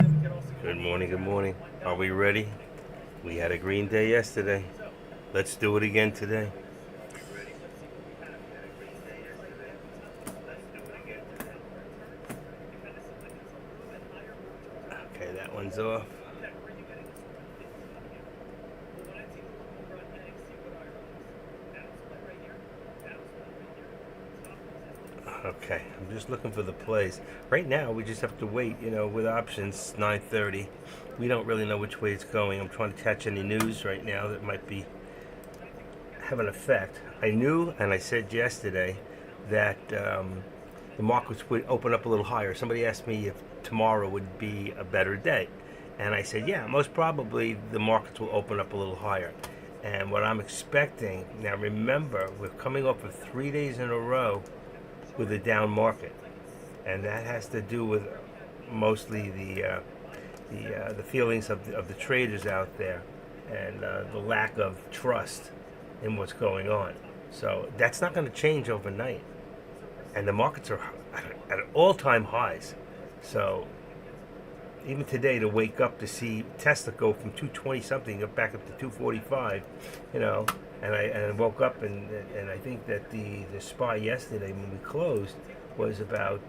Good morning, good morning. Are we ready? We had a green day yesterday. Let's do it again today. Okay, that one's off. Okay, I'm just looking for the plays. Right now, we just have to wait, with options 9:30. We don't really know which way it's going. I'm trying to catch any news right now that might be have an effect. I knew, and I said yesterday, that the markets would open up a little higher. Somebody asked me if tomorrow would be a better day. And I said, yeah, most probably the markets will open up a little higher. And what I'm expecting, now remember, we're coming off of 3 days in a row with a down market. And that has to do with mostly the feelings of the traders out there and the lack of trust in what's going on. So that's not going to change overnight. And the markets are at all-time highs. So even today, to wake up to see Tesla go from 220 something up back up to 245, and I woke up and I think that the SPY yesterday when we closed was about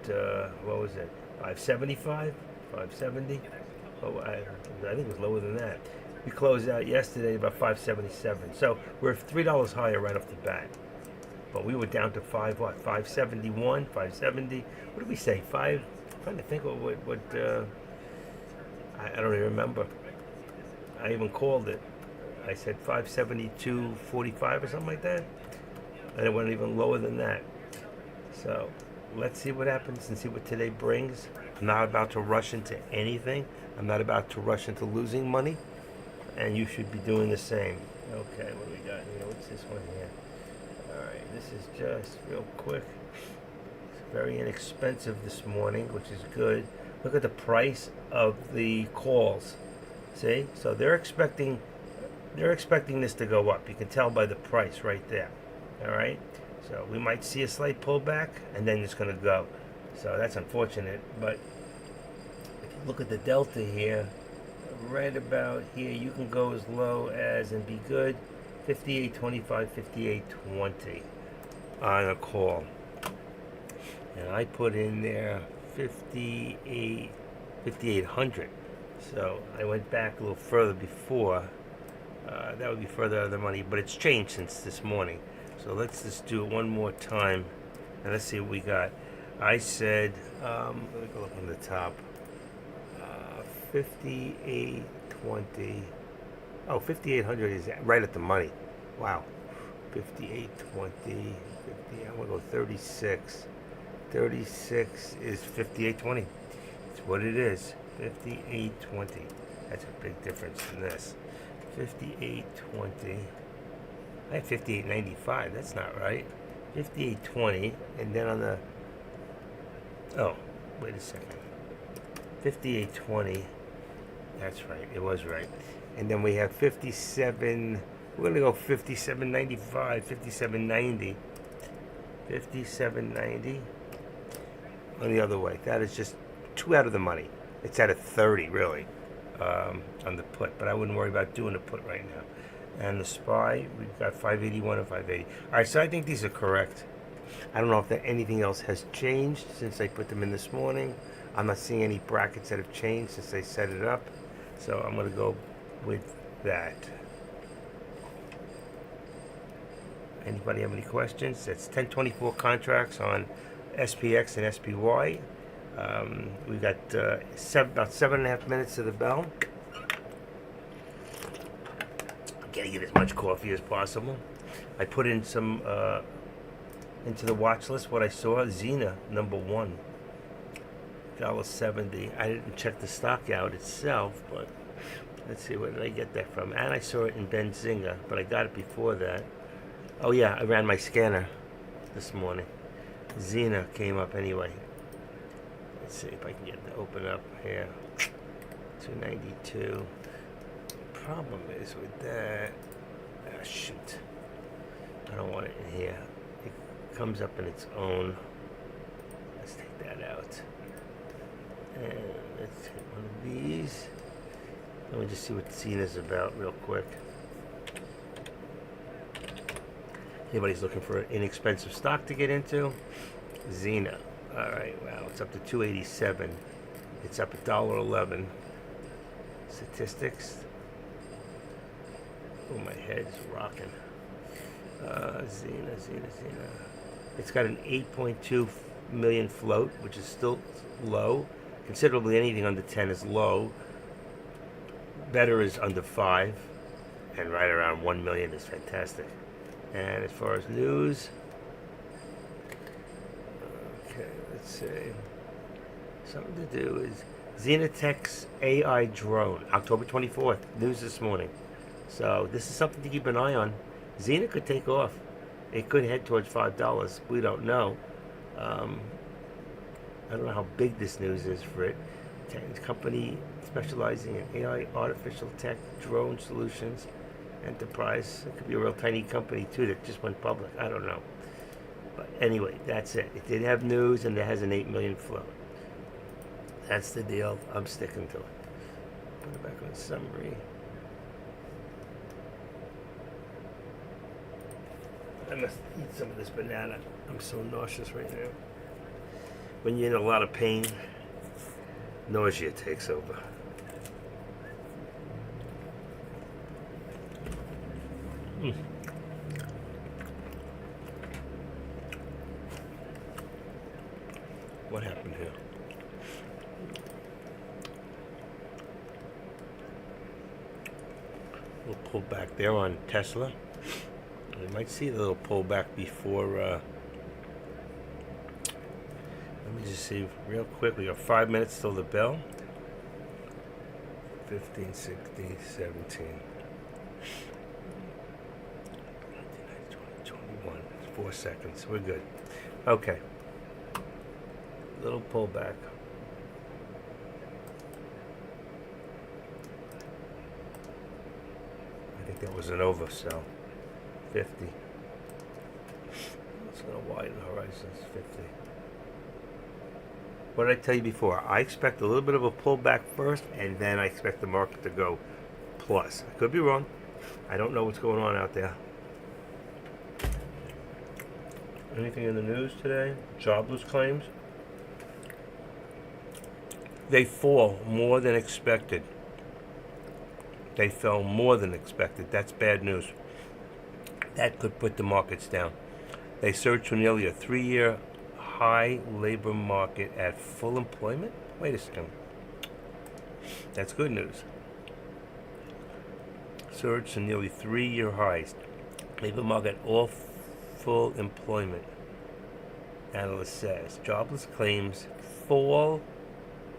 what was it, 575, 570. Oh, I think it was lower than that. We closed out yesterday about 577. So we're $3 higher right off the bat. But we were down to 571, 570. What did we say? Five. I'm trying to think what I don't even remember. I even called it. I said 572.45 or something like that, and it went even lower than that. So let's see what happens and see what today brings. I'm not about to rush into anything. I'm not about to rush into losing money, and you should be doing the same. Okay, what do we got here? What's this one here? All right, this is just real quick. It's very inexpensive this morning, which is good. Look at the price of the calls. See? So they're expecting this to go up. You can tell by the price right there. All right? So we might see a slight pullback and then it's going to go. So that's unfortunate, but if you look at the delta here, right about here, you can go as low as and be good 58.25, 58.20 on a call. And I put in there 5800. So I went back a little further before. That would be further out of the money, but it's changed since this morning. So let's just do it one more time, and let's see what we got. I said, let me go up on the top. 5820. Oh, 5800 is right at the money. Wow. 5820. 50. I'm gonna go 36. 36 is 5820. It's what it is. 5820. That's a big difference in this. 5820. I had 5895. That's not right. 5820. And then on the. Oh, wait a second. 5820. That's right. It was right. And then we have 57. We're going to go 5795, 5790. 5790 on the other way. That is just two out of the money. It's at a 30, really, on the put. But I wouldn't worry about doing the put right now. And the SPY, we've got 581 and 580. All right, so I think these are correct. I don't know if anything else has changed since I put them in this morning. I'm not seeing any brackets that have changed since they set it up. So I'm going to go with that. Anybody have any questions? It's 1024 contracts on SPX and SPY. We've got about 7.5 minutes to the bell. I'm getting get as much coffee as possible. I put in some into the watch list what I saw. Xena, number one. $1.70. I didn't check the stock out itself, but let's see, where did I get that from? And I saw it in Benzinga, but I got it before that. Oh yeah, I ran my scanner this morning. Xena came up anyway. Let's see if I can get it to open up here. 292. Problem is with that. Ah, shoot. I don't want it in here. It comes up in its own. Let's take that out. And let's hit one of these. Let me just see what Zena's about real quick. Anybody's looking for an inexpensive stock to get into? Zena. All right, wow, it's up to 287. It's up $1.11. Statistics. Oh, my head's rocking. Zena. It's got an 8.2 million float, which is still low. Considerably anything under 10 is low. Better is under 5. And right around 1 million is fantastic. And as far as news, okay, let's see. Something to do is Xenotech's AI drone, October 24th. News this morning. So this is something to keep an eye on. Xena could take off. It could head towards $5. We don't know. I don't know how big this news is for it. Company specializing in AI, artificial tech, drone solutions, enterprise. It could be a real tiny company too that just went public. I don't know. But anyway, that's it. It did have news and it has an 8 million float. That's the deal. I'm sticking to it. Put it back on summary. I must eat some of this banana. I'm so nauseous right now. When you're in a lot of pain, nausea takes over. What happened here? We'll pull back there on Tesla. We might see a little pullback before. Let me just see real quick. We got 5 minutes till the bell. 15, 16, 17. 21. 4 seconds. We're good. Okay. Little pullback. I think that was an oversell. 50. It's going to widen horizons. 50. What did I tell you before? I expect a little bit of a pullback first, and then I expect the market to go plus. I could be wrong. I don't know what's going on out there. Anything in the news today? Jobless claims? They fall more than expected. They fell more than expected. That's bad news. That could put the markets down. They surged to nearly a 3-year high labor market at full employment? Wait a second. That's good news. Surged to nearly 3-year highs. Labor market all full employment. Analyst says jobless claims fall.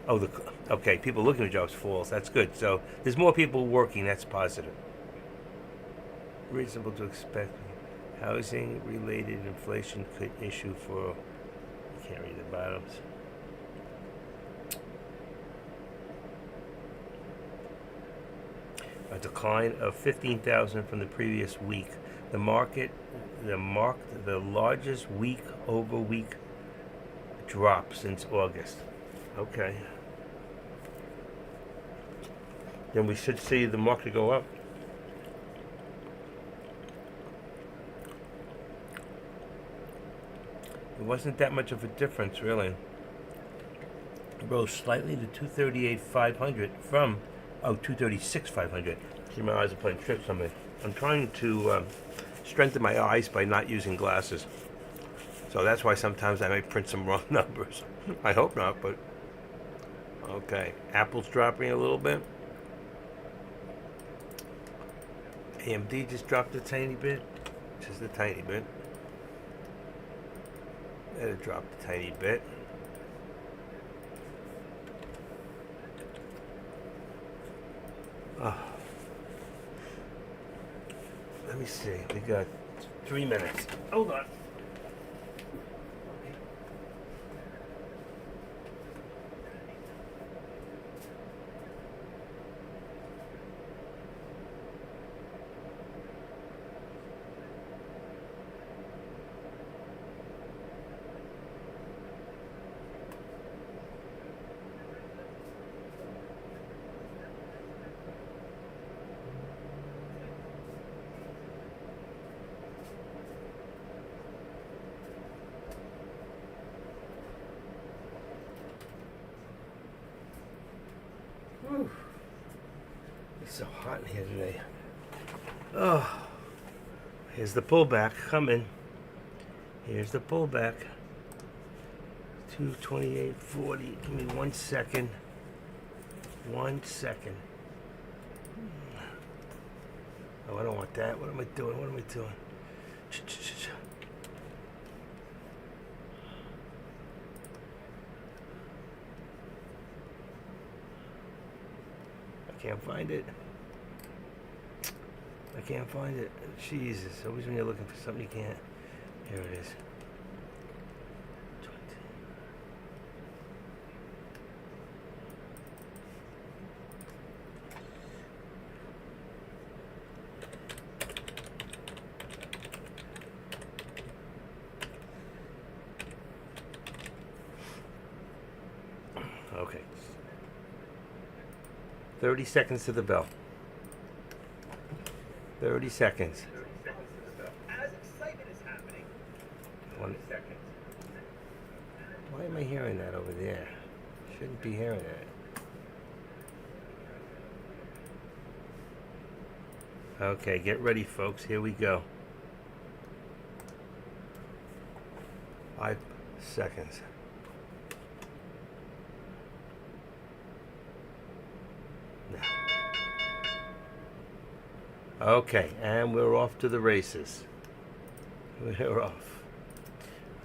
Okay, people looking for jobs falls. That's good. So there's more people working. That's positive. Reasonable to expect housing-related inflation could issue for. I can't read the bottoms. A decline of 15,000 from the previous week. The marked the largest week-over-week drop since August. Okay. Then we should see the market go up. It wasn't that much of a difference, really. It rose slightly to 238,500 from 236,500. See, my eyes are playing tricks on me. I'm trying to strengthen my eyes by not using glasses. So that's why sometimes I may print some wrong numbers. I hope not, but okay. Apple's dropping a little bit. AMD just dropped a tiny bit. Just a tiny bit. It dropped a tiny bit. Let me see. We got 3 minutes. Hold on. It's so hot in here today. Oh, here's the pullback coming. Here's the pullback. 228.40. Give me 1 second. 1 second. Oh, I don't want that. What am I doing? What am I doing? I can't find it. I can't find it. Jesus. Always when you're looking for something you can't. Here it is. 20. Okay. 30 seconds to the bell. 30 seconds. As excitement is happening. 1 second. Why am I hearing that over there? Shouldn't be hearing that. Okay, get ready, folks. Here we go. 5 seconds. Okay, and we're off to the races. We're off.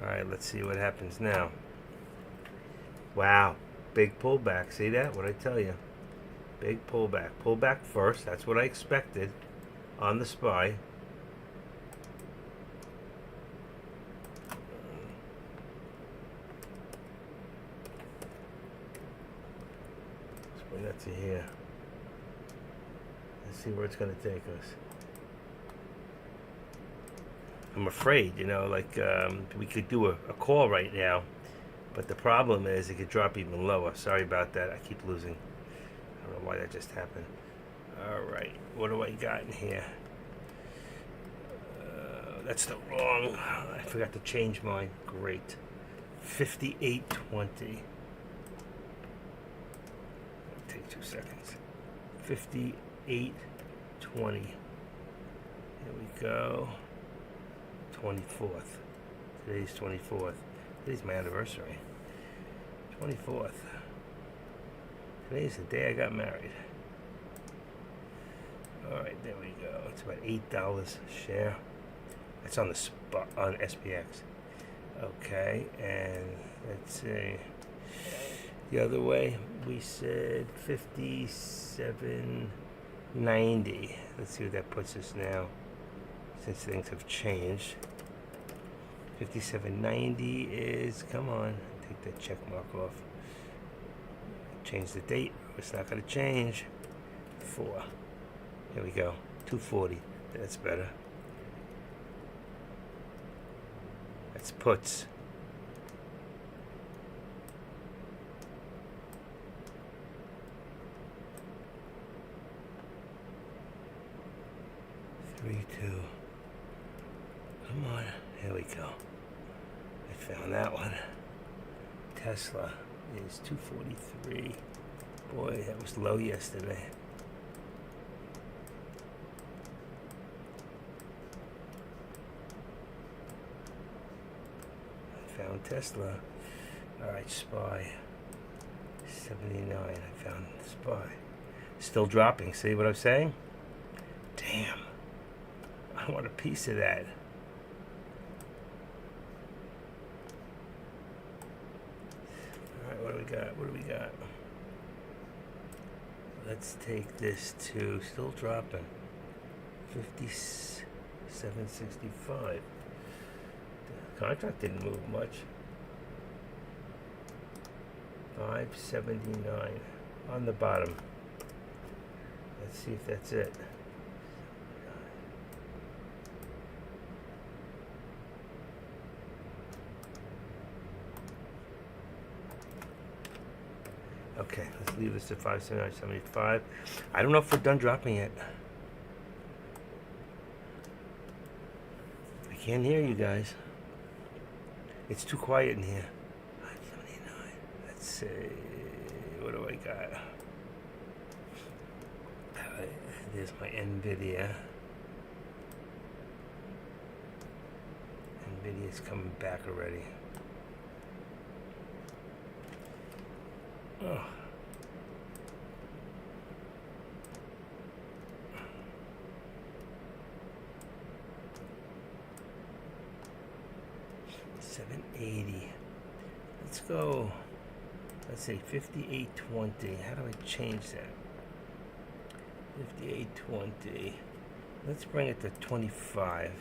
All right, let's see what happens now. Wow, big pullback. See that? What I tell you? Big pullback. Pullback first. That's what I expected on the SPY. Let's bring that to here. Let's see where it's going to take us. I'm afraid, like we could do a call right now, but the problem is it could drop even lower. Sorry about that. I keep losing. I don't know why that just happened. All right, what do I got in here? That's the wrong. I forgot to change mine. Great. 58.20. Take 2 seconds. 58.20. Here we go. 24th. Today's 24th. Today's my anniversary. 24th. Today's the day I got married. Alright, there we go. It's about $8 a share. That's on the spot on SPX. Okay, and let's see. The other way, we said 57.90. Let's see what that puts us now, since things have changed. 57.90 is, come on, take that check mark off. Change the date. It's not going to change. 4. Here we go. 240. That's better. That's puts. Three, 2. Come on. Here we go. I found that one. Tesla is 243. Boy, that was low yesterday. I found Tesla. Alright, SPY. 79. I found SPY. Still dropping. See what I'm saying? Damn. I want a piece of that. Alright, what do we got? What do we got? Let's take this to, still dropping, 57.65. The contract didn't move much. 579 on the bottom. Let's see if that's it. Okay, let's leave this at 579.75. I don't know if we're done dropping it. I can't hear you guys. It's too quiet in here. 579. Let's see. What do I got? There's my NVIDIA. NVIDIA's coming back already. Oh. $7.80. Let's go. Let's say 58.20. How do I change that? 58.20. Let's bring it to 25.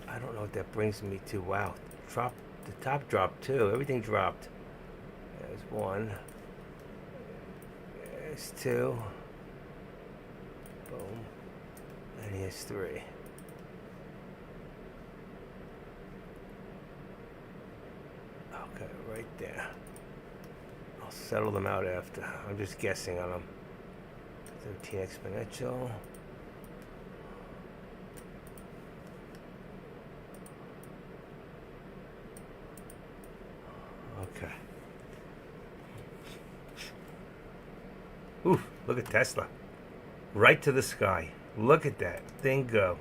I don't know what that brings me to. Wow. The top dropped too. Everything dropped. There's one. There's two. Boom. And here's three. Okay, right there. I'll settle them out after. I'm just guessing on them. 13 exponential. Okay. Ooh, look at Tesla. Right to the sky. Look at that thing go.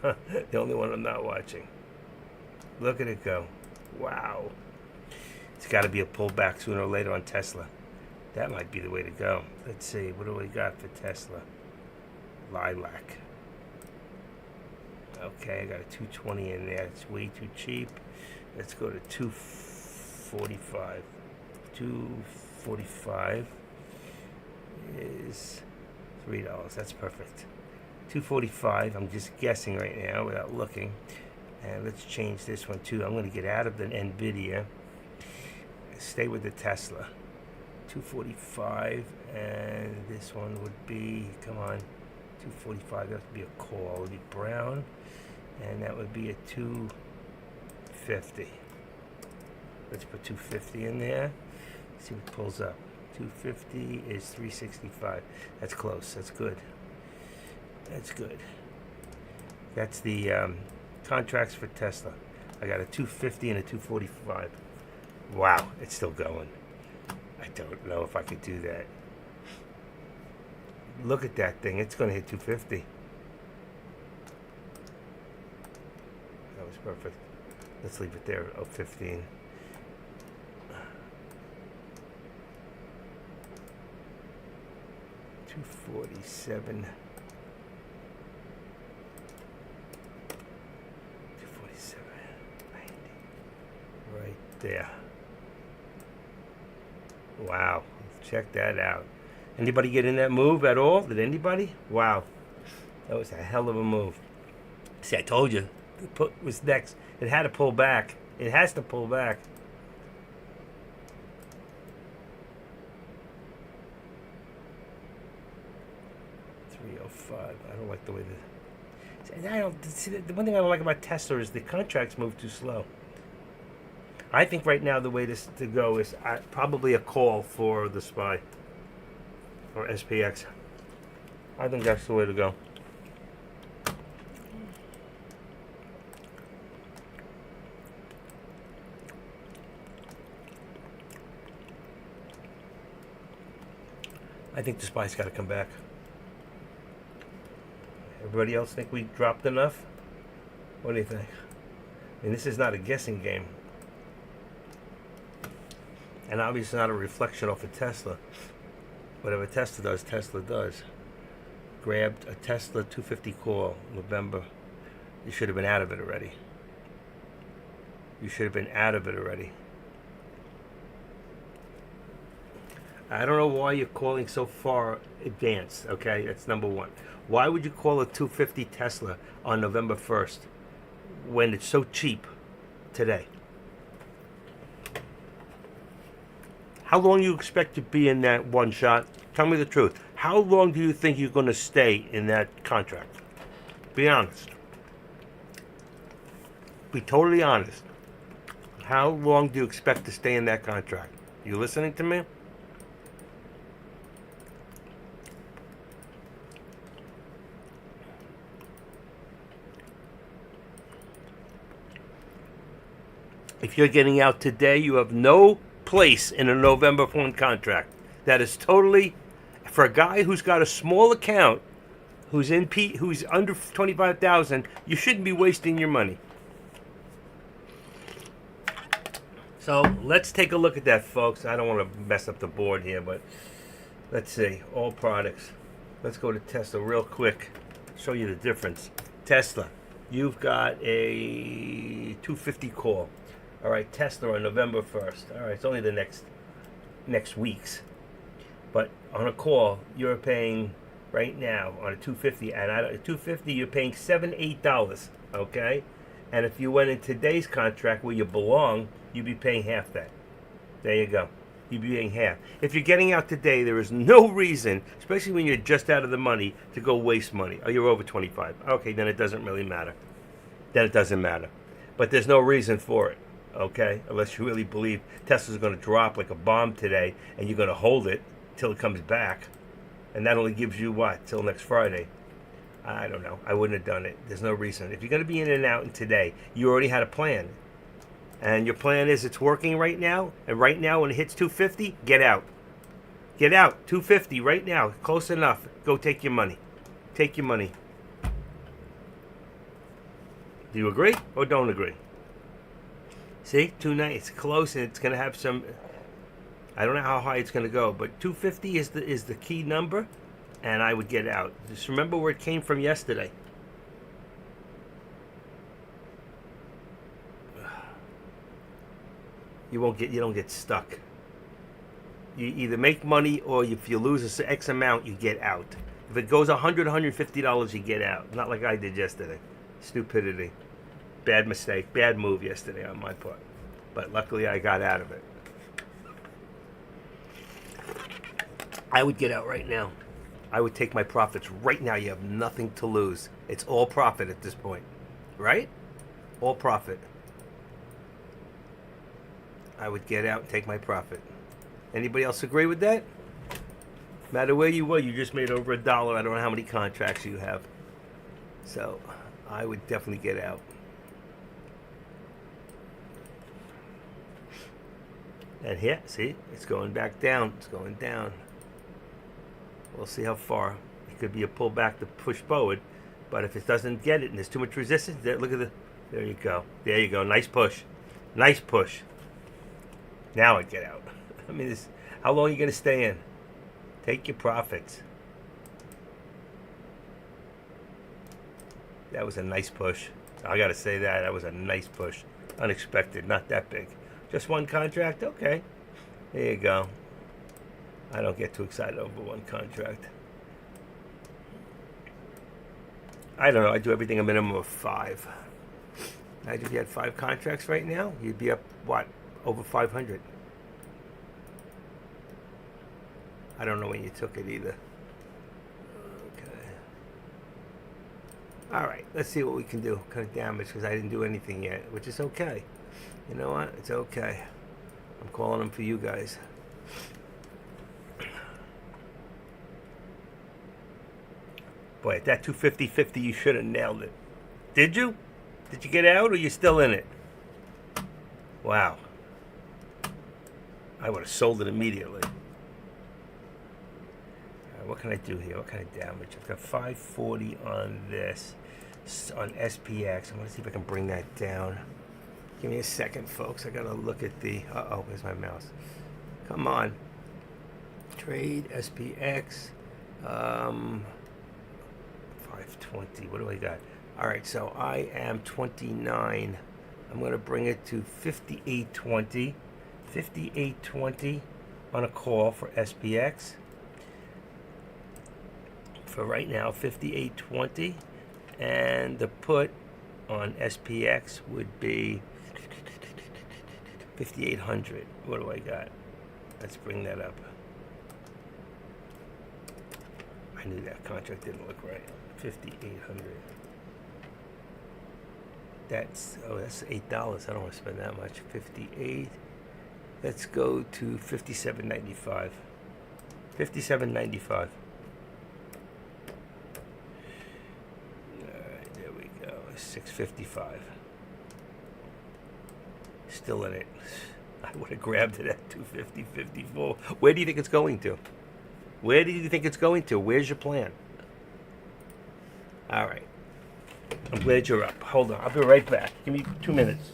The only one I'm not watching. Look at it go. Wow. It's got to be a pullback sooner or later on Tesla. That might be the way to go. Let's see. What do we got for Tesla? Lilac. Okay, I got a 220 in there. It's way too cheap. Let's go to 245. 245 is $3. That's perfect. 245. I'm just guessing right now without looking. And let's change this one too. I'm going to get out of the NVIDIA. Stay with the Tesla. 245, and this one would be, come on, 245. That would be a call. It would be brown, and that would be a 250. Let's put 250 in there. See what pulls up. 250 is 365. That's close. That's good. That's good. That's the contracts for Tesla. I got a 250 and a 245. Wow, it's still going. I don't know if I could do that. Look at that thing. It's going to hit 250. That was perfect. Let's leave it there. Oh, 15. $247. 247.90. Right there. Wow. Check that out. Anybody get in that move at all? Did anybody? Wow. That was a hell of a move. See, I told you. The put was next. It had to pull back. It has to pull back. $305. I don't like the way the one thing I don't like about Tesla is the contracts move too slow. I think right now the way to go is probably a call for the SPY or SPX. I think that's the way to go. I think the SPY's got to come back. Everybody else think we dropped enough? What do you think? I mean, this is not a guessing game. And obviously not a reflection off of Tesla. Whatever Tesla does, Tesla does. Grabbed a Tesla 250 call November. You should have been out of it already. You should have been out of it already. I don't know why you're calling so far advanced, okay? That's number one. Why would you call a 250 Tesla on November 1st when it's so cheap today? How long do you expect to be in that one shot? Tell me the truth. How long do you think you're going to stay in that contract? Be honest. Be totally honest. How long do you expect to stay in that contract? You listening to me? If you're getting out today, you have no place in a November 1 contract. That is totally for a guy who's got a small account, who's under 25,000, you shouldn't be wasting your money. So let's take a look at that, folks. I don't want to mess up the board here, but let's see. All products. Let's go to Tesla real quick. Show you the difference. Tesla, you've got a 250 call. All right, Tesla on November 1st. All right, it's only the next week's. But on a call, you're paying right now on a 250, and a 250 you're paying $7-8. Okay, and if you went in today's contract where you belong, you'd be paying half that. There you go. You'd be paying half. If you're getting out today, there is no reason, especially when you're just out of the money, to go waste money. Oh, you're over 25. Okay, then it doesn't really matter. Then it doesn't matter. But there's no reason for it. Okay, unless you really believe Tesla's going to drop like a bomb today, and you're going to hold it till it comes back, and that only gives you what, till next Friday? I don't know. I wouldn't have done it. There's no reason. If you're going to be in and out today, you already had a plan, and your plan is it's working right now, and right now when it hits 250, get out. Get out. 250 right now. Close enough. Go take your money. Take your money. Do you agree or don't agree? See, 290. It's close, and it's going to have some. I don't know how high it's going to go, but 250 is the key number, and I would get out. Just remember where it came from yesterday. You don't get stuck. You either make money, or if you lose an X amount, you get out. If it goes $100, $150, you get out. Not like I did yesterday. Stupidity. Bad mistake. Bad move yesterday on my part. But luckily I got out of it. I would get out right now. I would take my profits right now. You have nothing to lose. It's all profit at this point. Right? All profit. I would get out and take my profit. Anybody else agree with that? No matter where you were, you just made over $1. I don't know how many contracts you have. So I would definitely get out. And here, see, it's going back down. It's going down. We'll see how far. It could be a pullback to push forward. But if it doesn't get it and there's too much resistance, look at there you go. There you go. Nice push. Nice push. Now I'd get out. I mean, how long are you going to stay in? Take your profits. That was a nice push. I got to say that was a nice push. Unexpected. Not that big. Just one contract? Okay. There you go. I don't get too excited over one contract. I don't know. I do everything a minimum of 5. Imagine if you had 5 contracts right now, you'd be up, what, over 500. I don't know when you took it either. Okay. All right. Let's see what we can do. Kind of damage because I didn't do anything yet, which is okay. You know what? It's okay. I'm calling them for you guys. Boy, at that 250.50, you should have nailed it. Did you? Did you get out, or you still in it? Wow. I would have sold it immediately. All right, what can I do here? What kind of damage? I've got 540 on this. On SPX. I'm going to see if I can bring that down. Give me a second, folks. I got to look at the... Uh-oh, where's my mouse? Come on. Trade, SPX. 520. What do I got? All right, so I am 29. I'm going to bring it to 58.20. 58.20 on a call for SPX. For right now, 58.20. And the put on SPX would be 5,800. What do I got? Let's bring that up. I knew that contract didn't look right. 5,800. That's $8. I don't want to spend that much. 58. Let's go to 57.95. 57.95. Alright, there we go. 655. Still in it. I would have grabbed it at 250.54. Where do you think it's going to? Where do you think it's going to? Where's your plan? All right. I'm glad you're up. Hold on. I'll be right back. Give me 2 minutes.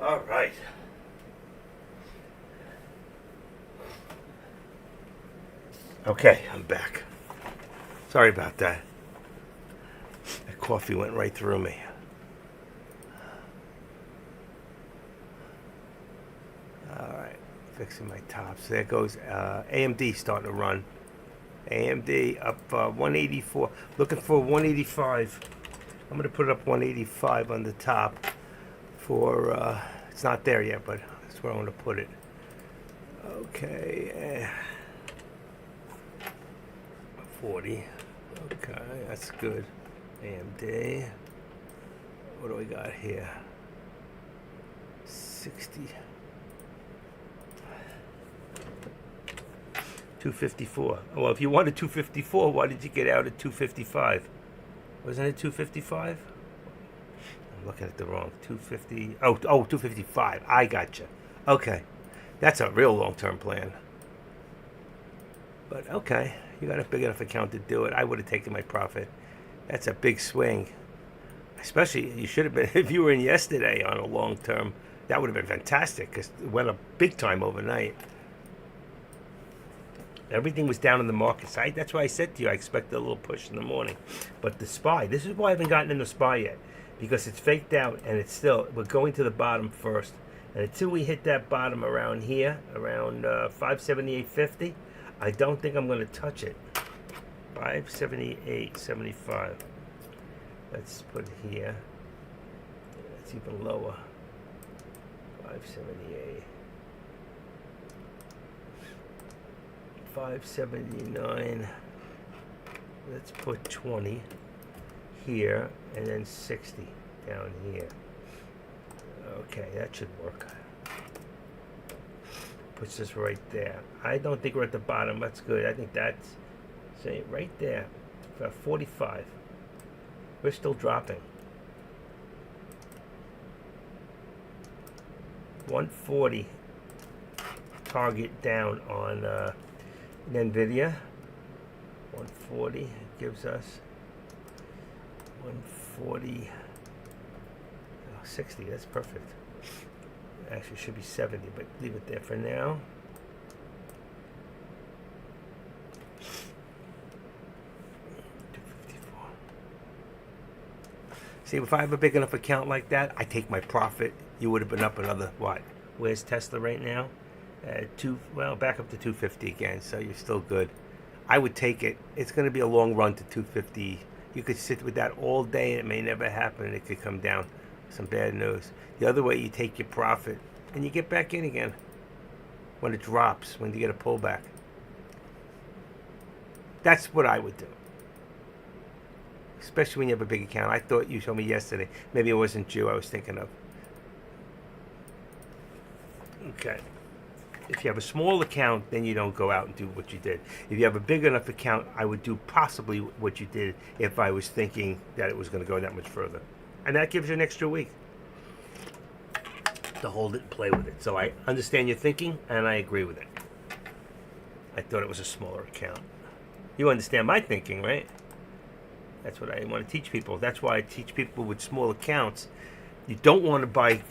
All right. Okay, I'm back. Sorry about that. That coffee went right through me. All right, fixing my tops. There goes AMD starting to run. AMD up 184. Looking for 185. I'm going to put it up 185 on the top for, it's not there yet, but that's where I want to put it. Okay. 40. Okay, that's good. AMD. What do we got here? 60. 254. Well, if you wanted 254, why did you get out at 255? Wasn't it 255? I'm looking at the wrong. 250. Oh, 255. I gotcha. Okay. That's a real long-term plan. But okay, you got a big enough account to do it. I would have taken my profit. That's a big swing. Especially, you should have been, if you were in yesterday on a long term, that would have been fantastic because it went up big time overnight. Everything was down in the market side. That's why I said to you, I expected a little push in the morning. But the SPY, this is why I haven't gotten in the SPY yet. Because it's faked out and it's still, we're going to the bottom first. And until we hit that bottom around here, around 578.50, I don't think I'm going to touch it. 578.75. Let's put it here. It's even lower. 578. 579. Let's put 20 here and then 60 down here. Okay, that should work. Puts us right there. I don't think we're at the bottom. That's good. I think that's, say, right there. 45. We're still dropping. 140 target down on NVIDIA. 140 gives us 140. 60. That's perfect. Actually, it should be 70, but leave it there for now. See, if I have a big enough account like that, I take my profit. You would have been up another, what? Where's Tesla right now? Back up to 250 again, so you're still good. I would take it. It's going to be a long run to 250. You could sit with that all day, and it may never happen, and it could come down. Some bad news. The other way, you take your profit, and you get back in again when it drops, when you get a pullback. That's what I would do. Especially when you have a big account. I thought you showed me yesterday. Maybe it wasn't you I was thinking of. Okay. If you have a small account, then you don't go out and do what you did. If you have a big enough account, I would do possibly what you did if I was thinking that it was going to go that much further. And that gives you an extra week to hold it and play with it. So I understand your thinking, and I agree with it. I thought it was a smaller account. You understand my thinking, right? That's what I want to teach people. That's why I teach people with small accounts. You don't want to buy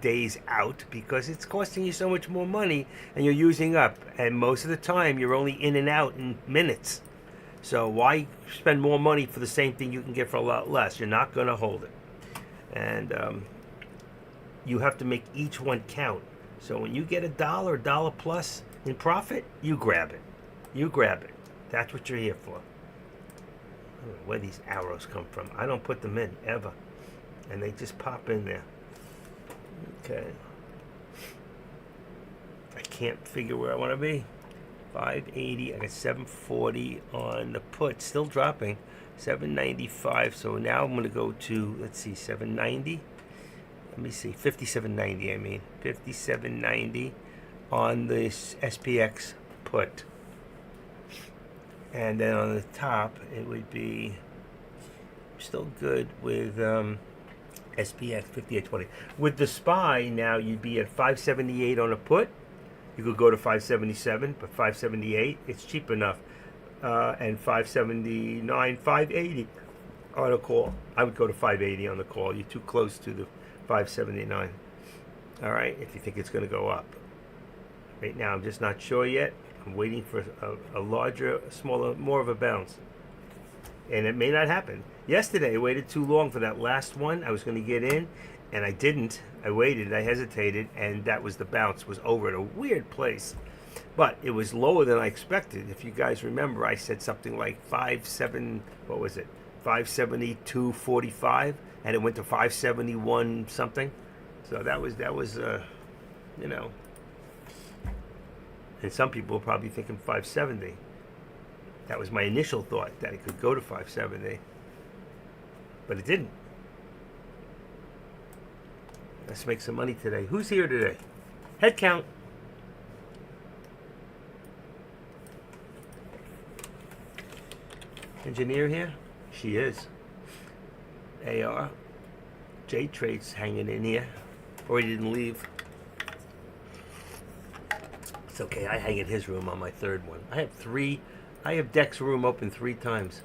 days out because it's costing you so much more money and you're using up. And most of the time, you're only in and out in minutes. So why spend more money for the same thing you can get for a lot less? You're not going to hold it. And you have to make each one count. So when you get a dollar plus in profit, you grab it. You grab it. That's what you're here for. I don't know where these arrows come from. I don't put them in, ever. And they just pop in there. Okay. I can't figure where I want to be. 580. I got 740 on the put. Still dropping. 795. So now I'm going to go to, let's see, 790. Let me see. 5790, I mean. 5790 on this SPX put. And then on the top, it would be still good with SPX 5820. With the SPY, now you'd be at 578 on a put. You could go to 577, but 578, it's cheap enough. And 579, 580 on a call. I would go to 580 on the call. You're too close to the 579. All right, if you think it's going to go up. Right now, I'm just not sure yet. I'm waiting for a larger, smaller, more of a bounce. And it may not happen. Yesterday, I waited too long for that last one. I was going to get in, and I didn't. I waited, I hesitated, and that was the bounce. Was over at a weird place. But it was lower than I expected. If you guys remember, I said something like 572.45, and it went to 571 something. So that was you know. And some people were probably thinking 570. That was my initial thought, that it could go to 570. But it didn't. Let's make some money today. Who's here today? Head count. Engineer here? She is. AR. J-Trade's hanging in here. Or he didn't leave. It's okay, I hang in his room on my third one. I have Deck's room open 3 times.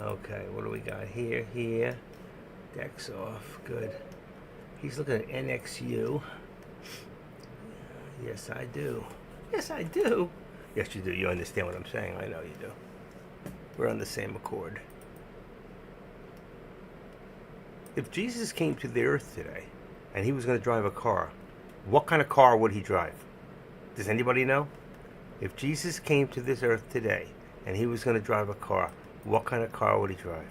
Okay, what do we got here? Here. Deck's off. Good. He's looking at NXU. Yes, I do. Yes, I do. Yes, you do. You understand what I'm saying. I know you do. We're on the same accord. If Jesus came to the earth today and he was going to drive a car, what kind of car would he drive? Does anybody know? If Jesus came to this earth today and he was going to drive a car, what kind of car would he drive?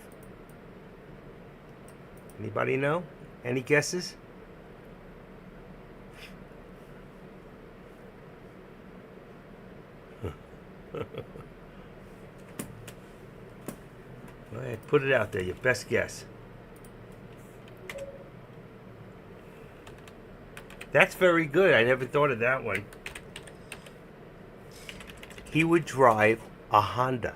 Anybody know? Any guesses? All right, put it out there. Your best guess. That's very good. I never thought of that one. He would drive a Honda.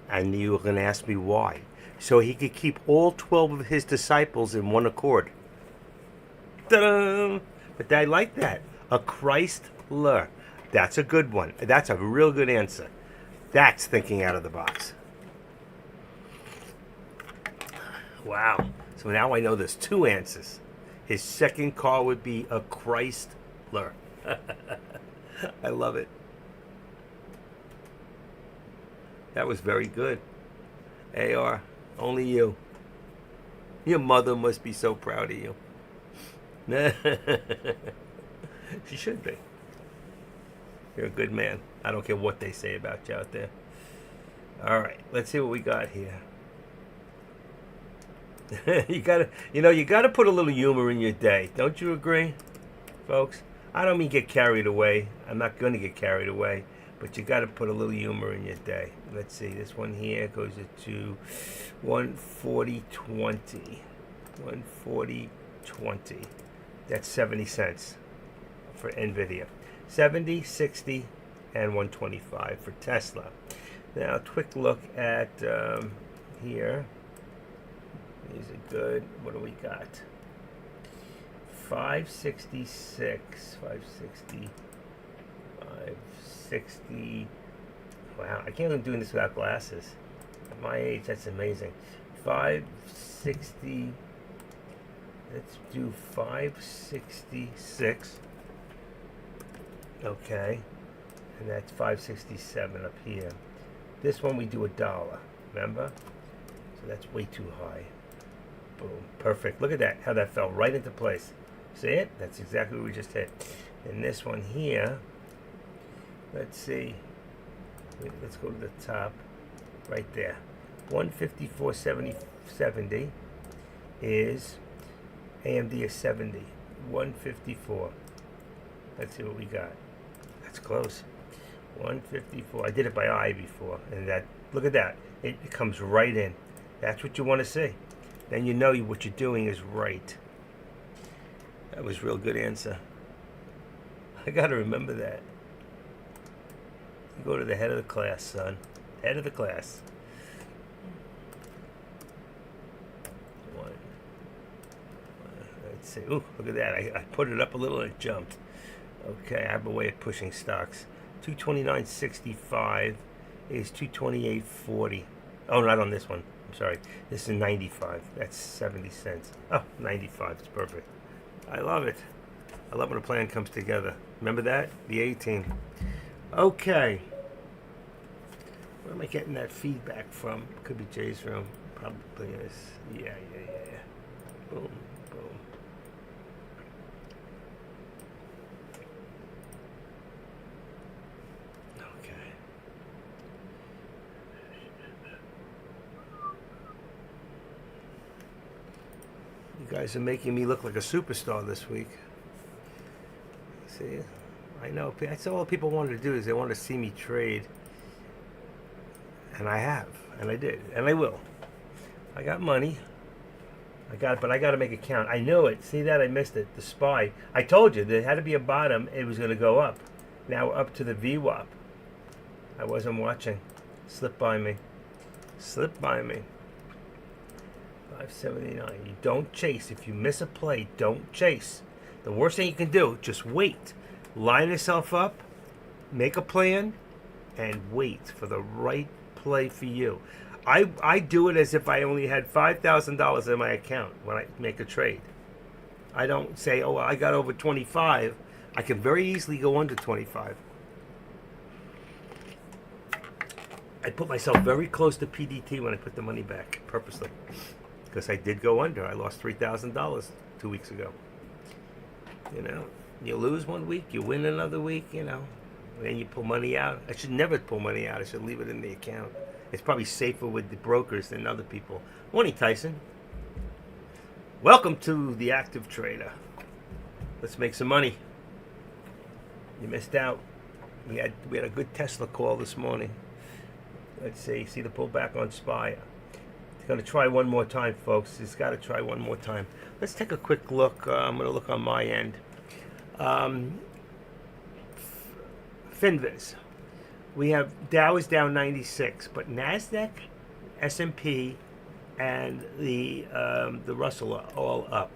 And you were going to ask me why. So he could keep all 12 of his disciples in one accord. Ta-da! But I like that. A Chrysler. That's a good one. That's a real good answer. That's thinking out of the box. Wow. So now I know there's 2 answers. His second car would be a Chrysler. I love it. That was very good. AR, only you. Your mother must be so proud of you. She should be. You're a good man. I don't care what they say about you out there. All right, let's see what we got here. You gotta put a little humor in your day. Don't you agree, folks? I don't mean get carried away. I'm not gonna get carried away. but you got to put a little humor in your day. Let's see, this one here goes to 140.20. 140.20. That's 70 cents for NVIDIA. 70, 60, and 125 for Tesla. Now, a quick look at here. These are good. What do we got? 566, 560, 560. Wow, I can't believe I'm doing this without glasses. At my age, that's amazing. 560. Let's do 566. Okay, and that's 567 up here. This one we do $1. Remember? So that's way too high. Boom, perfect. Look at that, how that fell right into place. See it? That's exactly what we just hit. And this one here, let's see. Let's go to the top, right there. 154.70 is AMD is 70. 154. Let's see what we got. That's close. 154. I did it by eye before, and that. Look at that. It comes right in. That's what you want to see. Then you know what you're doing is right. That was a real good answer. I got to remember that. You go to the head of the class, son. Head of the class. Let's see. Ooh, look at that. I put it up a little and it jumped. Okay, I have a way of pushing stocks. 229.65 is 228.40. Oh, not on this one. I'm sorry. This is 95. That's 70 cents. Oh, 95. It's perfect. I love it. I love when a plan comes together. Remember that? The 18. Okay. Where am I getting that feedback from? Could be Jay's room. Probably is. Yeah. Boom. You guys are making me look like a superstar this week. See, I know. That's all people wanted to do is they want to see me trade. And I have. And I did. And I will. I got money. But I got to make it count. I knew it. See that? I missed it. The SPY. I told you there had to be a bottom. It was going to go up. Now we're up to the VWAP. I wasn't watching. Slipped by me. 579. You don't chase. If you miss a play, don't chase. The worst thing you can do, just wait. Line yourself up, make a plan, and wait for the right play for you. I do it as if I only had $5,000 in my account when I make a trade. I don't say, oh, I got over 25. I can very easily go under 25. I put myself very close to PDT when I put the money back, purposely. Because I did go under. I lost $3,000 2 weeks ago. You know, you lose 1 week, you win another week, you know. Then you pull money out. I should never pull money out. I should leave it in the account. It's probably safer with the brokers than other people. Morning, Tyson. Welcome to the Active Trader. Let's make some money. You missed out. We had a good Tesla call this morning. Let's see the pullback on SPY. Going to try one more time, folks. It's got to try one more time. Let's take a quick look. I'm going to look on my end. FinViz. We have Dow is down 96, but Nasdaq, S&P, and the Russell are all up.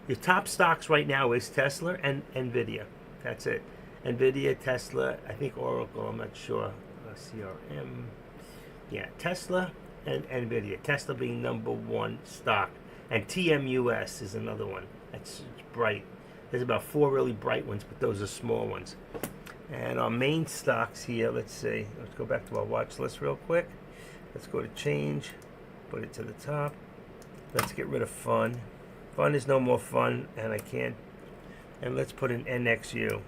Your top stocks right now is Tesla and NVIDIA. That's it. NVIDIA, Tesla, I think Oracle. I'm not sure. CRM. Yeah, Tesla and NVIDIA. Tesla being number one stock. And TMUS is another one. That's bright. There's about 4 really bright ones, but those are small ones. And our main stocks here, let's see. Let's go back to our watch list real quick. Let's go to change. Put it to the top. Let's get rid of fun. Fun is no more fun, and I can't. And let's put in NXU.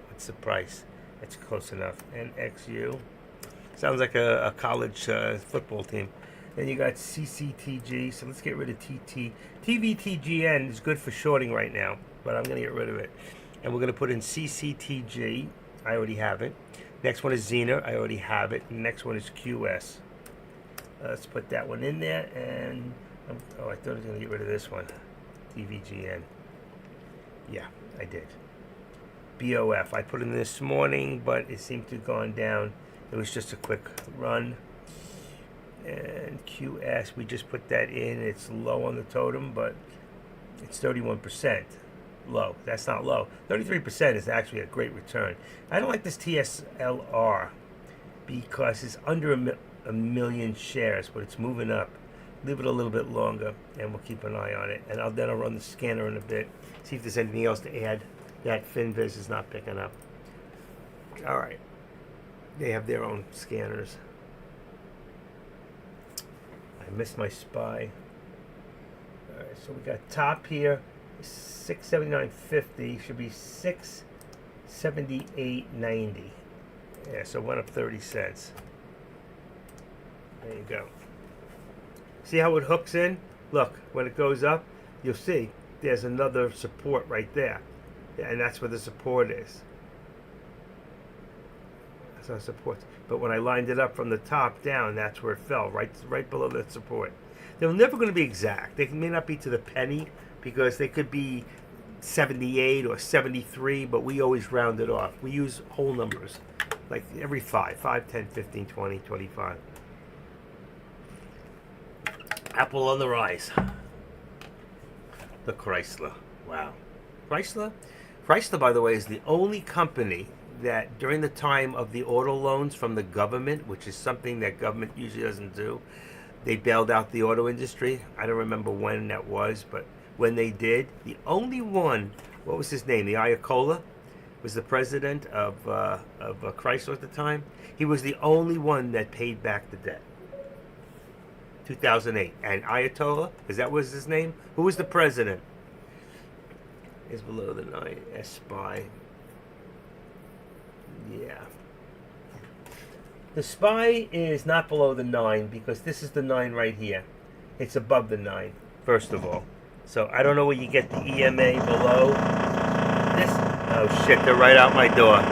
What's the price? That's close enough. NXU. Sounds like a college football team. Then you got CCTG, so let's get rid of TT. TVTGN is good for shorting right now, but I'm going to get rid of it. And we're going to put in CCTG. I already have it. Next one is Zener. I already have it. Next one is QS. Let's put that one in there. And oh, I thought I was going to get rid of this one. TVGN. Yeah, I did. BOF. I put in this morning, but it seemed to have gone down. It was just a quick run. And QS, we just put that in. It's low on the totem, but it's 31%. Low. That's not low. 33% is actually a great return. I don't like this TSLR because it's under a million shares, but it's moving up. Leave it a little bit longer, and we'll keep an eye on it. And then I'll run the scanner in a bit, see if there's anything else to add. That FinViz is not picking up. All right. They have their own scanners. I missed my SPY. All right, so we got top here, 679.50. Should be 678.90. Yeah, so it went up 30 cents. There you go. See how it hooks in? Look, when it goes up, you'll see there's another support right there. And that's where the support is. That's our support. But when I lined it up from the top down, that's where it fell, right below that support. They're never going to be exact. They may not be to the penny because they could be 78 or 73, but we always round it off. We use whole numbers, like every 5, 10, 15, 20, 25. Apple on the rise. The Chrysler. Wow. Chrysler, by the way, is the only company that during the time of the auto loans from the government, which is something that government usually doesn't do, they bailed out the auto industry. I don't remember when that was, but when they did, the only one, what was his name? The Ayatollah was the president of Chrysler at the time. He was the only one that paid back the debt. 2008. And Ayatollah, is that was his name? Who was the president? Is below the 9. SPY. Yeah. The SPY is not below the 9 because this is the 9 right here. It's above the 9, first of all. So I don't know where you get the EMA below this. Oh shit, they're right out my door.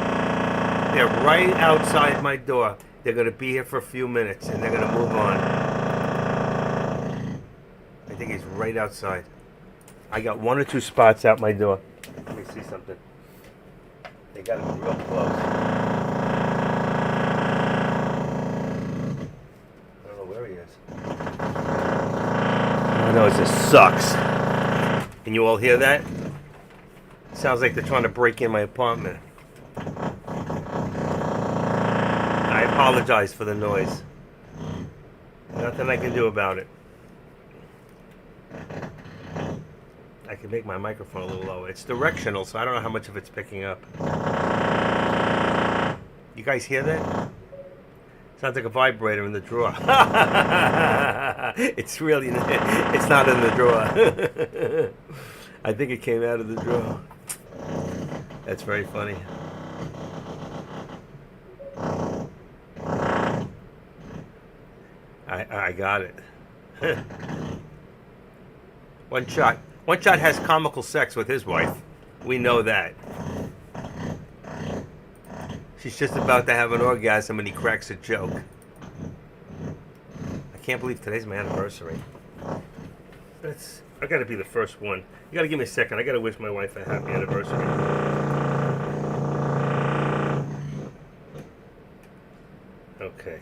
They're right outside my door. They're going to be here for a few minutes and they're going to move on. I think he's right outside. I got 1 or 2 spots out my door. Let me see something. They got him real close. I don't know where he is. Oh no, it just sucks. Can you all hear that? Sounds like they're trying to break in my apartment. I apologize for the noise. Nothing I can do about it. I can make my microphone a little lower. It's directional, so I don't know how much of it's picking up. You guys hear that? Sounds like a vibrator in the drawer. It's really, it's not in the drawer. I think it came out of the drawer. That's very funny. I got it. One shot has comical sex with his wife. We know that. She's just about to have an orgasm and he cracks a joke. I can't believe today's my anniversary. I gotta be the first one. You gotta give me a second. I gotta wish my wife a happy anniversary. Okay.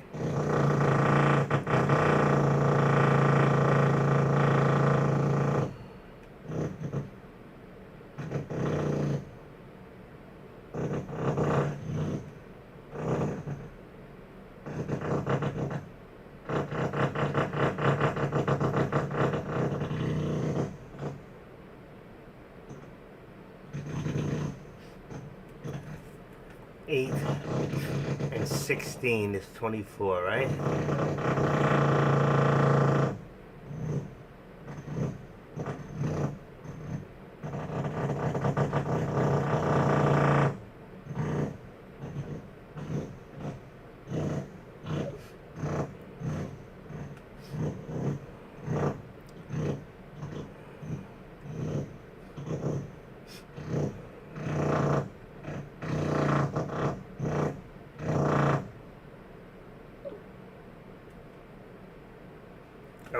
Eight and 16 is 24, right?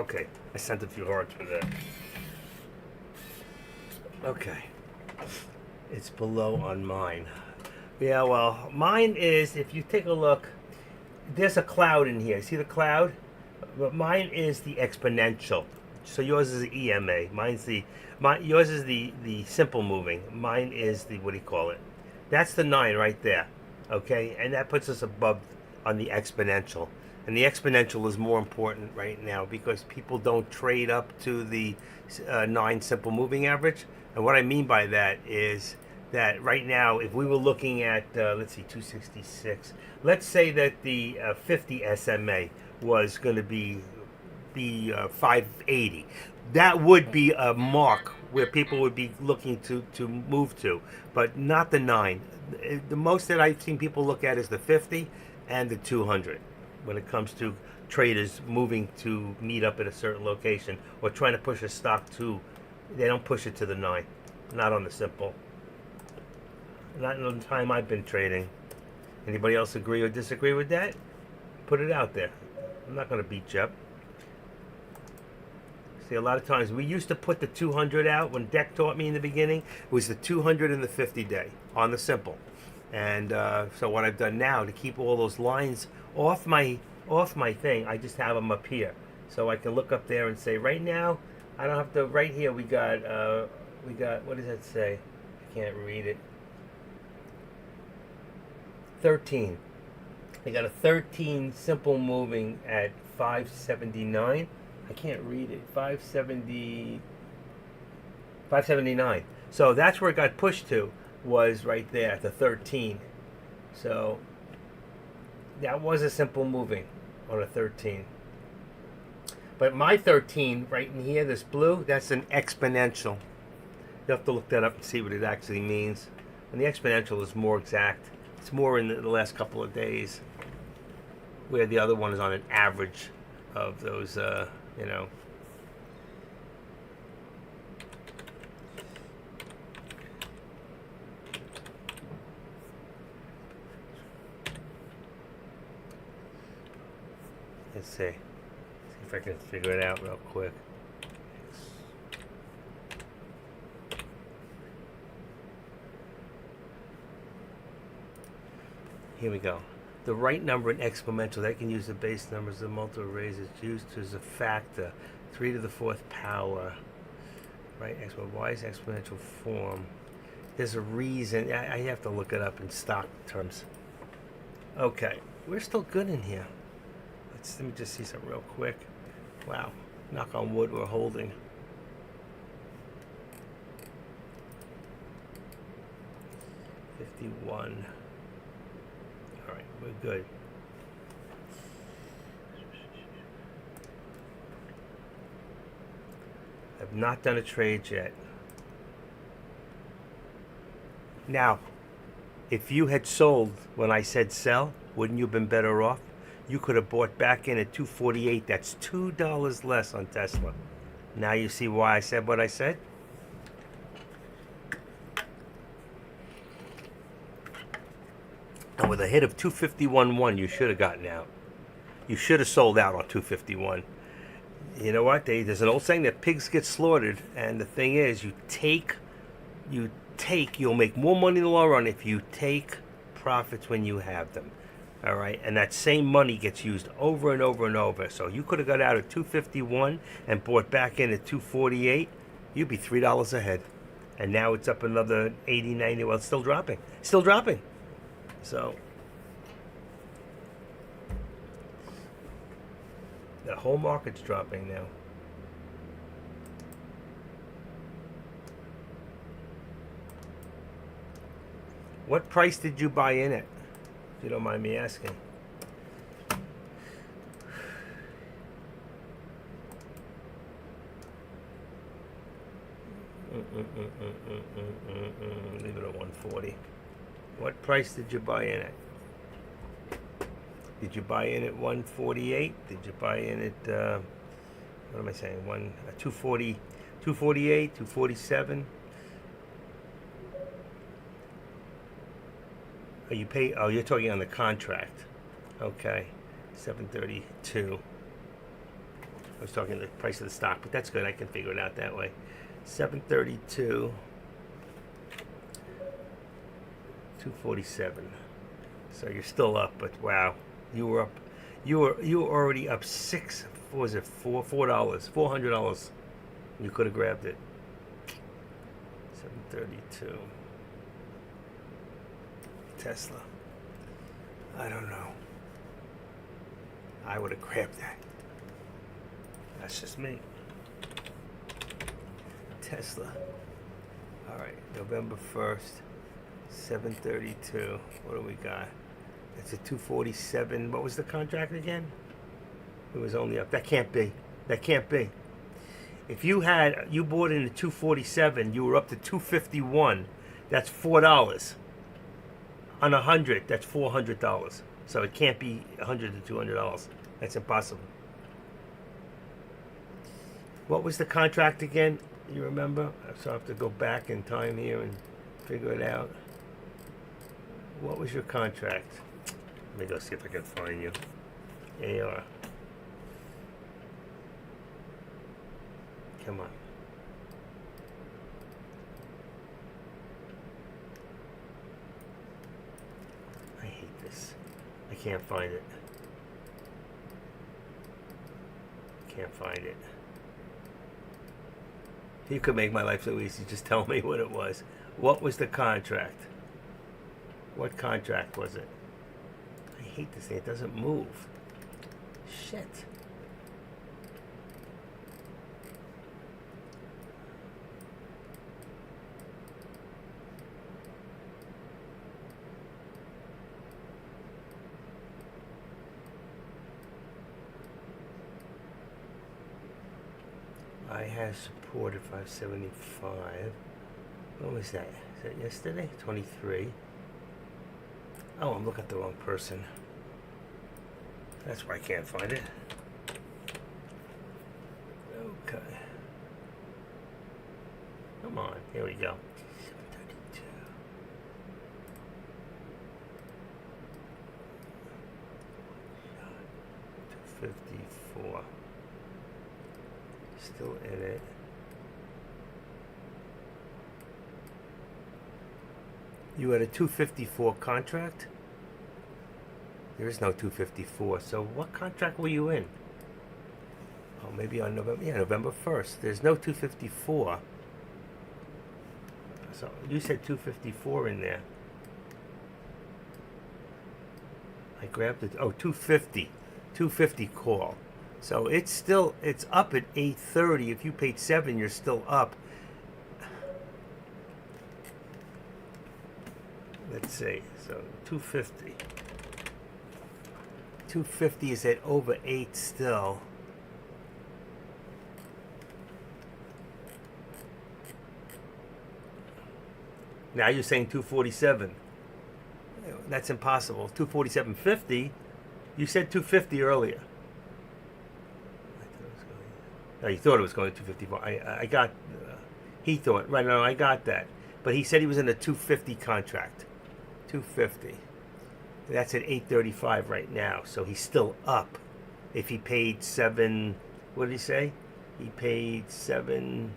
Okay, I sent a few hearts for that. Okay, it's below on mine. Yeah, well, mine is, if you take a look, there's a cloud in here. See the cloud? But mine is the exponential. So yours is the EMA. Yours is the simple moving. Mine is the, what do you call it? That's the 9 right there. Okay, and that puts us above on the exponential. And the exponential is more important right now because people don't trade up to the 9 simple moving average. And what I mean by that is that right now, if we were looking at, let's see, 266, let's say that the 50 SMA was going to be 580. That would be a mark where people would be looking to move to, but not the 9. The most that I've seen people look at is the 50 and the 200 when it comes to traders moving to meet up at a certain location or trying to push a stock to. They don't push it to the 9, not on the simple. Not in the time I've been trading. Anybody else agree or disagree with that? Put it out there. I'm not going to beat you up. See, a lot of times we used to put the 200 out when Deck taught me in the beginning. It was the 200 and the 50 day on the simple. And so what I've done now to keep all those lines off my thing, I just have them up here. So I can look up there and say, right now, I don't have to, right here we got, what does that say? I can't read it. 13. I got a 13 simple moving at 579. I can't read it. 579. So that's where it got pushed to, was right there at the 13. So that was a simple moving on a 13. But my 13 right in here, this blue, that's an exponential. You have to look that up and see what it actually means. And the exponential is more exact. It's more in the last couple of days, where the other one is on an average of those, you know. Let's see. See if I can figure it out real quick. Here we go. The right number in exponential, they can use the base numbers of multiple raises used as a factor. 3 to the 4th power. Right? Why is exponential form? There's a reason. I have to look it up in stock terms. Okay. We're still good in here. Let me just see something real quick. Wow. Knock on wood, we're holding. $51. All right, we're good. I've not done a trade yet. Now, if you had sold when I said sell, wouldn't you have been better off? You could have bought back in at 248. That's $2 less on Tesla. Now you see why I said what I said? And with a hit of 251.1, you should have gotten out. You should have sold out on 251. You know what? There's an old saying that pigs get slaughtered, and the thing is, you'll make more money in the long run if you take profits when you have them. All right, and that same money gets used over and over and over. So you could have got out at 251 and bought back in at 248. You'd be $3 ahead, and now it's up another 80, 90. Well, it's still dropping. So the whole market's dropping now. What price did you buy in at? If you don't mind me asking. Leave it at 140. What price did you buy in at? Did you buy in at 148? Did you buy in at what am I saying? 240, 248, 247? Oh, you're talking on the contract. Okay. 732. I was talking the price of the stock, but that's good. I can figure it out that way. 732. 247. So you're still up, but wow, you were up. You were already up six. What was it? $4, $400. You could have grabbed it. 732. Tesla. I don't know. I would have grabbed that. That's just me. Tesla. All right, November 1st, 732. What do we got? It's a 247. What was the contract again? It was only up. That can't be. That can't be. If you bought in the 247, you were up to 251. That's $4. On 100, that's $400. So it can't be $100 to $200. That's impossible. What was the contract again? You remember? So I have to go back in time here and figure it out. What was your contract? Let me go see if I can find you. AR. Come on. I hate this. I can't find it. Can't find it. You could make my life so easy. Just tell me what it was. What was the contract? What contract was it? I hate this thing. It doesn't move. Shit. I have supported 575. When was that? Is that yesterday? 23. Oh, I'm looking at the wrong person. That's why I can't find it. Okay. Come on. Here we go. 732. 254. Still in it. You had a 254 contract? There is no 254. So what contract were you in? Oh, maybe on November 1st. There's no 254. So you said 254 in there. I grabbed it. Oh, 250. 250 call. So it's up at 8:30. If you paid 7, you're still up. Let's see. So 250. 250 is at over 8 still. Now you're saying 247. That's impossible. 247.50. You said 250 earlier. No, you thought it was going to 254. I got. He thought. Right, no, I got that. But he said he was in a 250 contract. 250. That's at 835 right now. So he's still up. If he paid 7, what did he say? He paid 7.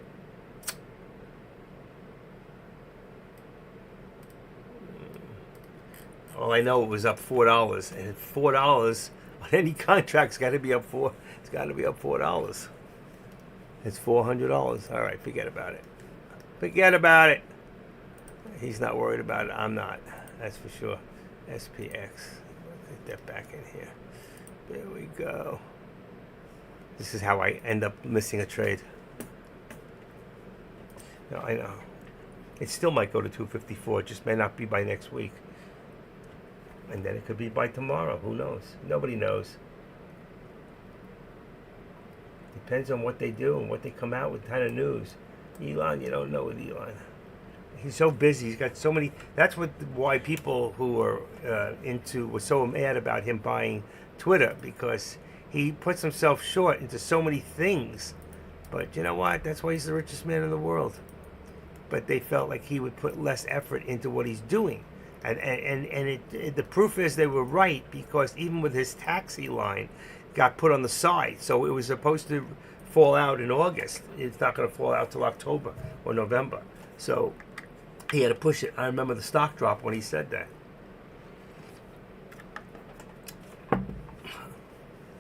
All I know, it was up $4, and $4 on any contract's got to be up $4. It's got to be up $4. It's $400. All right, forget about it. Forget about it. He's not worried about it. I'm not. That's for sure. SPX. Get that back in here. There we go. This is how I end up missing a trade. No, I know. It still might go to 254. It just may not be by next week. And then it could be by tomorrow. Who knows? Nobody knows. Depends on what they do and what they come out with kind of news. Elon, you don't know with Elon. He's so busy. He's got so many. That's why people who are were so mad about him buying Twitter, because he puts himself short into so many things. But you know what? That's why he's the richest man in the world. But they felt like he would put less effort into what he's doing. And the proof is they were right, because even with his taxi line, got put on the side. So it was supposed to fall out in August. It's not going to fall out till October or November. So he had to push it. I remember the stock drop when he said that.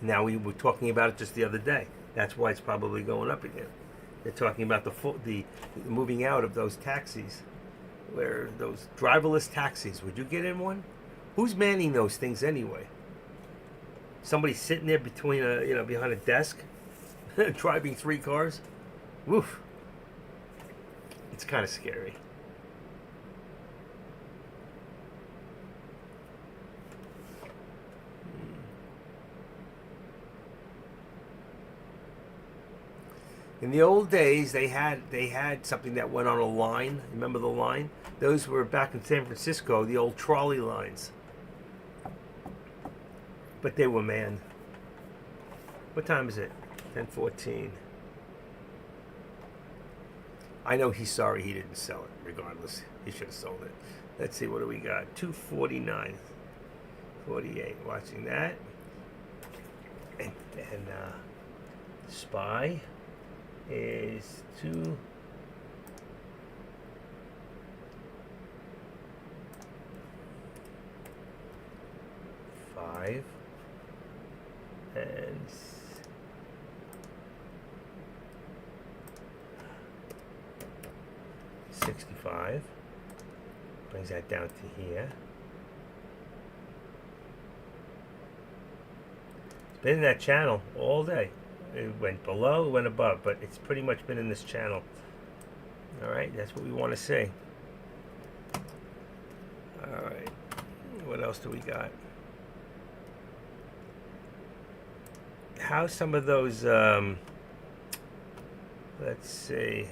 Now we were talking about it just the other day. That's why it's probably going up again. They're talking about the moving out of those taxis, where those driverless taxis. Would you get in one? Who's manning those things anyway? Somebody sitting there between behind a desk, driving 3 cars. Woof. It's kind of scary. In the old days, they had something that went on a line. Remember the line? Those were back in San Francisco, the old trolley lines. But they were manned. What time is it? 10:14. I know he's sorry he didn't sell it. Regardless, he should have sold it. Let's see, what do we got? 249, 48. Watching that, and SPY is 2. $5 and 65. Brings that down to here. It's been in that channel all day. It went below, it went above, but it's pretty much been in this channel. All right, that's what we want to see. All right, what else do we got? How's some of those, let's see.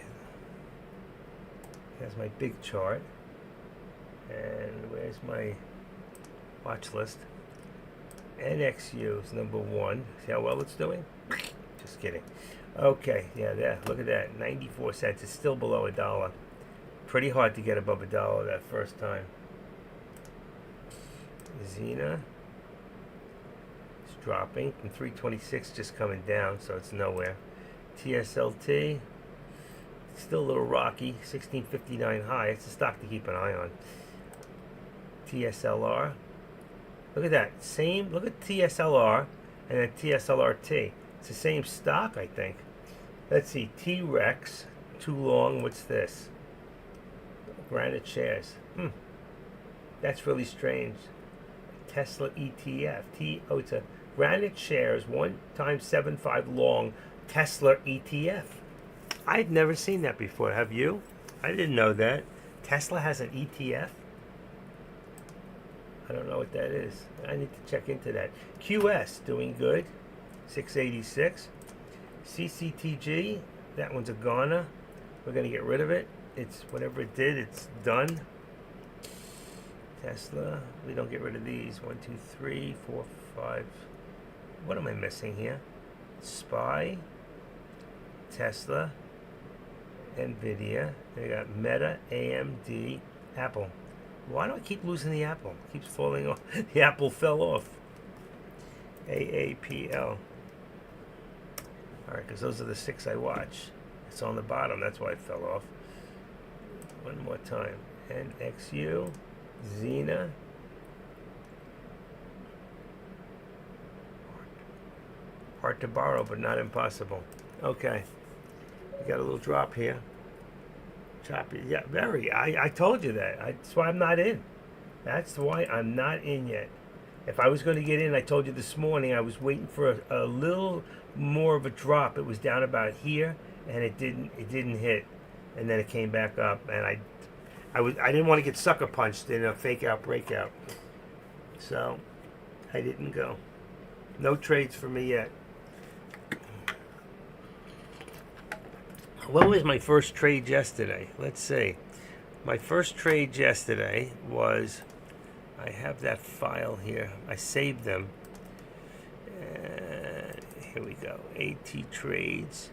That's my big chart. And where's my watch list? NXU is number 1. See how well it's doing? Just kidding. Okay, yeah, look at that. 94 cents. It's still below $1. Pretty hard to get above $1 that first time. Xena is dropping from 326, just coming down, so it's nowhere. TSLT, still a little rocky. 1659 high. It's a stock to keep an eye on. TSLR. Look at that. Same. Look at TSLR and then TSLRT. It's the same stock, I think. Let's see. T-Rex. Too long. What's this? Granite shares. That's really strange. Tesla ETF. It's a Granite shares 1x75 long Tesla ETF. I'd never seen that before. Have you? I didn't know that. Tesla has an ETF? I don't know what that is. I need to check into that. QS doing good. 686. CCTG, that one's a goner. We're going to get rid of it. It's whatever it did, it's done. Tesla, we don't get rid of these. 1, 2, 3, 4, 5. What am I missing here? SPY, Tesla, Nvidia. They got Meta, AMD, Apple. Why do I keep losing the Apple? It keeps falling off. The Apple fell off. AAPL. Alright, because those are the 6 I watch. It's on the bottom, that's why it fell off. One more time. NXU, Xena. Hard to borrow, but not impossible. Okay. We got a little drop here. Choppy. Yeah, very. I told you that. That's why I'm not in. That's why I'm not in yet. If I was going to get in, I told you this morning, I was waiting for a little more of a drop. It was down about here, and it didn't hit, and then it came back up, and I didn't want to get sucker punched in a fake out breakout, so I didn't go. No trades for me yet. What was my first trade yesterday? Let's see. My first trade yesterday was, I have that file here. I saved them. Here we go. AT trades.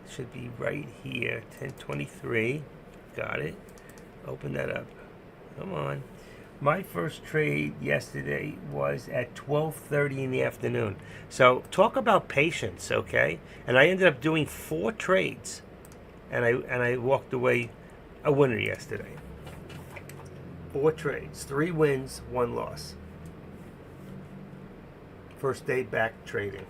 Should be right here. 1023. Got it. Open that up. Come on. My first trade yesterday was at 12:30 in the afternoon. So talk about patience, okay? And I ended up doing 4 trades, and I walked away a winner yesterday. 4 trades, 3 wins, 1 loss. First day back trading.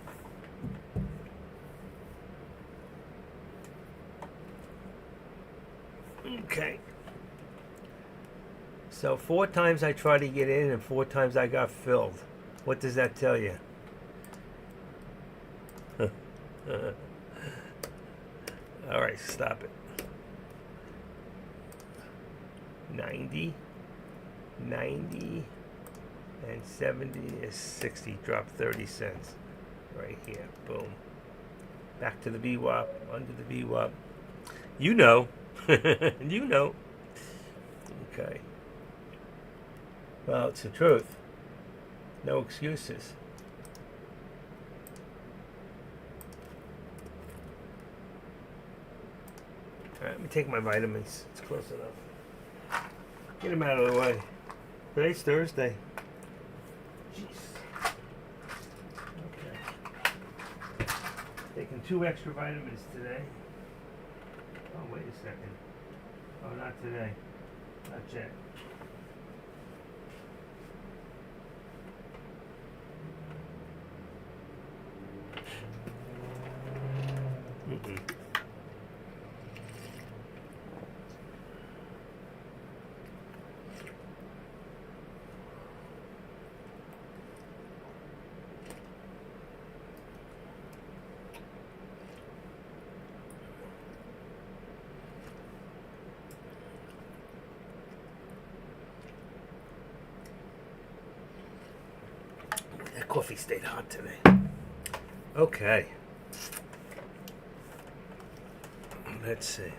Okay. So 4 times I tried to get in, and 4 times I got filled. What does that tell you? All right, stop it. 90, 90, and 70 is 60. Drop 30 cents right here. Boom. Back to the VWAP, under the VWAP. You know. You know. Okay. Well, it's the truth. No excuses. All right, let me take my vitamins. It's close enough. Get them out of the way. Today's Thursday. Jeez. Okay. Taking 2 extra vitamins today. Oh, wait a second. Oh, not today. Not yet. Mm-mm. That coffee stayed hot today. Okay. Let's see.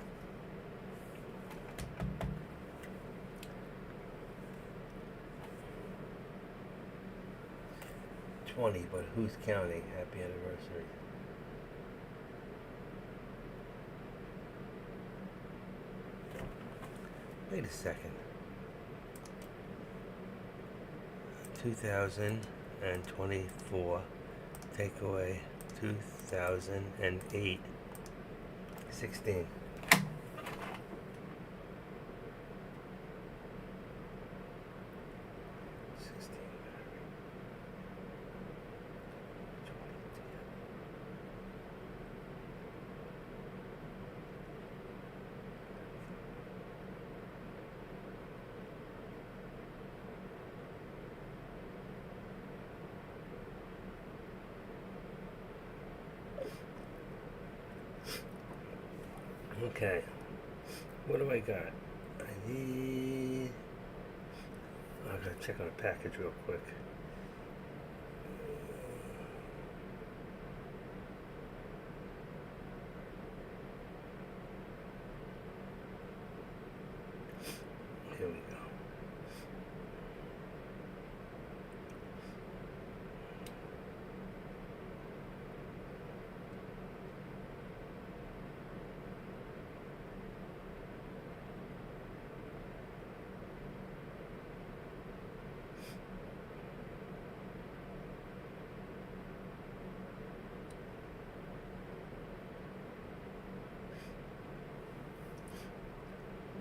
$20, but who's counting? Happy anniversary. Wait a second. 2024. Take away 2008. 16. Okay. What do I got? I need. I gotta check on a package real quick. Here we go.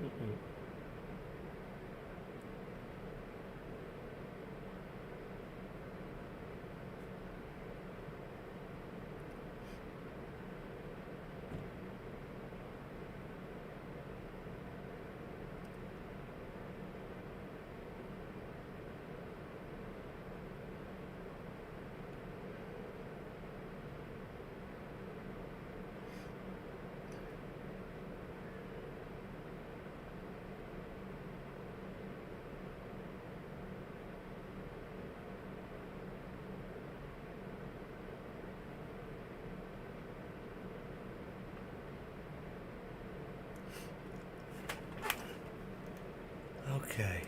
Mm-mm. Okay.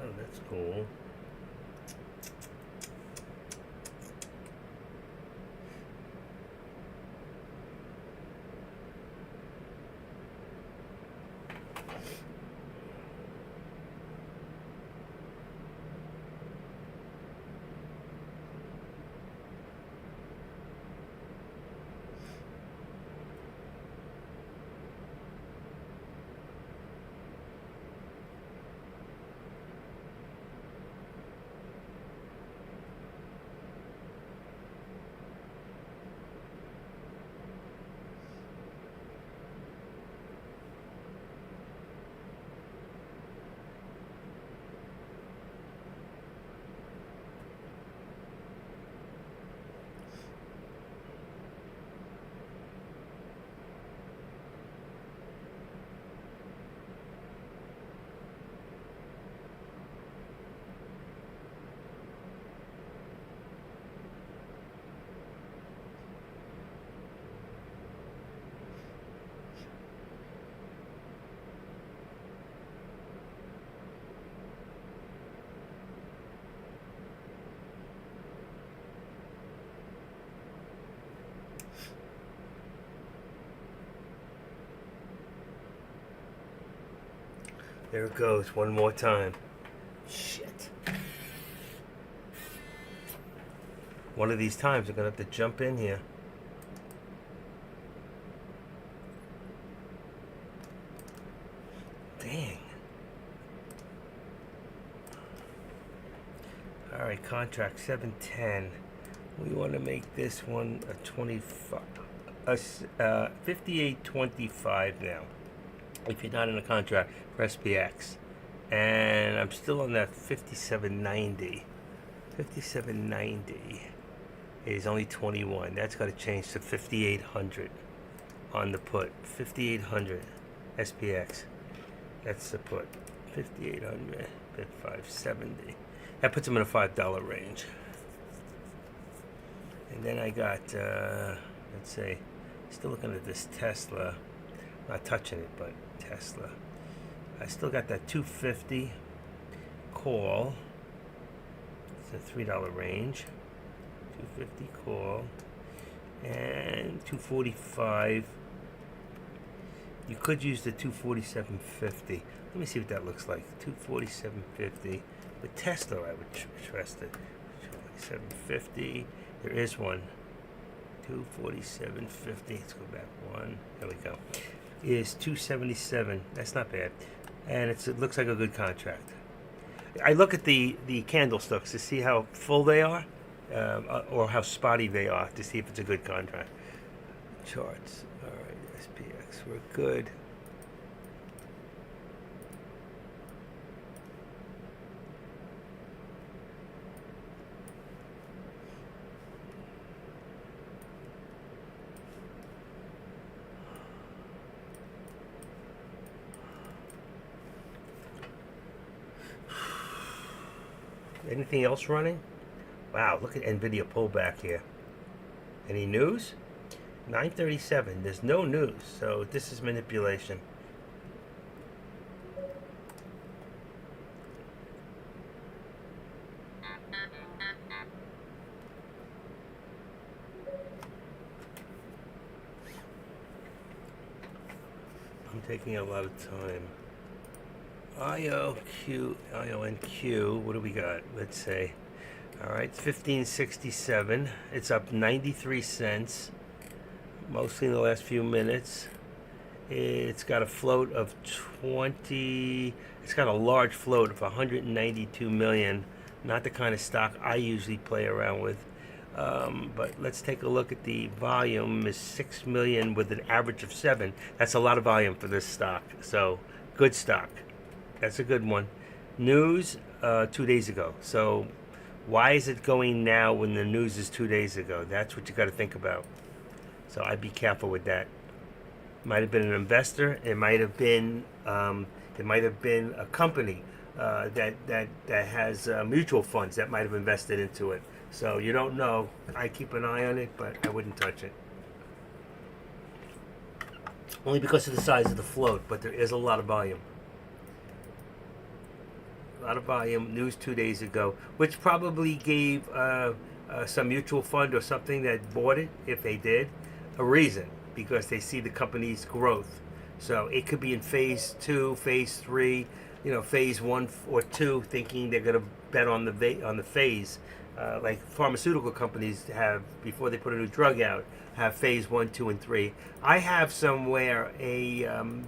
Oh, that's cool. There it goes, one more time. Shit. One of these times I'm gonna have to jump in here. Dang. Alright, contract 710. We want to make this one a 25, 58.25 now. If you're not in a contract for SPX. And I'm still on that 57.90. 57.90 is only 21. That's got to change to 5800 on the put. 5800 SPX. That's the put. 5800 at 570. That puts them in a $5 range. And then I got, let's see, still looking at this Tesla. Not touching it, but Tesla. I still got that 250 call. It's a $3 range. 250 call. And 245. You could use the 247.50. Let me see what that looks like. 247.50. With Tesla, I would trust it. 247.50. There is one. 247.50. Let's go back one. There we go. Is 277. That's not bad. And it looks like a good contract. I look at the candlesticks to see how full they are, or how spotty they are to see if it's a good contract. Charts. All right, SPX. We're good. Anything else running? Wow, look at NVIDIA pullback here. Any news? 937. There's no news, so this is manipulation. I'm taking a lot of time. IONQ, what do we got? Let's say, all right, 1567. It's up 93 cents, mostly in the last few minutes. It's got a float of 20. It's got a large float of 192 million. Not the kind of stock I usually play around with. But let's take a look at the volume. Is 6 million with an average of 7. That's a lot of volume for this stock. So good stock. That's a good one. News 2 days ago. So why is it going now when the news is 2 days ago? That's what you got to think about. So I'd be careful with that. Might have been an investor. It might have been a company that has mutual funds that might have invested into it. So you don't know. I keep an eye on it, but I wouldn't touch it. Only because of the size of the float, but there is a lot of volume. A lot of volume. News 2 days ago, which probably gave some mutual fund or something that bought it, if they did, a reason, because they see the company's growth. So it could be in phase 2, phase 3, phase 1 or 2, thinking they're going to bet on the phase, like pharmaceutical companies have before they put a new drug out, have phase 1, 2, and 3. I have somewhere a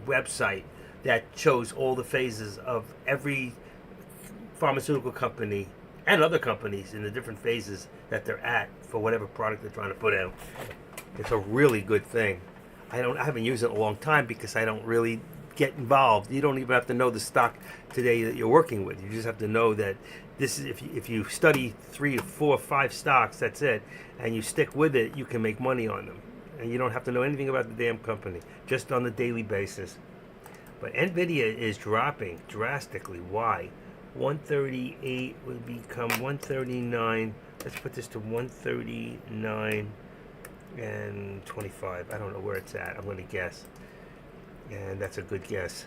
website that shows all the phases of every pharmaceutical company and other companies in the different phases that they're at for whatever product they're trying to put out. It's a really good thing. I haven't used it in a long time because I don't really get involved. You don't even have to know the stock today that you're working with. You just have to know that this is if you study 3 or 4 or 5 stocks, that's it, and you stick with it, you can make money on them. And you don't have to know anything about the damn company, just on the daily basis. But NVIDIA is dropping drastically. Why? 138 will become 139. Let's put this to 139 and 25. I don't know where it's at. I'm going to guess. And that's a good guess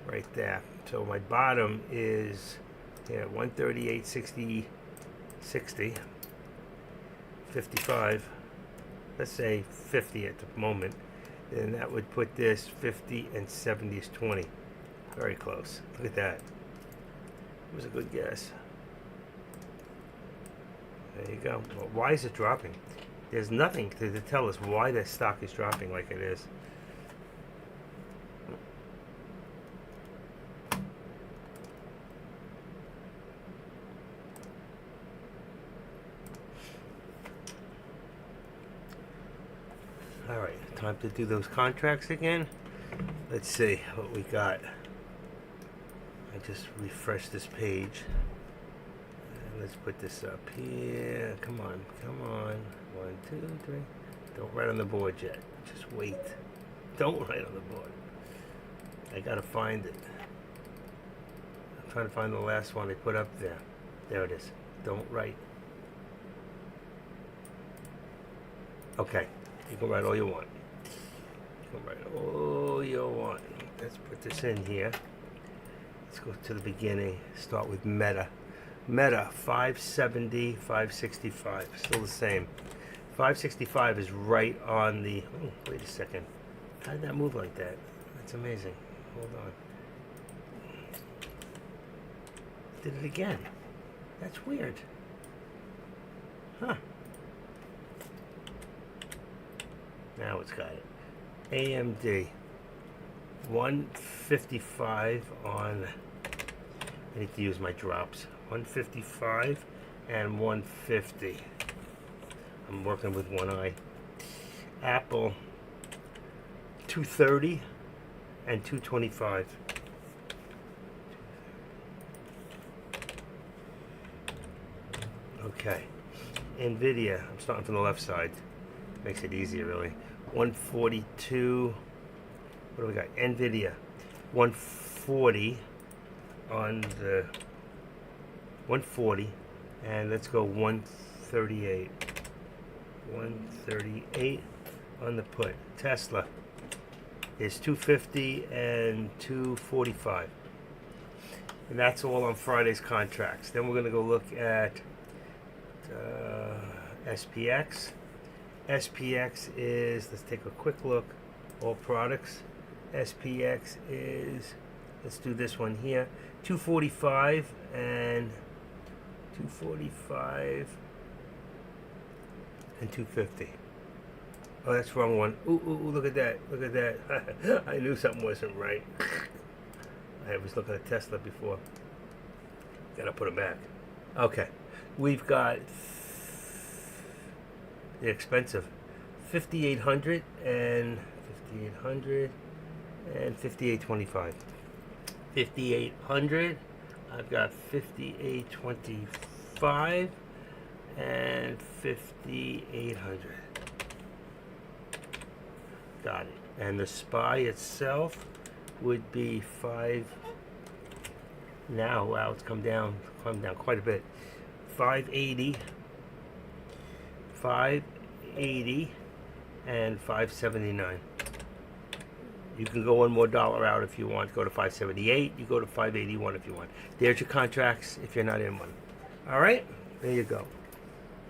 right there. So my bottom is 138, 60, 55. Let's say 50 at the moment. And that would put this 50 and 70 is 20. Very close. Look at that. It was a good guess. There you go. Well, why is it dropping? There's nothing to tell us why the stock is dropping like it is. All right, time to do those contracts again. Let's see what we got. I just refreshed this page. And let's put this up here. Come on, come on. 1, 2, 3. Don't write on the board yet. Just wait. Don't write on the board. I gotta find it. I'm trying to find the last one I put up there. There it is. Don't write. Okay. You can write all you want. You can write all you want. Let's put this in here. Let's go to the beginning. Start with Meta. Meta 570, 565. Still the same. 565 is right on the. Oh, wait a second. How did that move like that? That's amazing. Hold on. Did it again. That's weird. Huh. Now it's got it. AMD 155 on. I need to use my drops. 155 and 150. I'm working with one eye. Apple 230 and 225. Okay. Nvidia. I'm starting from the left side. Makes it easier, really. 142. What do we got? Nvidia 140 on the 140, and let's go 138. 138 on the put. Tesla is 250 and 245, and that's all on Friday's contracts. Then we're going to go look at SPX. SPX is, let's take a quick look, all products. SPX is, let's do this one here, 245 and 245 and 250. Oh, that's the wrong one. Ooh, look at that, look at that. I knew something wasn't right. I was looking at Tesla before. Gotta put it back. Okay, we've got the expensive 5800 and 5800 and 5825. 5800. I've got 5825 and 5800. Got it. And the SPY itself would be 5. Now, wow, it's come down quite a bit. 580. 580 and 579. You can go one more dollar out if you want. Go to 578. You go to 581 if you want. There's your contracts if you're not in one. All right? There you go.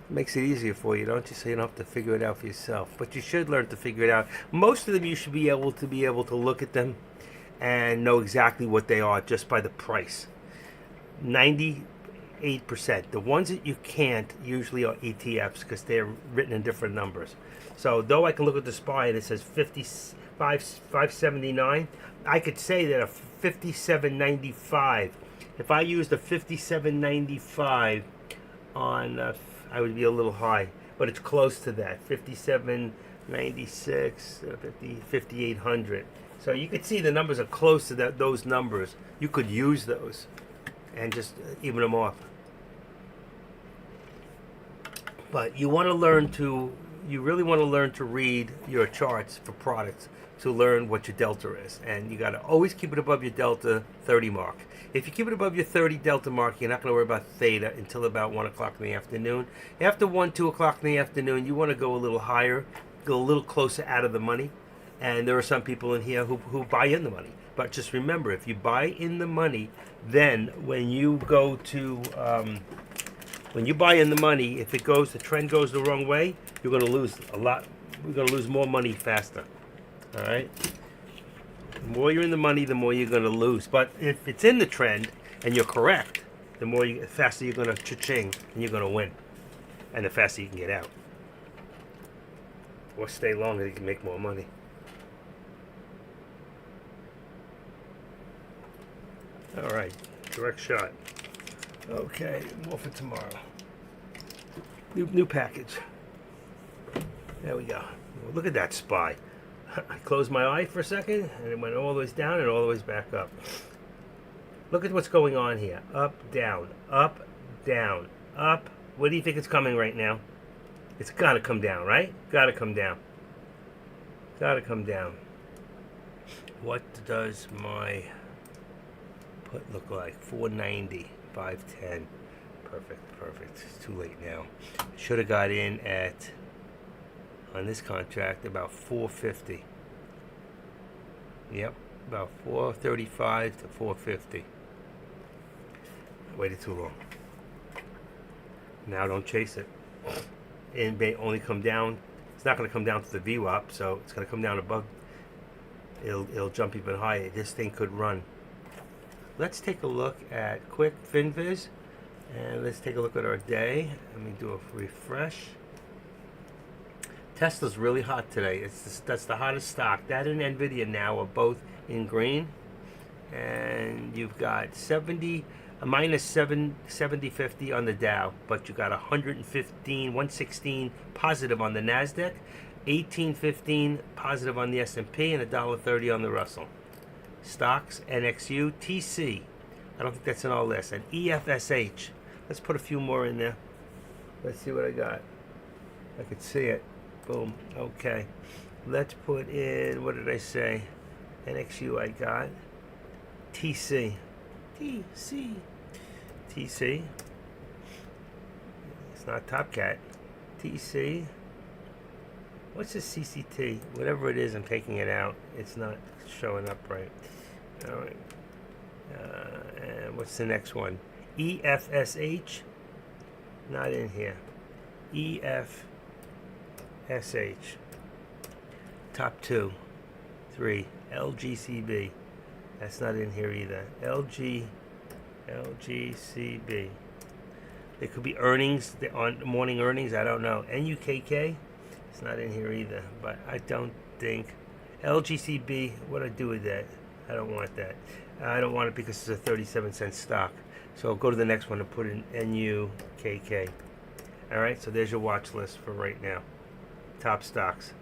Makes it easier for you, don't you? So you don't have to figure it out for yourself. But you should learn to figure it out. Most of them you should be able to look at them and know exactly what they are just by the price. 98%. The ones that you can't usually are ETFs because they're written in different numbers. So though I can look at the SPY and it says 579, I could say that a 57.95. If I used a 57.95 on, I would be a little high, but it's close to that. 57.96, 5800. So you could see the numbers are close to that. Those numbers, you could use those and just even them off. But you want to learn to, you really want to learn to read your charts for products to learn what your delta is. And you got to always keep it above your delta 30 mark. If you keep it above your 30 delta mark, you're not going to worry about theta until about 1 o'clock in the afternoon. After 1, 2 o'clock in the afternoon, you want to go a little higher, go a little closer out of the money. And there are some people in here who buy in the money. But just remember, if you buy in the money, then when you go to, when you buy in the money, if it goes, the trend goes the wrong way, you're going to lose a lot. We're going to lose more money faster. All right? The more you're in the money, the more you're going to lose. But if it's in the trend and you're correct, the faster you're going to cha-ching and you're going to win. And the faster you can get out. Or stay longer, you can make more money. All right, direct shot. Okay, more for tomorrow. New package. There we go. Look at that SPY. I closed my eye for a second, and it went all the way down and all the way back up. Look at what's going on here. Up, down, up, down, up. Where do you think it's coming right now? It's got to come down, right? Got to come down. Got to come down. What does my put look like? 490, 510. Perfect, perfect. It's too late now. Should have got in at, on this contract, about 450. Yep, about 435 to 450. I waited too long. Now don't chase it. It may only come down. It's not going to come down to the VWAP, so it's going to come down above. It'll jump even higher. This thing could run. Let's take a look at quick FinViz, and let's take a look at our day. Let me do a refresh. Tesla's really hot today. That's the hottest stock. That and Nvidia now are both in green, and you've got a minus 70.50 on the Dow, but you got 116 positive on the Nasdaq, 18.15 positive on the S&P, and $1.30 on the Russell. Stocks, NXU, TC. I don't think that's in all this. And EFSH. Let's put a few more in there. Let's see what I got. I could see it. Boom. Okay. Let's put in, what did I say? NXU I got. TC. TC. It's not Top Cat. TC. What's this CCT? Whatever it is, I'm taking it out. It's not showing up right. All right. And what's the next one? EFSH. Not in here. EFSH. Top 2. 3. LGCB. That's not in here either. LGCB. There could be earnings on morning earnings. I don't know. NUKK. It's not in here either. But I don't think LGCB. What do I do with that? I don't want that. I don't want it because it's a 37-cent stock. So I'll go to the next one and put in NUKK. All right. So there's your watch list for right now. Top stocks.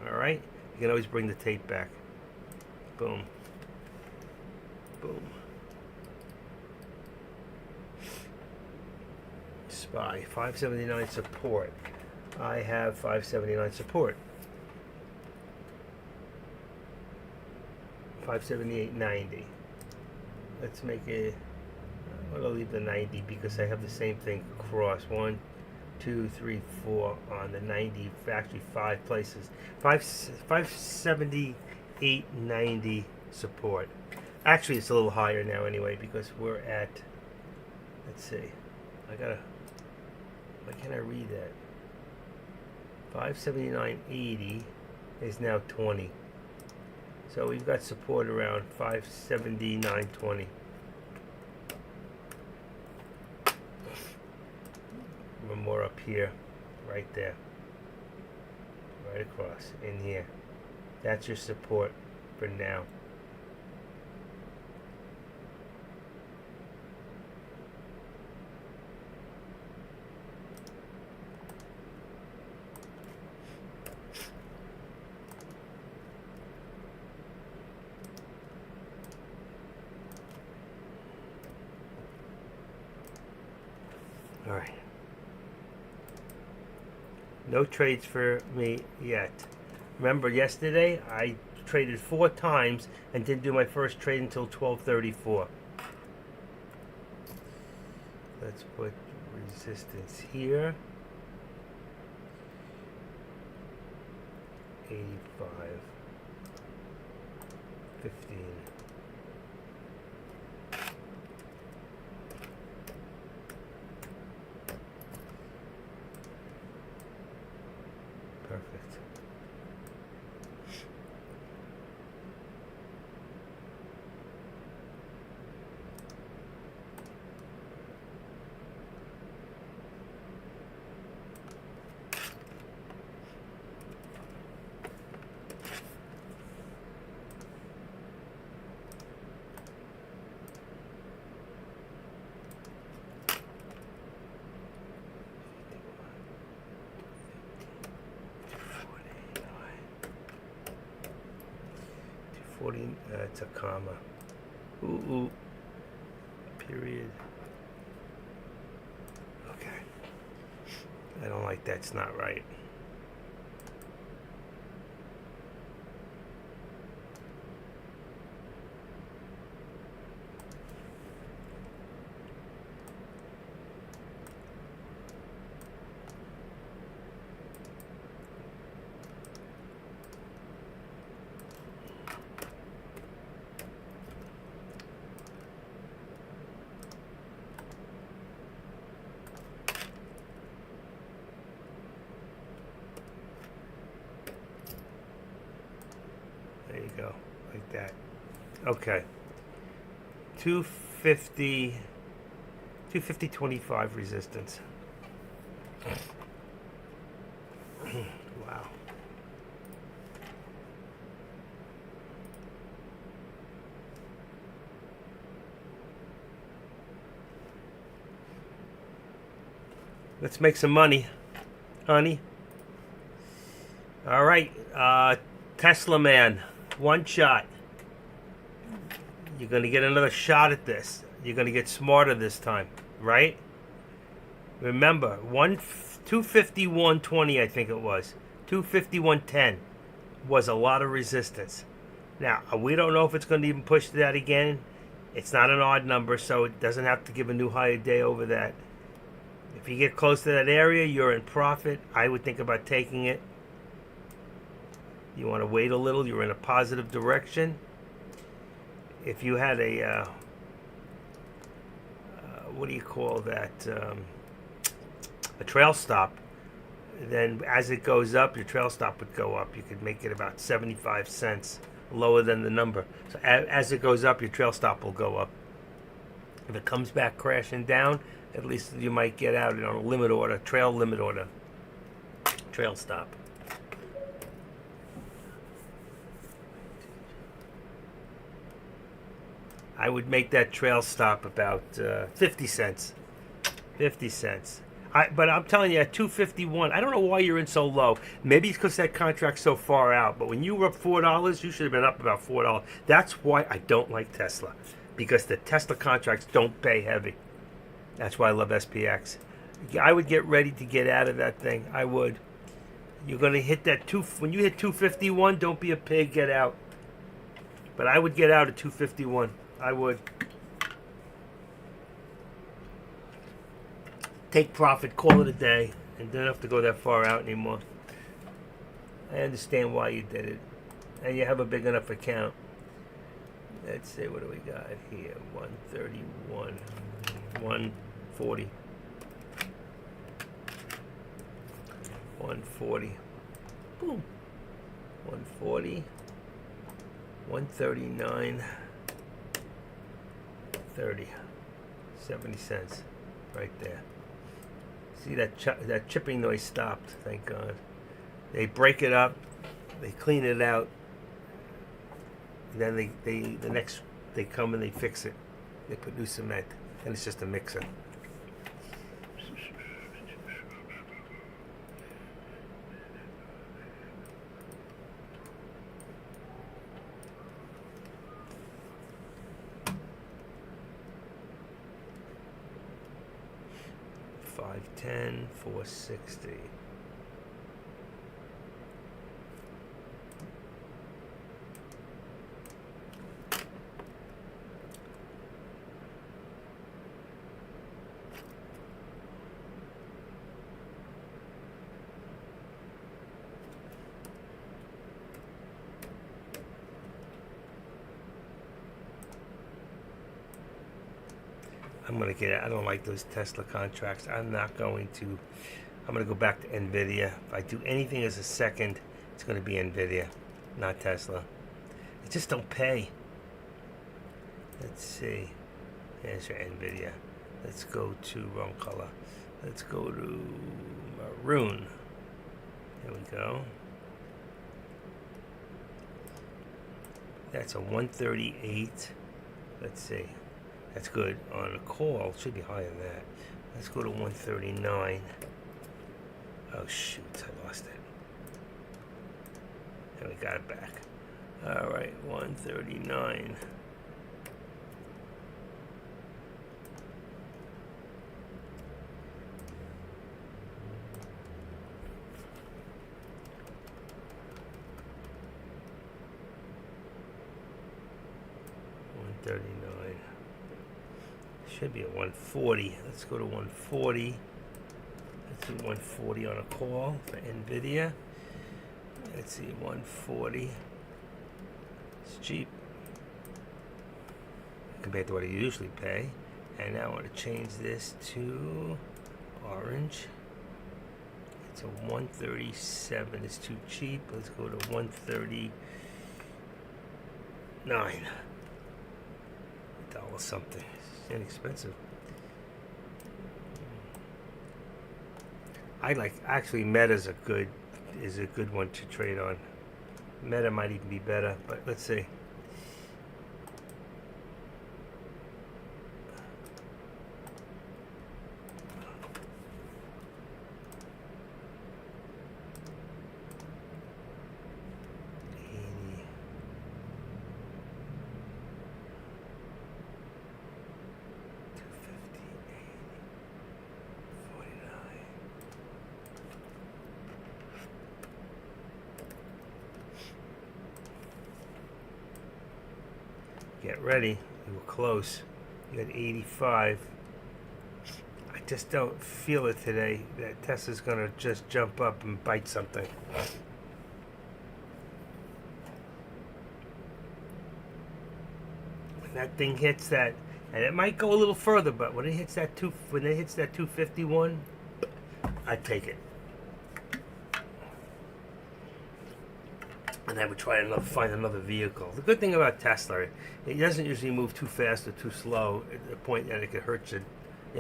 All right. You can always bring the tape back. Boom. Boom. SPY 579 support. I have 579 support. 578.90. Let's make it. I'll leave the 90 because I have the same thing across. 1, 2, 3, 4 on the 90. Actually, 5 places. 578.90 support. Actually, it's a little higher now anyway because we're at. Let's see. Why can't I read that? 579.80 is now 20. So we've got support around 579.20. One more up here, right there, right across in here. That's your support for now. All right. No trades for me yet. Remember yesterday I traded 4 times and didn't do my first trade until 12:34. Let's put resistance here. 85. 15. Perfect. 40, it's a comma. Ooh. Period. Okay. I don't like that. It's not right. There you go, like that. Okay. 250, 250.25 resistance. Wow. Let's make some money, honey. All right, Tesla man, one shot. You're going to get another shot at this. You're going to get smarter this time, right? Remember, 251.20, I think it was. 251.10 was a lot of resistance. Now, we don't know if it's going to even push that again. It's not an odd number, so it doesn't have to give a new higher day over that. If you get close to that area, you're in profit. I would think about taking it. You want to wait a little. You're in a positive direction. If you had a, what do you call that? A trail stop, then as it goes up, your trail stop would go up. You could make it about 75 cents lower than the number. So as it goes up, your trail stop will go up. If it comes back crashing down, at least you might get out on a limit order, trail limit order, trail stop. I would make that trail stop about 50 cents. 50 cents. But I'm telling you, at 251, I don't know why you're in so low. Maybe it's because that contract's so far out. But when you were up $4, you should have been up about $4. That's why I don't like Tesla. Because the Tesla contracts don't pay heavy. That's why I love SPX. I would get ready to get out of that thing. I would. You're going to hit that when you hit 251, don't be a pig, get out. But I would get out at 251. I would. Take profit, call it a day, and don't have to go that far out anymore. I understand why you did it. And you have a big enough account. Let's see, what do we got here? 131, 140. 140. Boom. 140. 139. 30. 70 cents. Right there. See that chipping noise stopped, thank God. They break it up, they clean it out, and then they come and they fix it. They put new cement, and it's just a mixer. $510, $460. I'm going to get it. I don't like those Tesla contracts. I'm going to go back to NVIDIA. If I do anything as a second, it's going to be NVIDIA, not Tesla. They just don't pay. Let's see. There's your NVIDIA. Let's go to wrong color. Let's go to maroon. There we go. That's a 138. Let's see. That's good. On a call, it should be higher than that. Let's go to 139. Oh shoot, I lost it. And we got it back. All right, 139. Should be a 140. Let's go to 140. Let's see 140 on a call for NVIDIA. Let's see 140. It's cheap compared to what I usually pay. And now I want to change this to orange. It's a 137. It's too cheap. Let's go to 139. $1 something. It's inexpensive. Actually Meta's a good one to trade on. Meta might even be better, but let's see. Get ready. You were close. You got 85. I just don't feel it today that Tesla's going to just jump up and bite something. When that thing hits that, and it might go a little further, but when it hits that 251, I take it. And I would try to find another vehicle. The good thing about Tesla, it doesn't usually move too fast or too slow at the point that it could hurt you,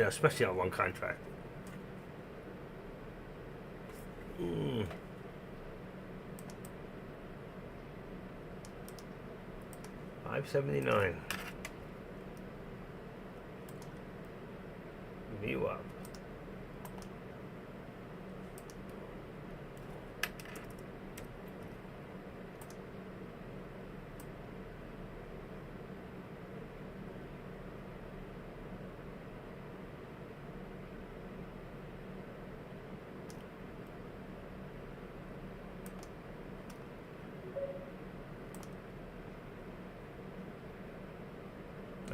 especially on a long contract. 579. View up.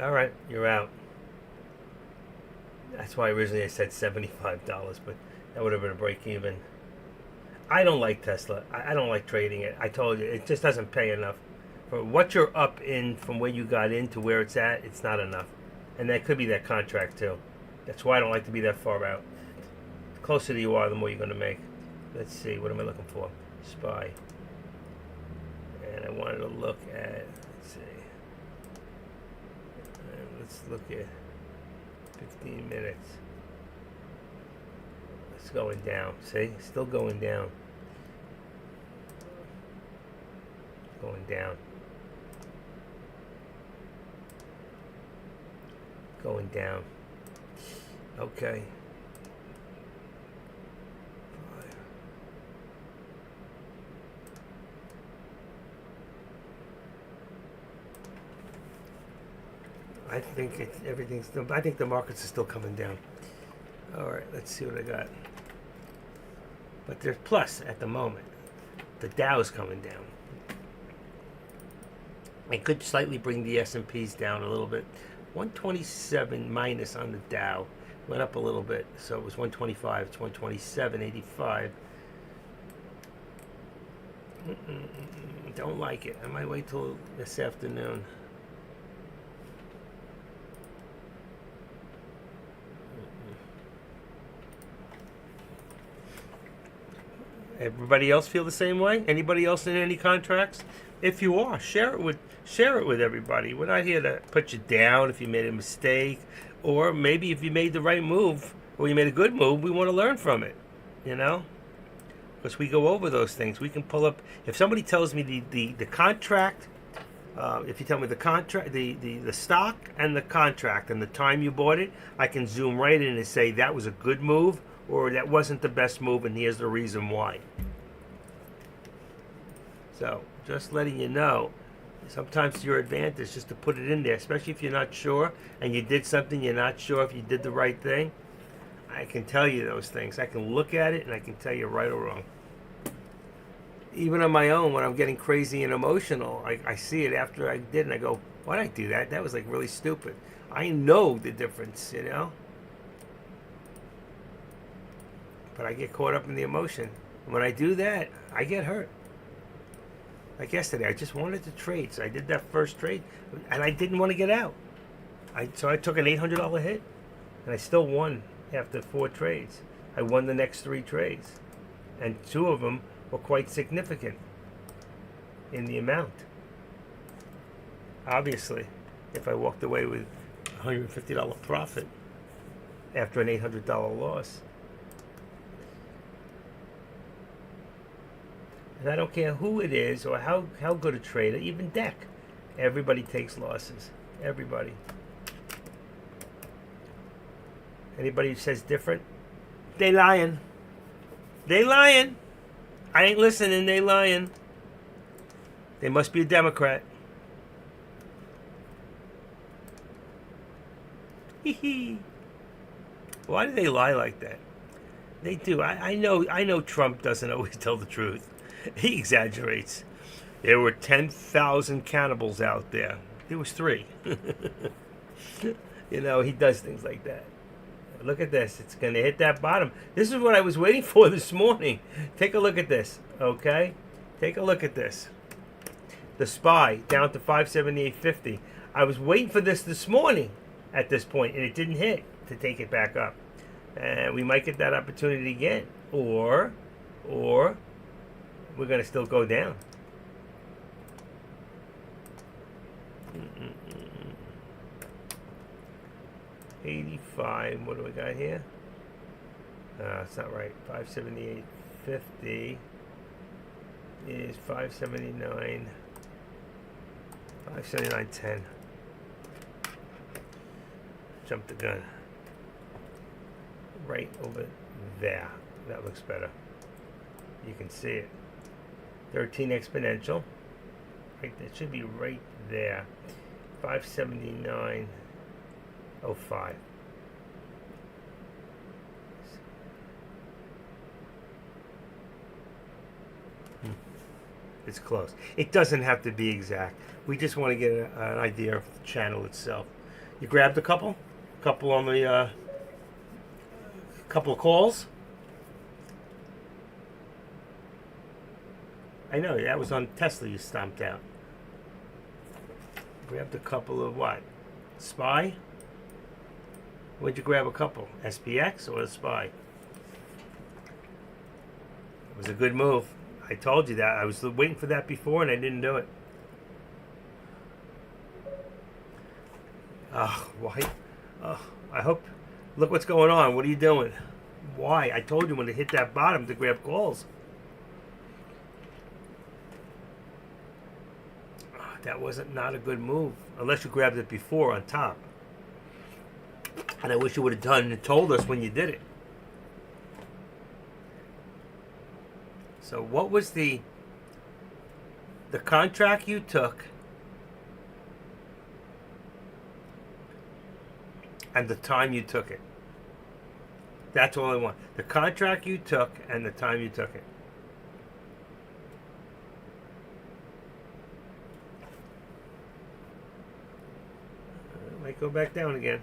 All right, you're out. That's why originally I said $75, but that would have been a break even. I don't like Tesla. I don't like trading it. I told you, it just doesn't pay enough. For what you're up in from where you got in to where it's at, it's not enough. And that could be that contract too. That's why I don't like to be that far out. The closer you are, the more you're going to make. Let's see, what am I looking for? SPY. And I wanted to look at, let's see. Let's look at 15 minutes. It's going down. See? Still going down. Going down. Going down. Okay. I think everything's still. I think the markets are still coming down. All right, let's see what I got. But there's plus at the moment. The Dow's coming down. It could slightly bring the S&Ps down a little bit. 127 minus on the Dow went up a little bit, so it was 125. It's 127.85. Don't like it. I might wait till this afternoon. Everybody else feel the same way? Anybody else in any contracts? If you are, share it with everybody. We're not here to put you down if you made a mistake, or maybe if you made the right move or you made a good move, we want to learn from it. Because we go over those things. We can pull up. If somebody tells me the contract, if you tell me the contract, the stock and the contract and the time you bought it, I can zoom right in and say that was a good move or that wasn't the best move, and here's the reason why. So just letting you know, sometimes to your advantage just to put it in there, especially if you're not sure and you did something, you're not sure if you did the right thing. I can tell you those things. I can look at it and I can tell you right or wrong. Even on my own, when I'm getting crazy and emotional, I see it after I did and I go, why did I do that? That was like really stupid. I know the difference, you know? But I get caught up in the emotion. And when I do that, I get hurt. Like yesterday, I just wanted to trade. So I did that first trade and I didn't want to get out. So I took an $800 hit and I still won after 4 trades. I won the next 3 trades. And 2 of them were quite significant in the amount. Obviously, if I walked away with $150 profit after an $800 loss. And I don't care who it is or how good a trader, even Deck. Everybody takes losses. Everybody. Anybody who says different, they lying. They lying. I ain't listening, they lying. They must be a Democrat. Hee hee. Why do they lie like that? They do. I know Trump doesn't always tell the truth. He exaggerates. There were 10,000 cannibals out there. There was 3. You know, he does things like that. Look at this. It's going to hit that bottom. This is what I was waiting for this morning. Take a look at this, okay? Take a look at this. The SPY down to 578.50. I was waiting for this morning at this point, and it didn't hit to take it back up. And we might get that opportunity again. Or we're going to still go down. 85. What do we got here? It's not right. 578.50 is 579. 579.10. Jump the gun. Right over there. That looks better. You can see it. 13 exponential. Right, that should be right there. 579.05. It's close. It doesn't have to be exact. We just want to get an idea of the channel itself. You grabbed a couple on the couple of calls. I know that was on Tesla. You stomped out. Grabbed a couple of what? SPY. Where'd you grab a couple? SPX or SPY? It was a good move. I told you that. I was waiting for that before and I didn't do it. Why? I hope. Look what's going on. What are you doing? Why? I told you when it hit that bottom to grab calls. That wasn't not a good move. Unless you grabbed it before on top. And I wish you would have done and told us when you did it. So what was the contract you took and the time you took it? That's all I want. The contract you took and the time you took it. Might go back down again.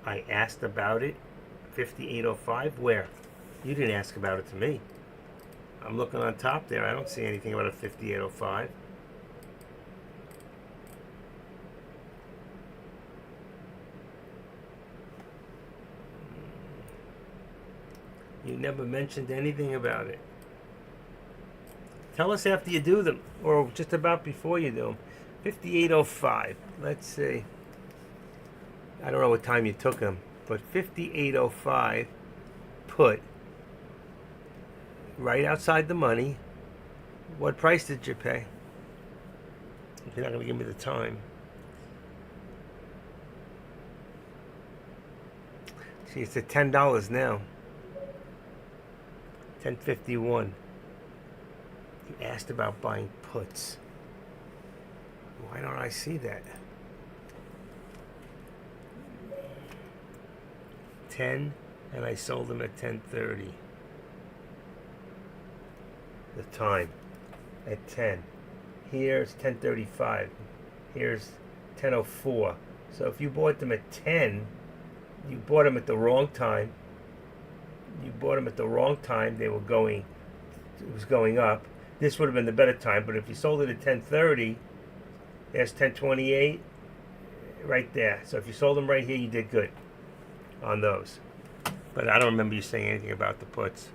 I asked about it. 58.05. Where? You didn't ask about it to me. I'm looking on top there. I don't see anything about a 58.05. You never mentioned anything about it. Tell us after you do them, or just about before you do them. 58.05. Let's see. I don't know what time you took them, but 58.05 put right outside the money What price did you pay? If you're not going to give me the time. See, it's at $10 now. 10.51. You asked about buying puts. Why don't I see that? 10, and I sold them at 10.30. The time at 10. Here's 10.35. Here's 10.04. So if you bought them at 10, you bought them at the wrong time. You bought them at the wrong time. They were going. It was going up. This would have been the better time. But if you sold it at 10.30, there's 10.28 right there. So if you sold them right here, you did good on those. But I don't remember you saying anything about the puts.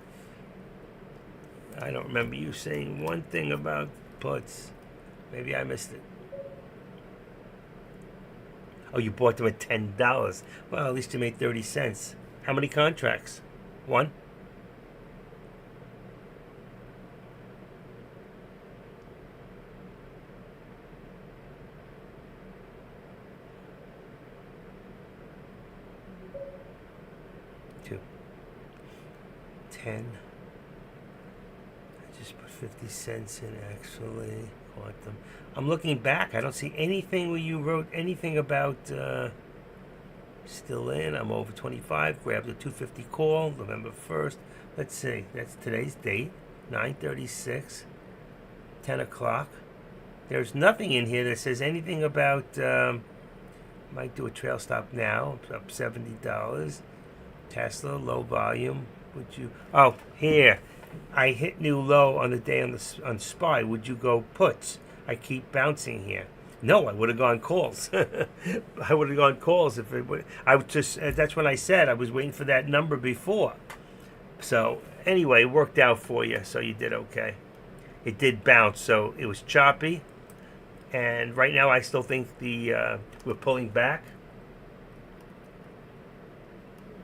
I don't remember you saying one thing about puts. Maybe I missed it. Oh, you bought them at $10. Well, at least you made 30 cents. How many contracts? One? Two. 10. I just put 50 cents in, actually. Quantum. I'm looking back. I don't see anything where you wrote anything about still in. I'm over 25. Grabbed the 250 call, November 1st. Let's see. That's today's date. 9:36. 10 o'clock. There's nothing in here that says anything about might do a trail stop now. Up $70. Tesla, low volume. Would you? Oh, here. I hit new low on the day on SPY. Would you go puts? I keep bouncing here. No, I would have gone calls. I would have gone calls if it would. I would just. That's when I said I was waiting for that number before. So anyway, it worked out for you. So you did okay. It did bounce, so it was choppy. And right now, I still think we're pulling back.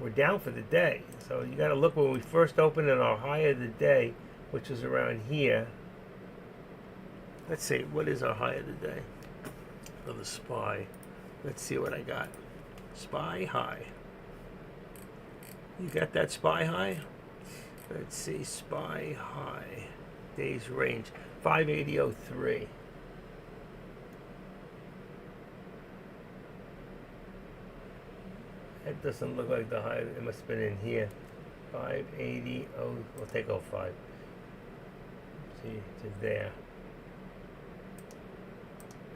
We're down for the day. So you got to look when we first opened in our high of the day, which is around here. Let's see, what is our high of the day for the SPY? Let's see what I got. SPY high. You got that SPY high? Let's see, SPY high. Days range 580.03. That doesn't look like the high. It must have been in here. 580. Oh, we'll take 05. See, to there.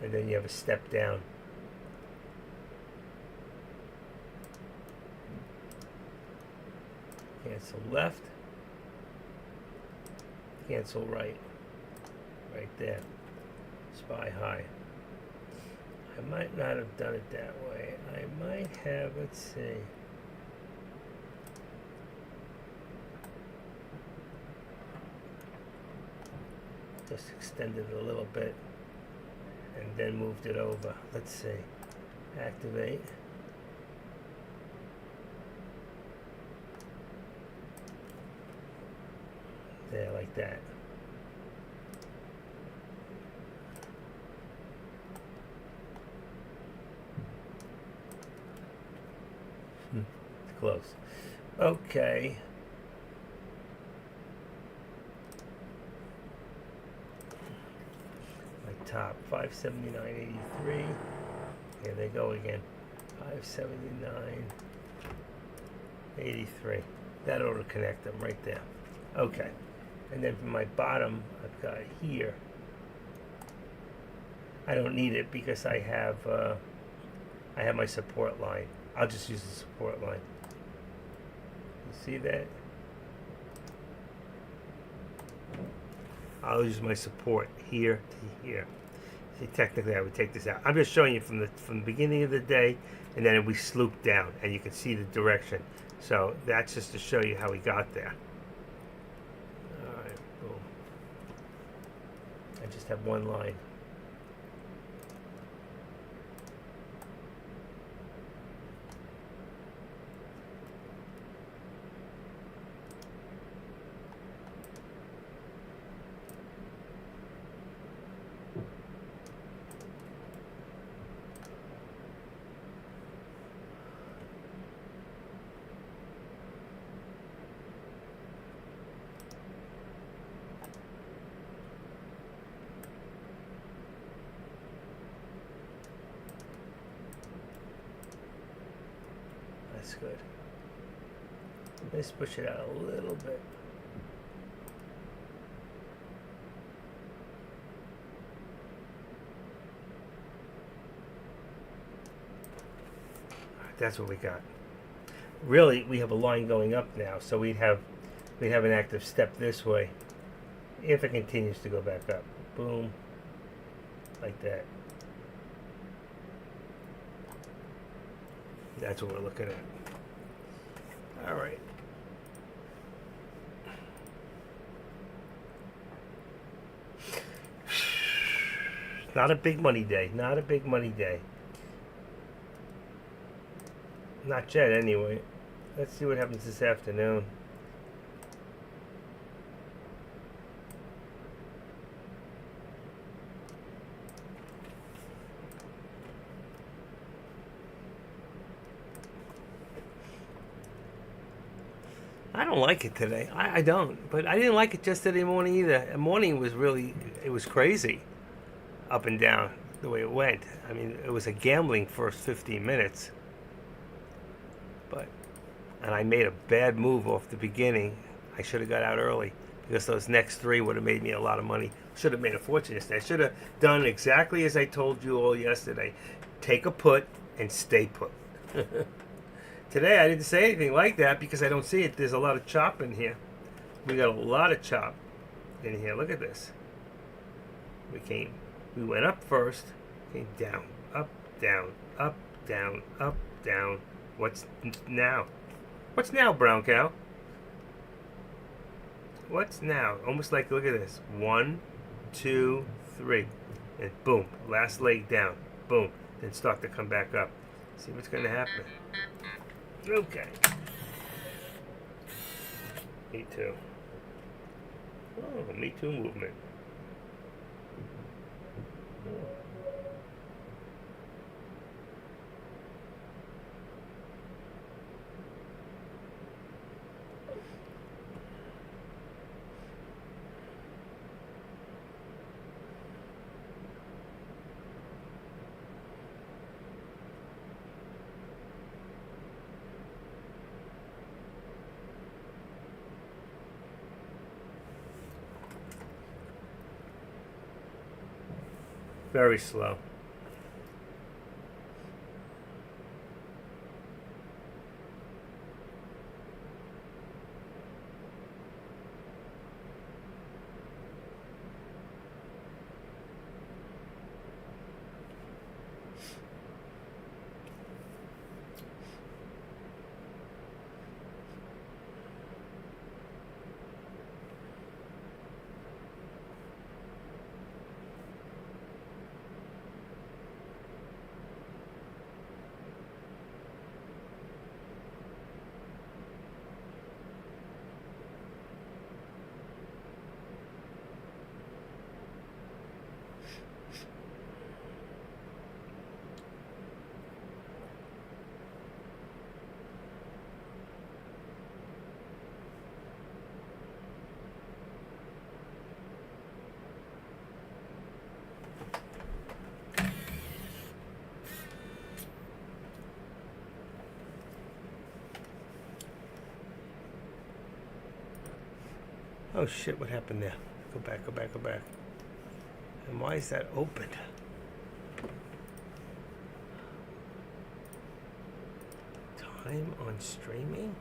And then you have a step down. Cancel left. Cancel right. Right there. SPY high. I might not have done it that way. I might have, let's see. Just extended it a little bit and then moved it over. Let's see. Activate. There, like that. Close. Okay. My top 579.83. Here they go again. 579.83. That ought to connect them right there. Okay. And then from my bottom, I've got here. I don't need it because I have my support line. I'll just use the support line. You see that? I'll use my support here to here. See, technically, I would take this out. I'm just showing you from the beginning of the day, and then we slooped down, and you can see the direction. So that's just to show you how we got there. All right, boom. I just have one line. That's good. Let's push it out a little bit. That's what we got. Really, we have a line going up now, so we'd have an active step this way if it continues to go back up. Boom, like that. That's what we're looking at. All right. Not a big money day. Not a big money day. Not yet, anyway. Let's see what happens this afternoon. I don't like it today. I don't. But I didn't like it yesterday morning either. The morning was really, it was crazy. Up and down the way it went. I mean, it was a gambling first 15 minutes. And I made a bad move off the beginning. I should have got out early because those next three would have made me a lot of money. Should have made a fortune yesterday. I should have done exactly as I told you all yesterday. Take a put and stay put. Today I didn't say anything like that because I don't see it. There's a lot of chop in here. We got a lot of chop in here. Look at this. We went up first, came down, up, down, up, down, up, down. What's now? What's now, brown cow? What's now? Almost like, look at this. 1, 2, 3. And boom. Last leg down. Boom. Then start to come back up. See what's going to happen. Okay. Me too. Oh, me too movement. Oh. Very slow. Oh shit, what happened there? Go back, go back, go back. And why is that open? Time on streaming?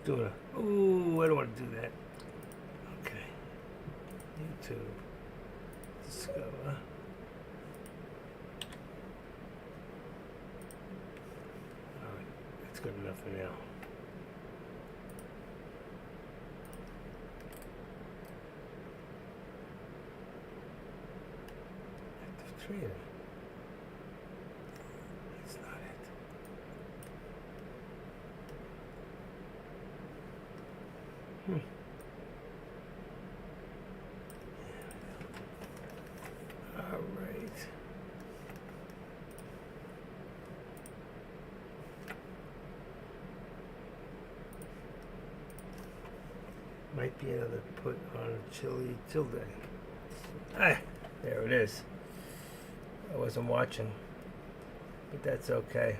doing a. Ooh, I don't want to do that. Okay. YouTube. Discover. Alright, that's good enough for now. Active trader. That's not it. All right. Might be another put on a chili tilde. Ah, there it is. I wasn't watching, but that's okay.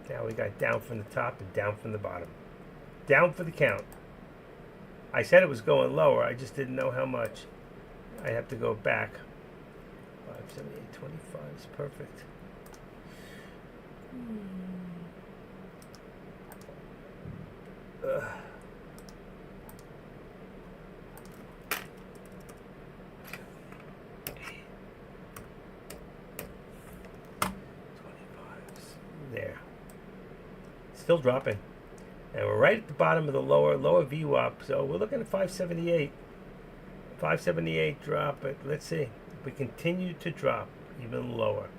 Now we got down from the top and down from the bottom. Down for the count. I said it was going lower. I just didn't know how much. I have to go back. 578.25 is perfect. Ugh. There. Still dropping. And we're right at the bottom of the lower VWAP. So we're looking at 578. 578 drop, but let's see. If we continue to drop even lower.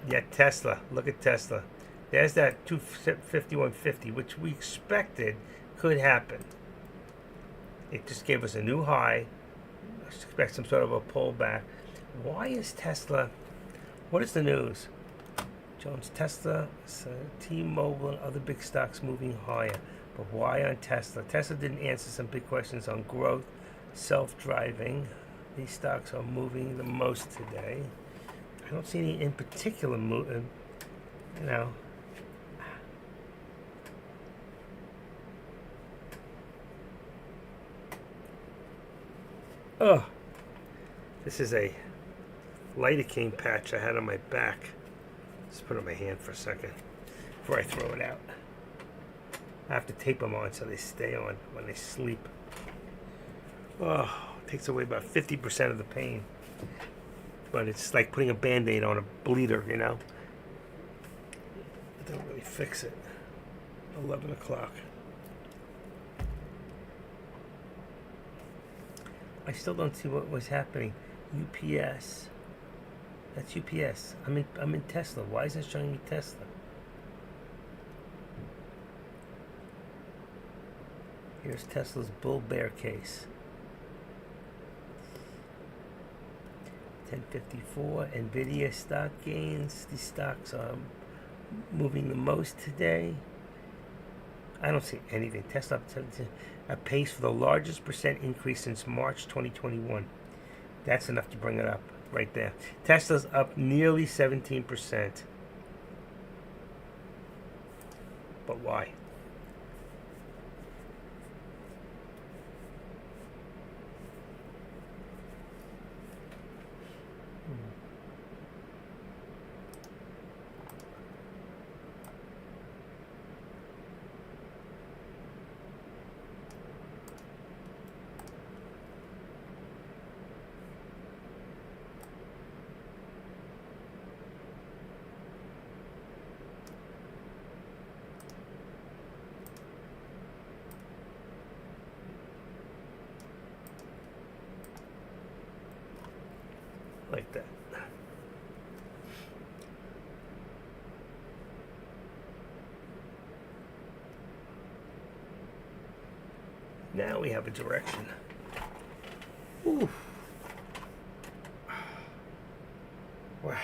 Yeah, Tesla. Look at Tesla. There's that 251.50, which we expected could happen. It just gave us a new high. I expect some sort of a pullback. Why is Tesla? What is the news? Jones, Tesla, T-Mobile, and other big stocks moving higher. But why on Tesla? Tesla didn't answer some big questions on growth, self-driving. These stocks are moving the most today. I don't see any in particular moving, you know. Oh, this is a lidocaine patch I had on my back. Just put it on my hand for a second before I throw it out. I have to tape them on so they stay on when they sleep. Oh, it takes away about 50% of the pain. But it's like putting a Band-Aid on a bleeder, you know? It don't really fix it. 11 o'clock. I still don't see what was happening. UPS. That's UPS. I'm in Tesla. Why is it showing me Tesla? Here's Tesla's bull bear case. 1054. Nvidia stock gains. These stocks are moving the most today. I don't see anything. Tesla up 17, a pace for the largest percent increase since March 2021. That's enough to bring it up right there. Tesla's up nearly 17%. But why? Like that. Now we have a direction. Ooh. Wow.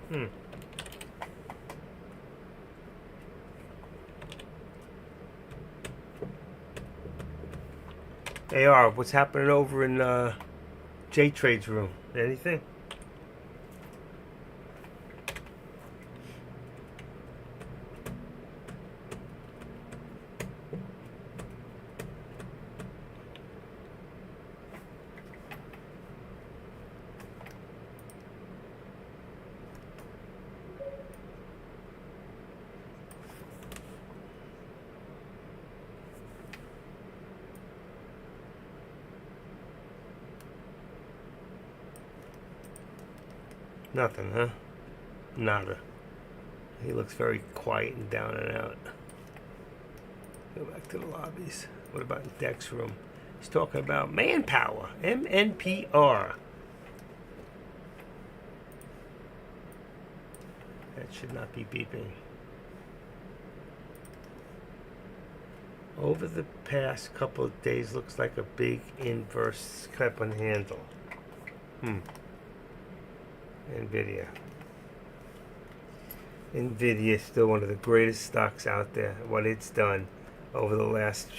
Hmm. AR, what's happening over in J Trade's room? Anything? Nothing, huh? Nada. He looks very quiet and down and out. Go back to the lobbies. What about Deck's room? He's talking about manpower. MNPR. That should not be beeping. Over the past couple of days, looks like a big inverse cup and handle. NVIDIA. NVIDIA is still one of the greatest stocks out there. What it's done over the last...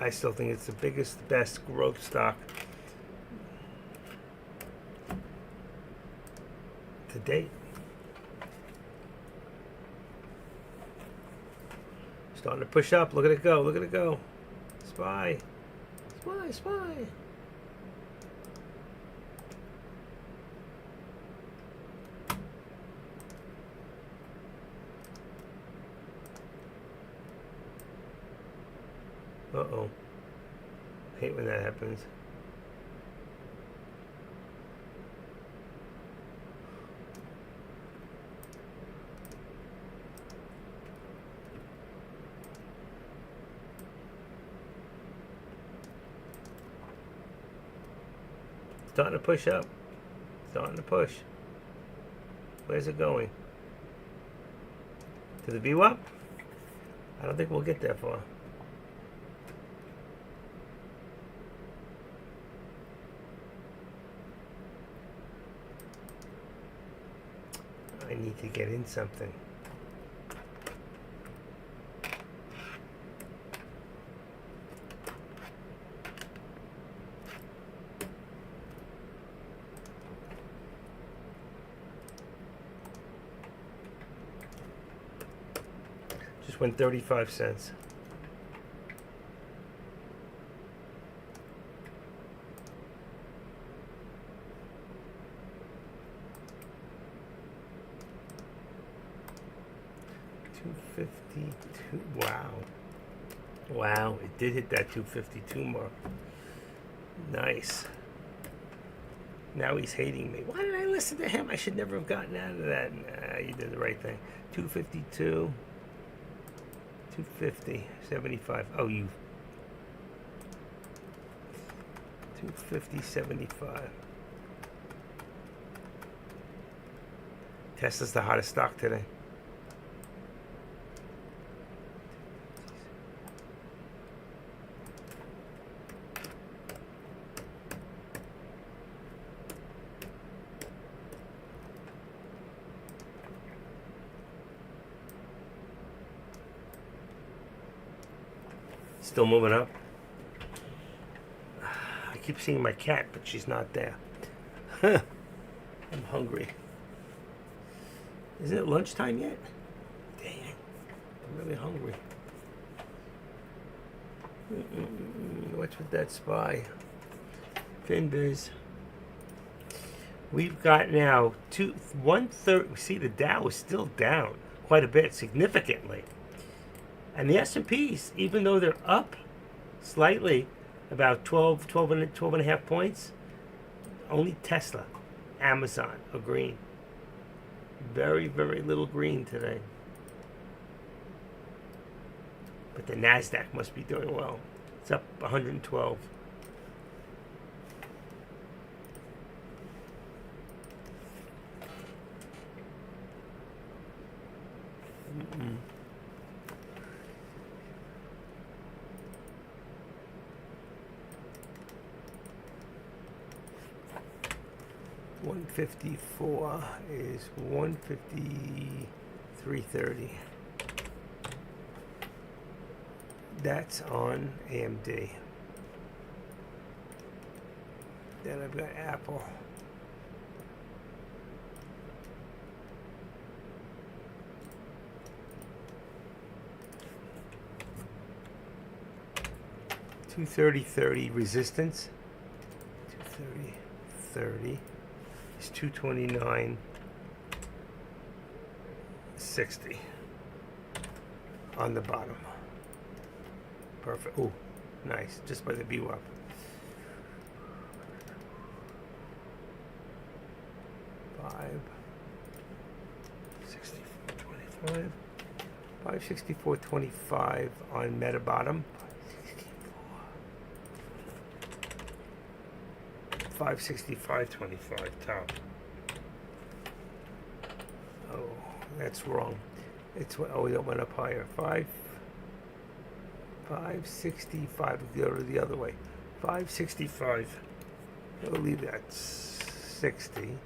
I still think it's the biggest, best growth stock to date. Starting to push up. Look at it go. Look at it go. Spy. Spy, spy. Uh-oh. Hate when that happens. Starting to push up. Starting to push. Where's it going? To the VWAP? I don't think we'll get that far. I need to get in something. Just went 35 cents. $252. Wow. Wow, it did hit that 252 mark. Nice. Now he's hating me. Why did I listen to him? I should never have gotten out of that. Nah, you did the right thing. 252. 250. 75. Oh, you. 250, 75. Tesla's the hottest stock today. Still moving up. I keep seeing my cat, but she's not there. I'm hungry. Isn't it lunchtime yet? Dang, I'm really hungry. What's with that SPY? Finbiz. We've got now 1/3. See, the Dow is still down quite a bit, significantly. And the S&Ps, even though they're up slightly, about 12 and a half points, only Tesla, Amazon are green. Very, very little green today. But the NASDAQ must be doing well. It's up 112. 154 is 153.30. That's on AMD. Then I've got Apple. $230.30 resistance. 230.30 is 229.60 on the bottom. Perfect. Oh, nice. Just by the VWAP. 564.25. 564.25 on Meta bottom. 565.25 top. Oh, that's wrong. It's it went up higher. 565. Go to the other way. 565. We'll leave that 60.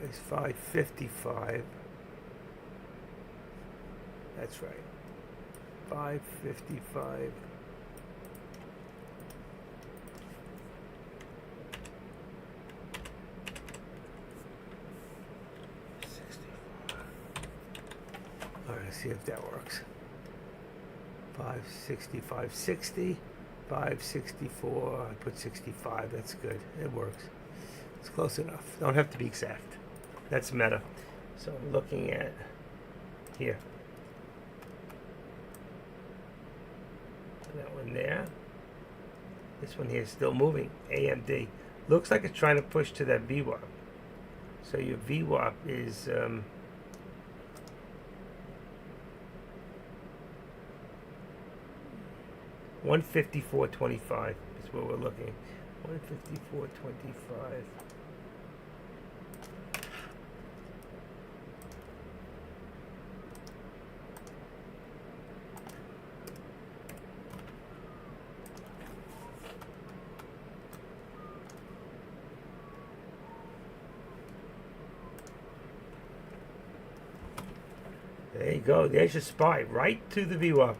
It's 555. That's right. 555. All right, let's see if that works. 565.60. 564. I put 65. That's good. It works. It's close enough. Don't have to be exact. That's Meta. So I'm looking at here. That one there. This one here is still moving. AMD. Looks like it's trying to push to that VWAP. So your VWAP is 154.25 is where we're looking. 154.25. There you go. There's your SPY right to the VWAP.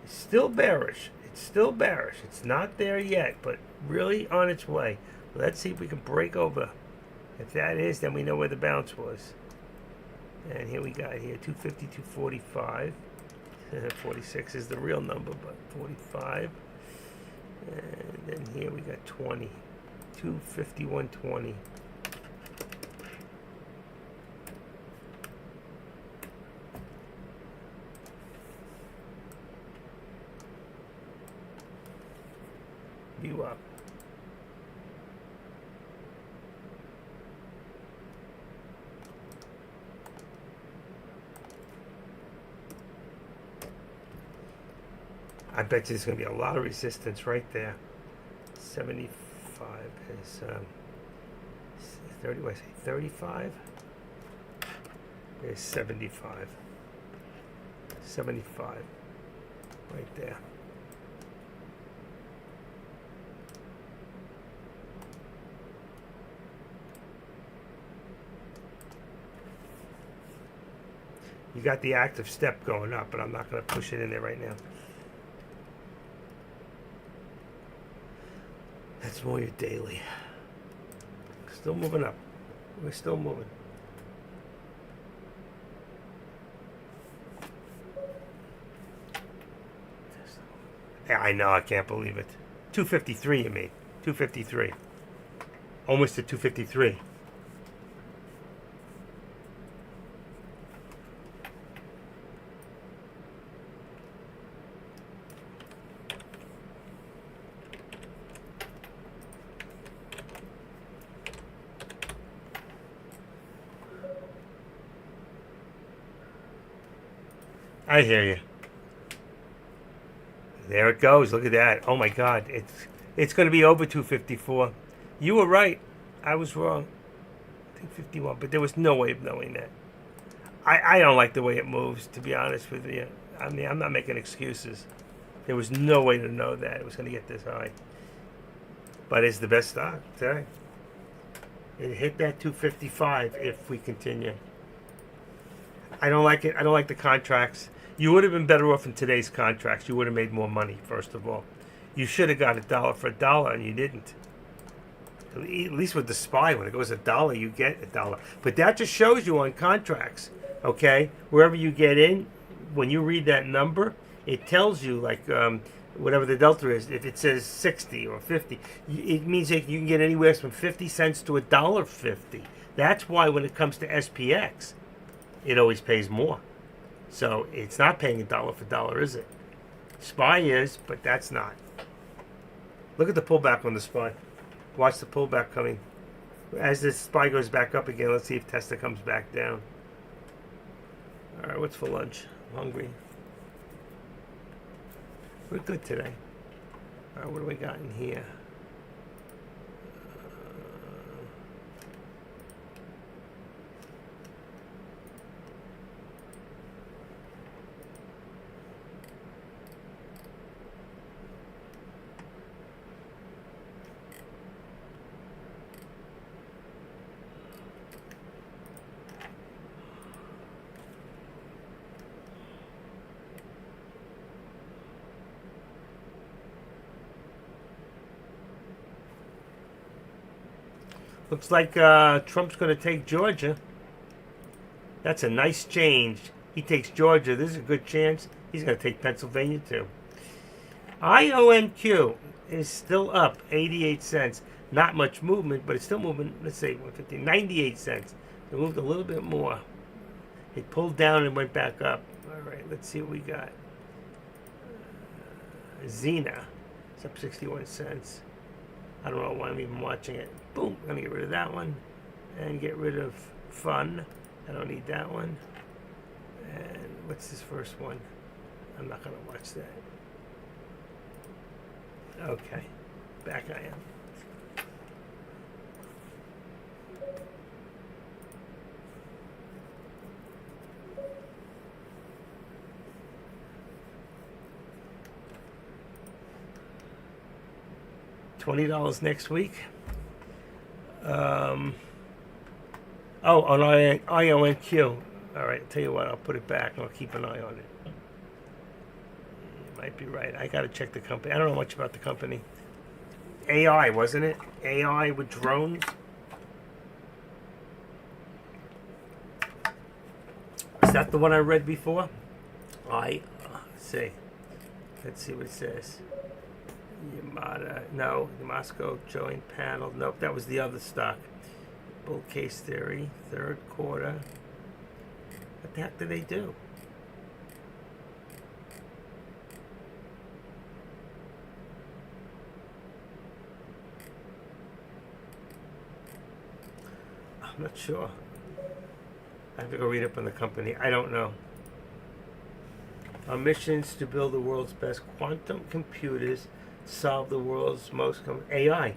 It's still bearish. It's still bearish. It's not there yet, but really on its way. Let's see if we can break over. If that is, then we know where the bounce was. And here we got here 250, 245. 46 is the real number, but 45. And then here we got 20. 251.20. VWAP. I bet you there's going to be a lot of resistance right there. 75 is 30. What I say? 35. There's 75. 75 right there. You got the active step going up, but I'm not going to push it in there right now. That's more your daily. Still moving up. We're still moving. Yeah, I know. I can't believe it. 253 you mean. 253. Almost to 253. I hear you. There it goes. Look at that. Oh my God. It's going to be over 254. You were right. I was wrong. I think 51, but there was no way of knowing that. I don't like the way it moves, to be honest with you. I mean, I'm not making excuses. There was no way to know that it was going to get this high. But it's the best stock today. It hit that 255 if we continue. I don't like it. I don't like the contracts. You would have been better off in today's contracts. You would have made more money, first of all. You should have got a dollar for a dollar, and you didn't. At least with the SPY, when it goes a dollar, you get a dollar. But that just shows you on contracts, okay? Wherever you get in, when you read that number, it tells you, like, whatever the delta is. If it says 60 or 50, it means that you can get anywhere from 50 cents to $1.50. That's why when it comes to SPX, it always pays more. So it's not paying a dollar for dollar, is it? SPY is, but that's not. Look at the pullback on the SPY. Watch the pullback coming. As this SPY goes back up again, let's see if Tesla comes back down. All right, what's for lunch? I'm hungry. We're good today. All right, what do we got in here? Looks like Trump's going to take Georgia. That's a nice change. He takes Georgia. This is a good chance. He's going to take Pennsylvania too. IOMQ is still up 88 cents. Not much movement, but it's still moving. Let's say 150, 98 cents. It moved a little bit more. It pulled down and went back up. All right, let's see what we got. Xena. It's up 61 cents. I don't know why I'm even watching it. Boom, I'm gonna get rid of that one and get rid of Fun. I don't need that one. And what's this first one? I'm not gonna watch that. Okay, back I am. $20 next week. On IONQ. All right, tell you what, I'll put it back and I'll keep an eye on it. You might be right. I got to check the company. I don't know much about the company. AI, wasn't it? AI with drones. Is that the one I read before? Let's see. Let's see what it says. Yamada, no. Moscow joint panel, nope, that was the other stock. Bull case theory, third quarter. What the heck did they do? I'm not sure. I have to go read up on the company. I don't know. Our mission is to build the world's best quantum computers, solve the world's most AI.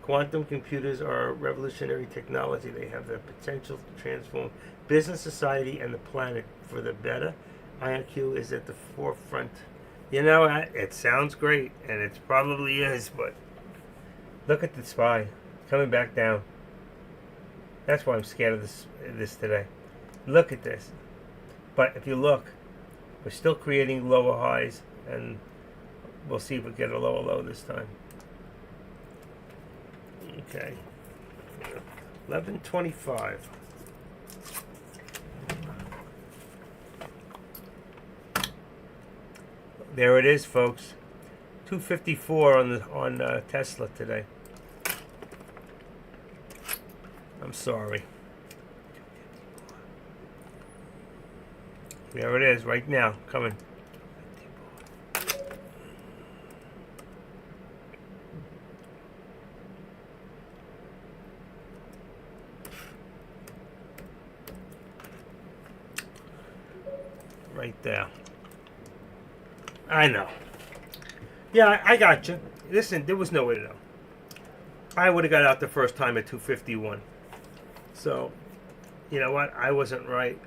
Quantum computers are a revolutionary technology. They have the potential to transform business, society, and the planet for the better. IonQ is at the forefront. You know, it sounds great, and it probably is, but look at the SPY coming back down. That's why I'm scared of this today. Look at this. But if you look, we're still creating lower highs, and we'll see if we get a lower low this time. Okay. 11:25. There it is, folks. 254 on Tesla today. I'm sorry. There it is, right now, coming. Right there. I know. Yeah, I got you. Listen, there was no way to know. I would have got out the first time at 251. So, you know what? I wasn't right.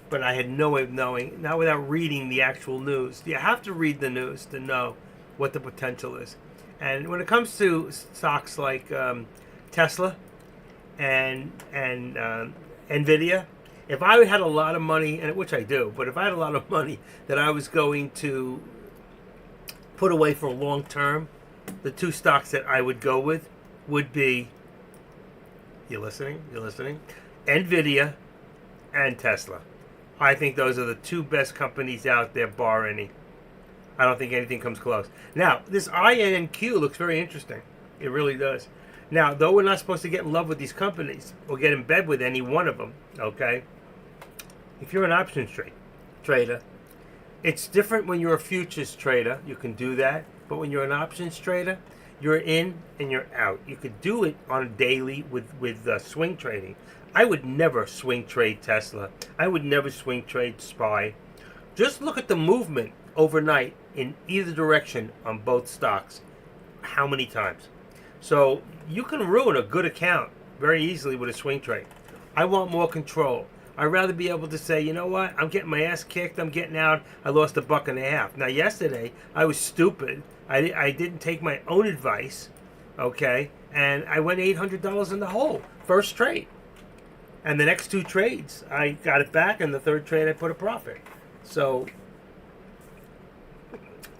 But I had no way of knowing, not without reading the actual news. You have to read the news to know what the potential is. And when it comes to stocks like Tesla, and Nvidia. If I had a lot of money, and which I do, but if I had a lot of money that I was going to put away for long term, the two stocks that I would go with would be, you listening? You listening? Nvidia and Tesla. I think those are the two best companies out there, bar any. I don't think anything comes close. Now, this INQ looks very interesting. It really does. Now, though we're not supposed to get in love with these companies or get in bed with any one of them, okay? If you're an options trader, it's different when you're a futures trader. You can do that. But when you're an options trader, you're in and you're out. You could do it on a daily with swing trading. I would never swing trade Tesla. I would never swing trade SPY. Just look at the movement overnight in either direction on both stocks. How many times? So you can ruin a good account very easily with a swing trade. I want more control. I'd rather be able to say, you know what, I'm getting my ass kicked, I'm getting out, I lost $1.50. Now yesterday, I was stupid. I didn't take my own advice, okay, and I went $800 in the hole, first trade. And the next two trades, I got it back, and the third trade, I put a profit. So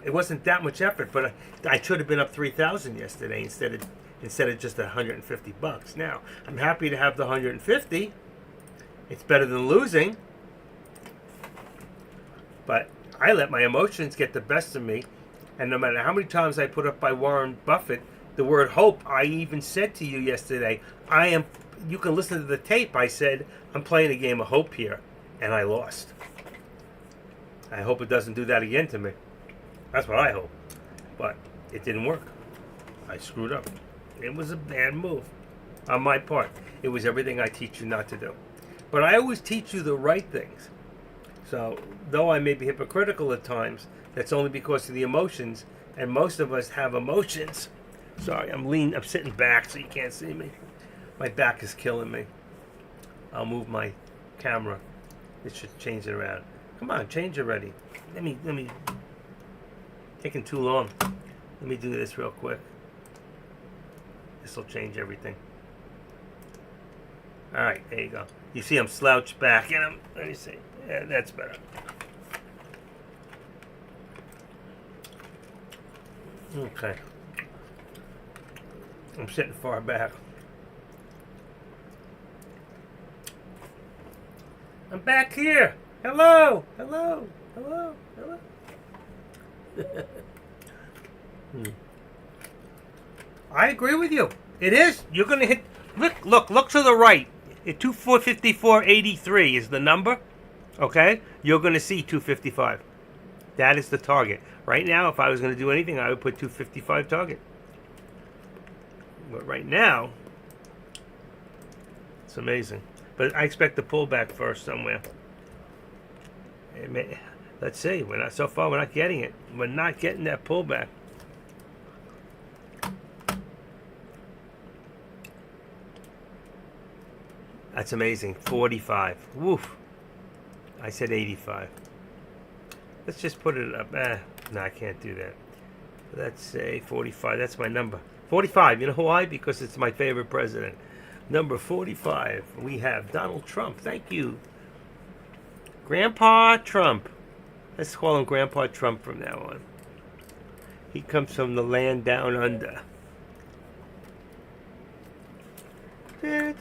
it wasn't that much effort, but I should have been up 3,000 yesterday instead of just $150. Now I'm happy to have the 150. It's better than losing, but I let my emotions get the best of me, and no matter how many times I put up by Warren Buffett the word hope, I even said to you yesterday, you can listen to the tape, I said, I'm playing a game of hope here, and I lost. I hope it doesn't do that again to me. That's what I hope. But it didn't work. I screwed up. It was a bad move on my part. It was everything I teach you not to do. But I always teach you the right things. So, though I may be hypocritical at times, that's only because of the emotions, and most of us have emotions. Sorry, I'm sitting back so you can't see me. My back is killing me. I'll move my camera. It should change it around. Come on, change already. Let me. Taking too long. Let me do this real quick. This will change everything. All right, there you go. You see, I'm slouched back, and let me see. Yeah, that's better. Okay. I'm sitting far back. I'm back here. Hello, hello, hello, hello. I agree with you. It is. You're going to hit. Look to the right. 254.83 is the number. Okay? You're going to see 255. That is the target. Right now, if I was going to do anything, I would put 255 target. But right now, it's amazing. But I expect the pullback first somewhere. Let's see. So far, we're not getting it. We're not getting that pullback. That's amazing. 45. Woof. I said 85. Let's just put it up. No, I can't do that. Let's say 45. That's my number. 45. You know why? Because it's my favorite president. Number 45. We have Donald Trump. Thank you. Grandpa Trump. Let's call him Grandpa Trump from now on. He comes from the land down under. I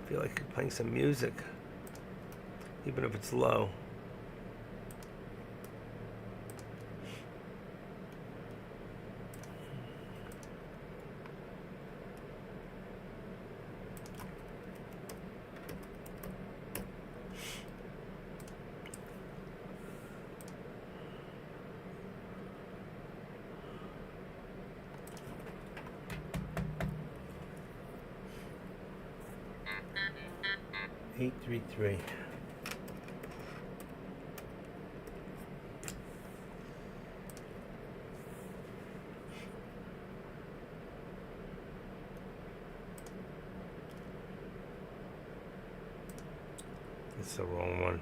feel like you're playing some music, even if it's low. Eight, 3, 3. That's the wrong one.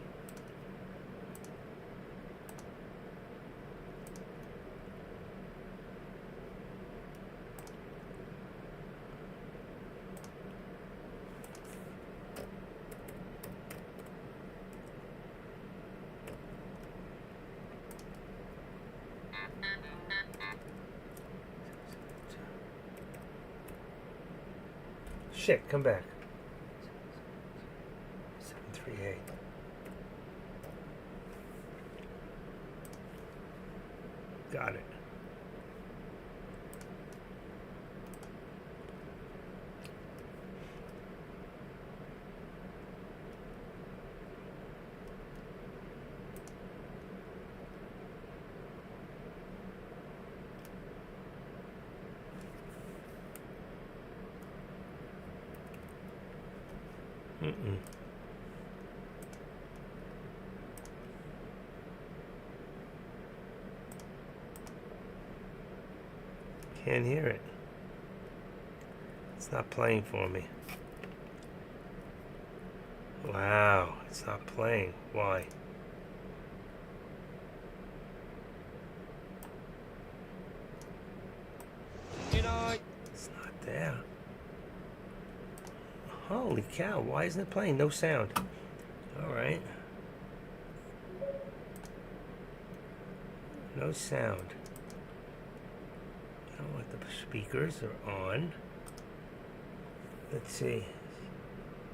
shit, come back. 738. Got it. Mm-mm. Can't hear it. It's not playing for me. Wow, it's not playing. Why? It's not there. Holy cow, why isn't it playing? No sound. Alright. No sound. I don't want the speakers are on. Let's see.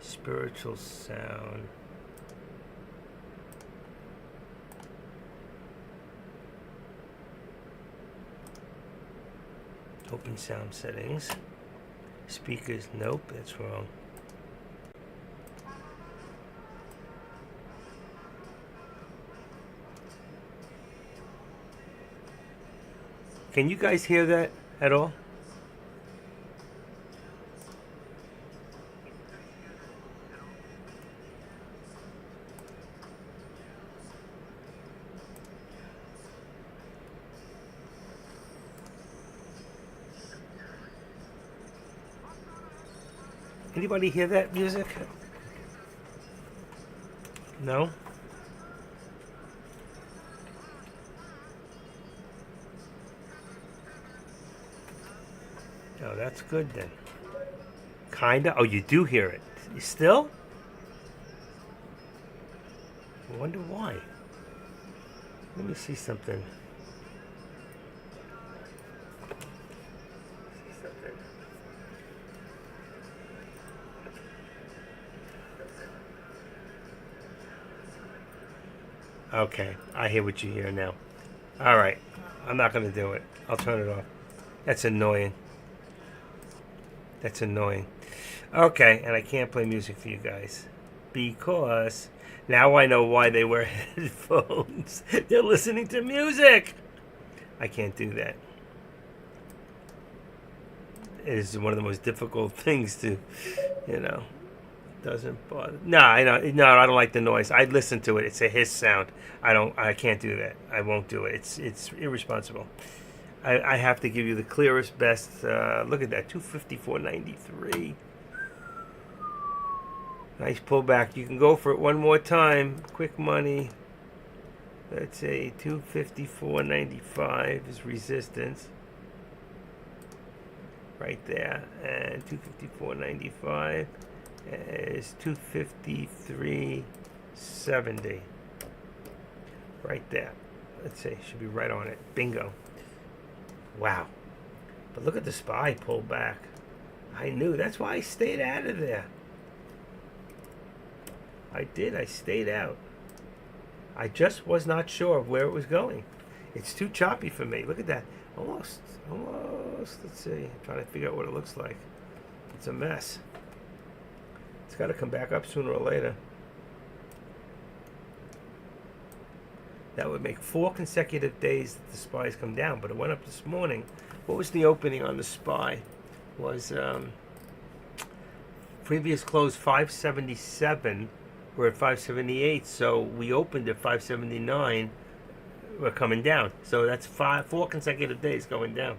Spiritual sound. Open sound settings. Speakers, nope, that's wrong. Can you guys hear that at all? Anybody hear that music? No? Oh, that's good then. Kinda. Oh, you do hear it. You still? I wonder why. Let me see something. Okay, I hear what you hear now. All right, I'm not gonna do it. I'll turn it off. That's annoying. That's annoying. Okay, and I can't play music for you guys because now I know why they wear headphones. They're listening to music. I can't do that. It is one of the most difficult things to, you know. Doesn't bother. No, I don't like the noise. I listen to it. It's a hiss sound. I can't do that. I won't do it. It's irresponsible. I have to give you the clearest, best. Look at that, 254.93. Nice pullback. You can go for it one more time. Quick money. Let's say 254.95 is resistance. Right there, and 254.95 is 253.70. Right there. Let's see, should be right on it. Bingo. Wow. But look at the SPY pull back. I knew. That's why I stayed out of there. I did. I stayed out. I just was not sure of where it was going. It's too choppy for me. Look at that. Almost. Let's see. I'm trying to figure out what it looks like. It's a mess. It's got to come back up sooner or later. That would make 4 consecutive days that the SPY's come down, but it went up this morning. What was the opening on the SPY? Was previous close 577. We're at 578, so we opened at 579. We're coming down. So that's 4 consecutive days going down.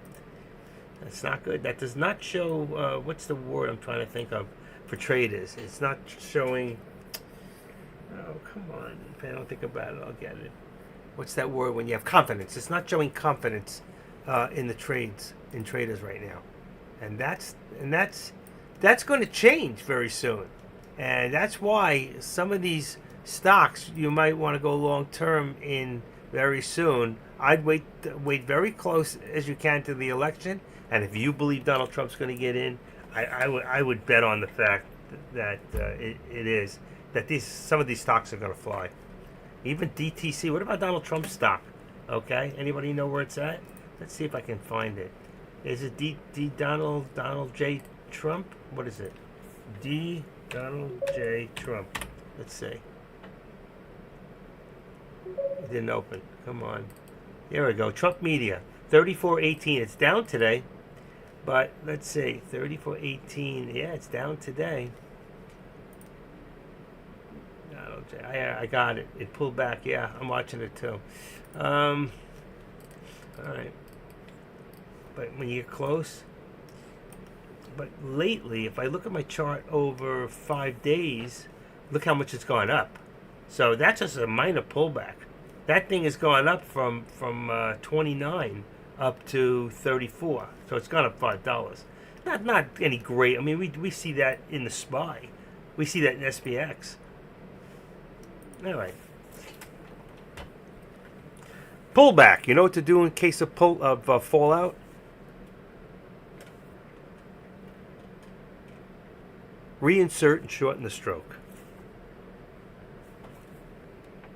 That's not good. That does not show, what's the word I'm trying to think of for traders? It's not showing, oh, come on. If I don't think about it, I'll get it. What's that word when you have confidence? It's not showing confidence in the trades, in traders right now. And that's going to change very soon. And that's why some of these stocks you might want to go long term in very soon. I'd wait very close as you can to the election. And if you believe Donald Trump's going to get in, I would bet on the fact that it is that some of these stocks are going to fly. Even DTC. What about Donald Trump's stock? Okay, anybody know where it's at? Let's see if I can find it. Is it Donald J Trump? What is it? Donald J Trump. Let's see. It didn't open. Come on. There we go. Trump Media. 34.18. It's down today. But let's see. 34.18. Yeah, it's down today. I got it. It pulled back. Yeah, I'm watching it too. All right. But when you get close. But lately, if I look at my chart over 5 days, look how much it's gone up. So that's just a minor pullback. That thing has gone up from 29 up to 34. So it's gone up $5. Not any great. I mean, we see that in the SPY. We see that in SPX. All right. Pullback. You know what to do in case of fallout? Reinsert and shorten the stroke.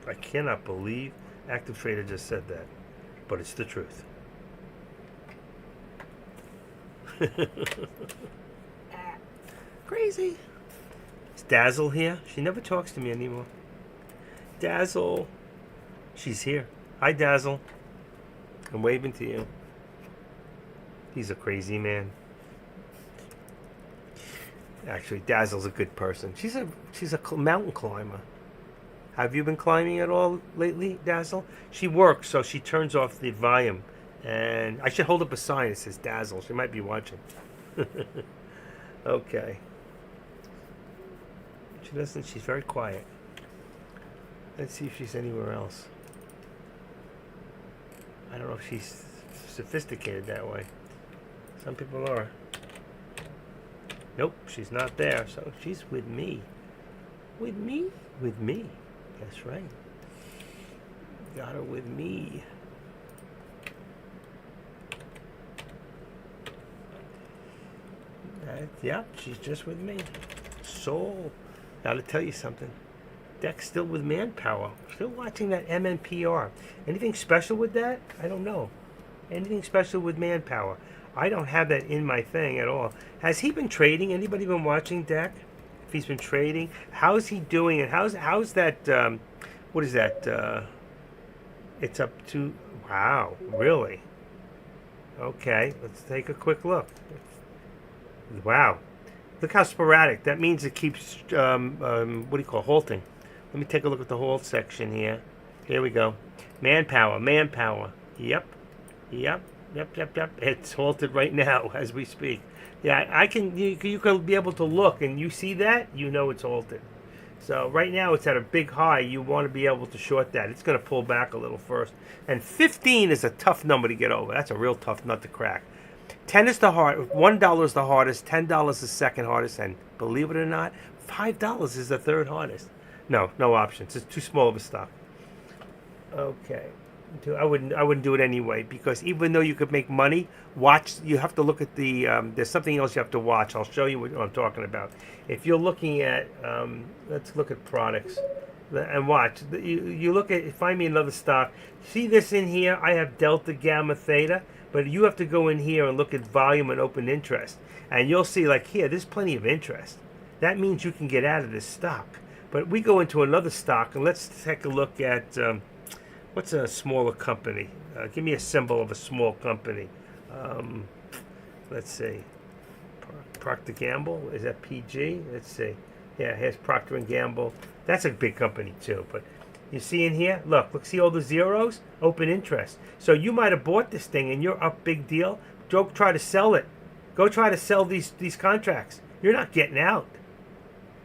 I cannot believe Active Trader just said that, but it's the truth. Crazy. Is Dazzle here? She never talks to me anymore. Dazzle. She's here. Hi, Dazzle. I'm waving to you. He's a crazy man. Actually, Dazzle's a good person. She's a mountain climber. Have you been climbing at all lately, Dazzle? She works, so she turns off the volume. And I should hold up a sign that says Dazzle. She might be watching. Okay. She doesn't. She's very quiet. Let's see if she's anywhere else. I don't know if she's sophisticated that way. Some people are. Nope, she's not there. So she's with me. With me? With me. That's right. Got her with me. Yeah, she's just with me. Soul. Now to tell you something. Deck's still with Manpower. Still watching that MNPR. Anything special with that? I don't know. Anything special with Manpower? I don't have that in my thing at all. Has he been trading? Anybody been watching Deck? If he's been trading, how's he doing? And how's that? What is that? It's up to. Wow, really? Okay, let's take a quick look. Wow, look how sporadic. That means it keeps. What do you call halting? Let me take a look at the hold section here. Here we go. Manpower. Yep. It's halted right now as we speak. Yeah, I can. You can be able to look, and you see that, you know it's halted. So right now it's at a big high. You want to be able to short that. It's going to pull back a little first. And 15 is a tough number to get over. That's a real tough nut to crack. 10 is the hard. $1 is the hardest. $10 is the second hardest. And believe it or not, $5 is the third hardest. No options. It's too small of a stock. Okay. I wouldn't do it anyway, because even though you could make money, you have to look at the there's something else you have to watch. I'll show you what I'm talking about. If you're looking at let's look at products and watch. You look at, find me another stock. See this in here? I have Delta, Gamma, Theta, but you have to go in here and look at volume and open interest, and you'll see, like here, there's plenty of interest. That means you can get out of this stock. But we go into another stock, and let's take a look at what's a smaller company. Give me a symbol of a small company. Let's see. Procter Gamble, is that PG? Let's see. Yeah, here's Procter and Gamble. That's a big company too. But you see in here, look, see all the zeros? Open interest. So you might have bought this thing and you're up big deal. Go try to sell it. Go try to sell these contracts. You're not getting out.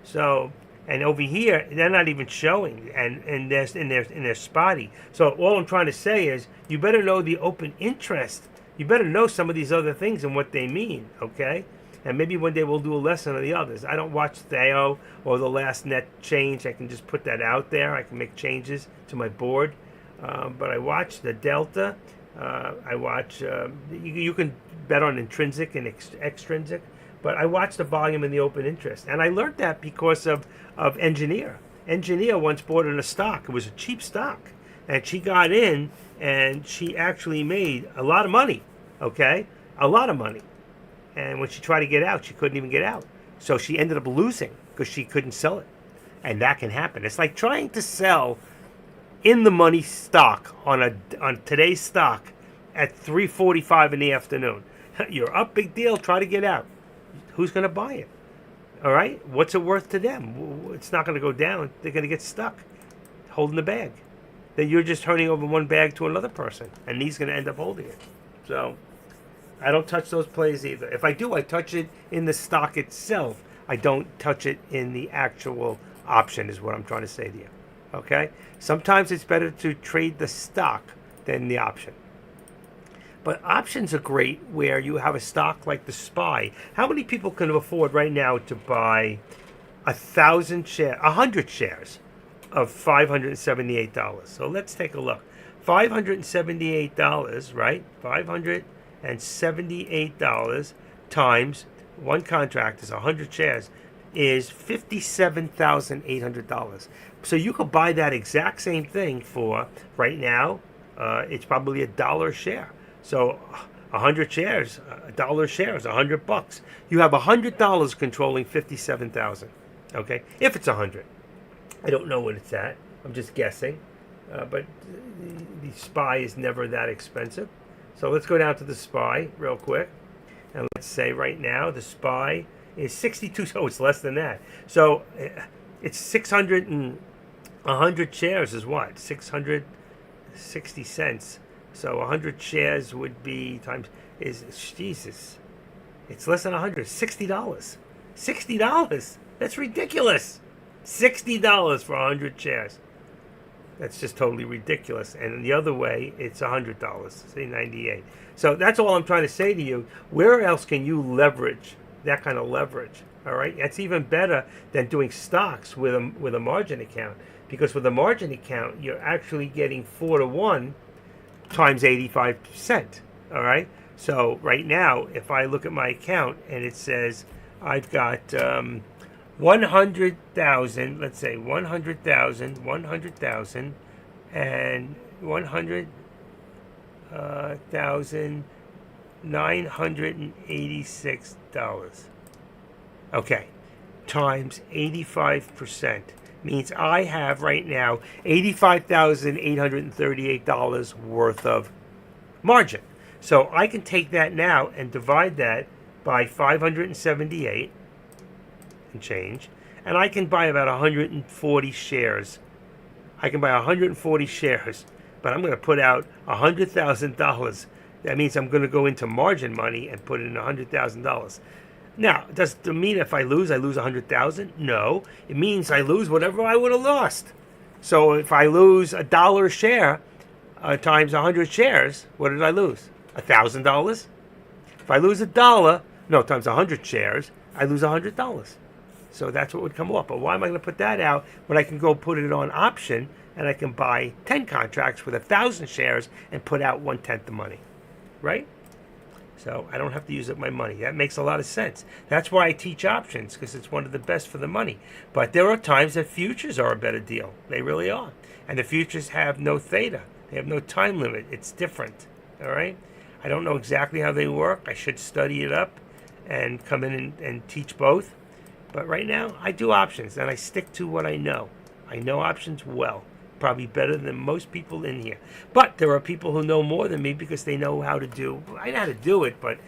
So, and over here, they're not even showing, and they're spotty. So all I'm trying to say is, you better know the open interest. You better know some of these other things and what they mean, okay? And maybe one day we'll do a lesson on the others. I don't watch Theo or the last net change. I can just put that out there. I can make changes to my board. But I watch the Delta. I watch, you can bet on intrinsic and extrinsic. But I watch the volume and the open interest, and I learned that because of Engineer. Engineer once bought in a stock. It was a cheap stock, and she got in, and she actually made a lot of money. Okay, a lot of money. And when she tried to get out, she couldn't even get out. So she ended up losing because she couldn't sell it, and that can happen. It's like trying to sell in the money stock on today's stock at 3:45 in the afternoon. You're up, big deal. Try to get out. Who's going to buy it? All right. What's it worth to them? It's not going to go down. They're going to get stuck holding the bag. Then you're just turning over one bag to another person, and he's going to end up holding it. So I don't touch those plays either. If I do, I touch it in the stock itself. I don't touch it in the actual option, is what I'm trying to say to you. Okay? Sometimes it's better to trade the stock than the option. But options are great where you have a stock like the SPY. How many people can afford right now to buy 100 shares of $578? So let's take a look. $578, right? $578 times one contract is 100 shares is $57,800. So you could buy that exact same thing for right now. It's probably $1 a share. So 100 shares, $1 a share is $100. You have $100 controlling 57,000. Okay, if it's 100, I don't know what it's at. I'm just guessing. But the SPY is never that expensive. So let's go down to the SPY real quick, and let's say right now the SPY is 62. So it's less than that. So it's 600 and 100 shares is what? 660 cents. So 100 shares would be times Jesus. It's less than 100. $60. $60. That's ridiculous. $60 for 100 shares. That's just totally ridiculous. And the other way, it's $100. Say 98. So that's all I'm trying to say to you. Where else can you leverage that kind of leverage? All right, that's even better than doing stocks with a margin account, because with a margin account, you're actually getting 4 to 1 times 85%. All right. So right now, if I look at my account and it says I've got 100,000, let's say 100,000, and 100,986 Okay, times 85% means I have right now $85,838 worth of margin. So I can take that now and divide that by 578 and change, and I can buy about 140 shares. I can buy 140 shares, but I'm going to put out $100,000. That means I'm going to go into margin money and put in $100,000. Now, does it mean if I lose 100,000? No, it means I lose whatever I would have lost. So if I lose $1 a share times 100 shares, what did I lose? $1,000. If I lose times 100 shares, I lose $100. So that's what would come up. But why am I going to put that out when I can go put it on option and I can buy 10 contracts with 1,000 shares and put out 1/10 the money, right? So I don't have to use up my money. That makes a lot of sense. That's why I teach options, because it's one of the best for the money. But there are times that futures are a better deal. They really are. And the futures have no theta. They have no time limit. It's different. All right? I don't know exactly how they work. I should study it up and come in and teach both. But right now, I do options, and I stick to what I know. I know options well. Probably better than most people in here. But there are people who know more than me because they know how to do, I know how to do it, but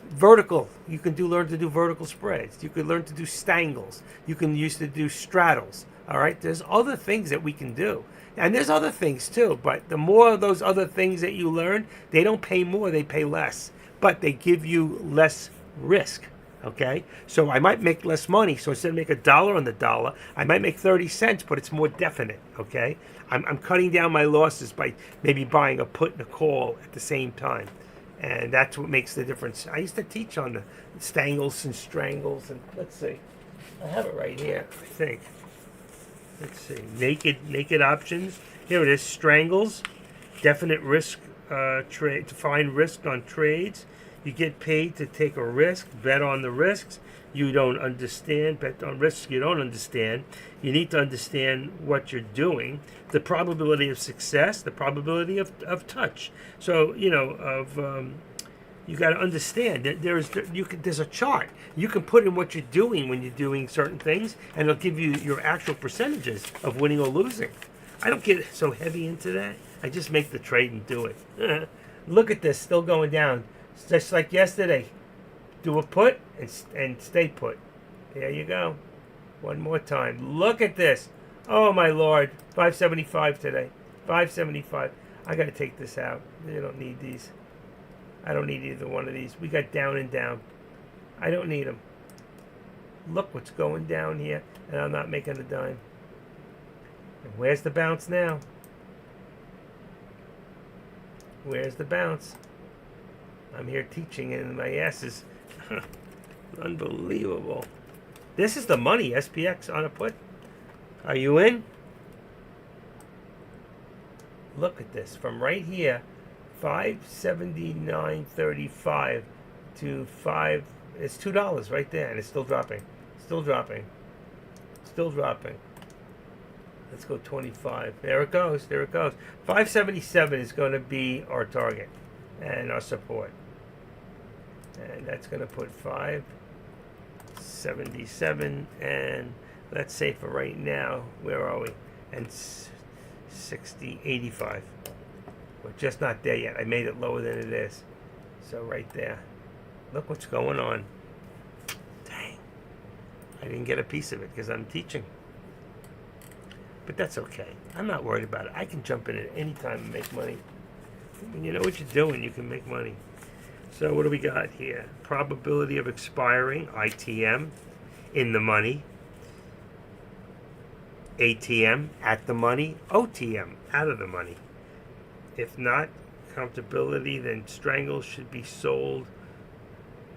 vertical, you can learn to do vertical spreads. You can learn to do stangles. You can use to do straddles. All right, there's other things that we can do. And there's other things too, but the more of those other things that you learn, they don't pay more, they pay less. But they give you less risk. Okay, so I might make less money. So instead of make $1 on the dollar, I might make 30 cents, but it's more definite. Okay, I'm cutting down my losses by maybe buying a put and a call at the same time, and that's what makes the difference. I used to teach on the stangles and strangles, and let's see, I have it right here. I think. Let's see, naked options. Here it is, strangles, definite risk trade, to find risk on trades. You get paid to take a risk, bet on the risks. you don't understand, bet on risks you don't understand. You need to understand what you're doing, the probability of success, the probability of touch. So, you got to understand that there's a chart. You can put in what you're doing when you're doing certain things, and it'll give you your actual percentages of winning or losing. I don't get so heavy into that. I just make the trade and do it. Look at this, still going down, just like yesterday. Do a put and stay put. There you go. One more time. Look at this. Oh my Lord, 575 today. 575. I got to take this out. You don't need these. I don't need either one of these. We got down and down. I don't need them. Look what's going down here, and I'm not making a dime. And where's the bounce now? Where's the bounce? I'm here teaching, and my ass is unbelievable. This is the money, SPX on a put. Are you in? Look at this. From right here, 579.35 to 5. It's $2 right there, and it's still dropping. Still dropping. Still dropping. Let's go 25. There it goes. There it goes. 577 is going to be our target and our support. And that's going to put 577. And let's say for right now, where are we? And 85. We're just not there yet. I made it lower than it is. So right there. Look what's going on. Dang. I didn't get a piece of it because I'm teaching. But that's okay. I'm not worried about it. I can jump in at any time and make money. When you know what you're doing, you can make money. So what do we got here? Probability of expiring, ITM, in the money. ATM, at the money. OTM, out of the money. If not comfortability, then strangle should be sold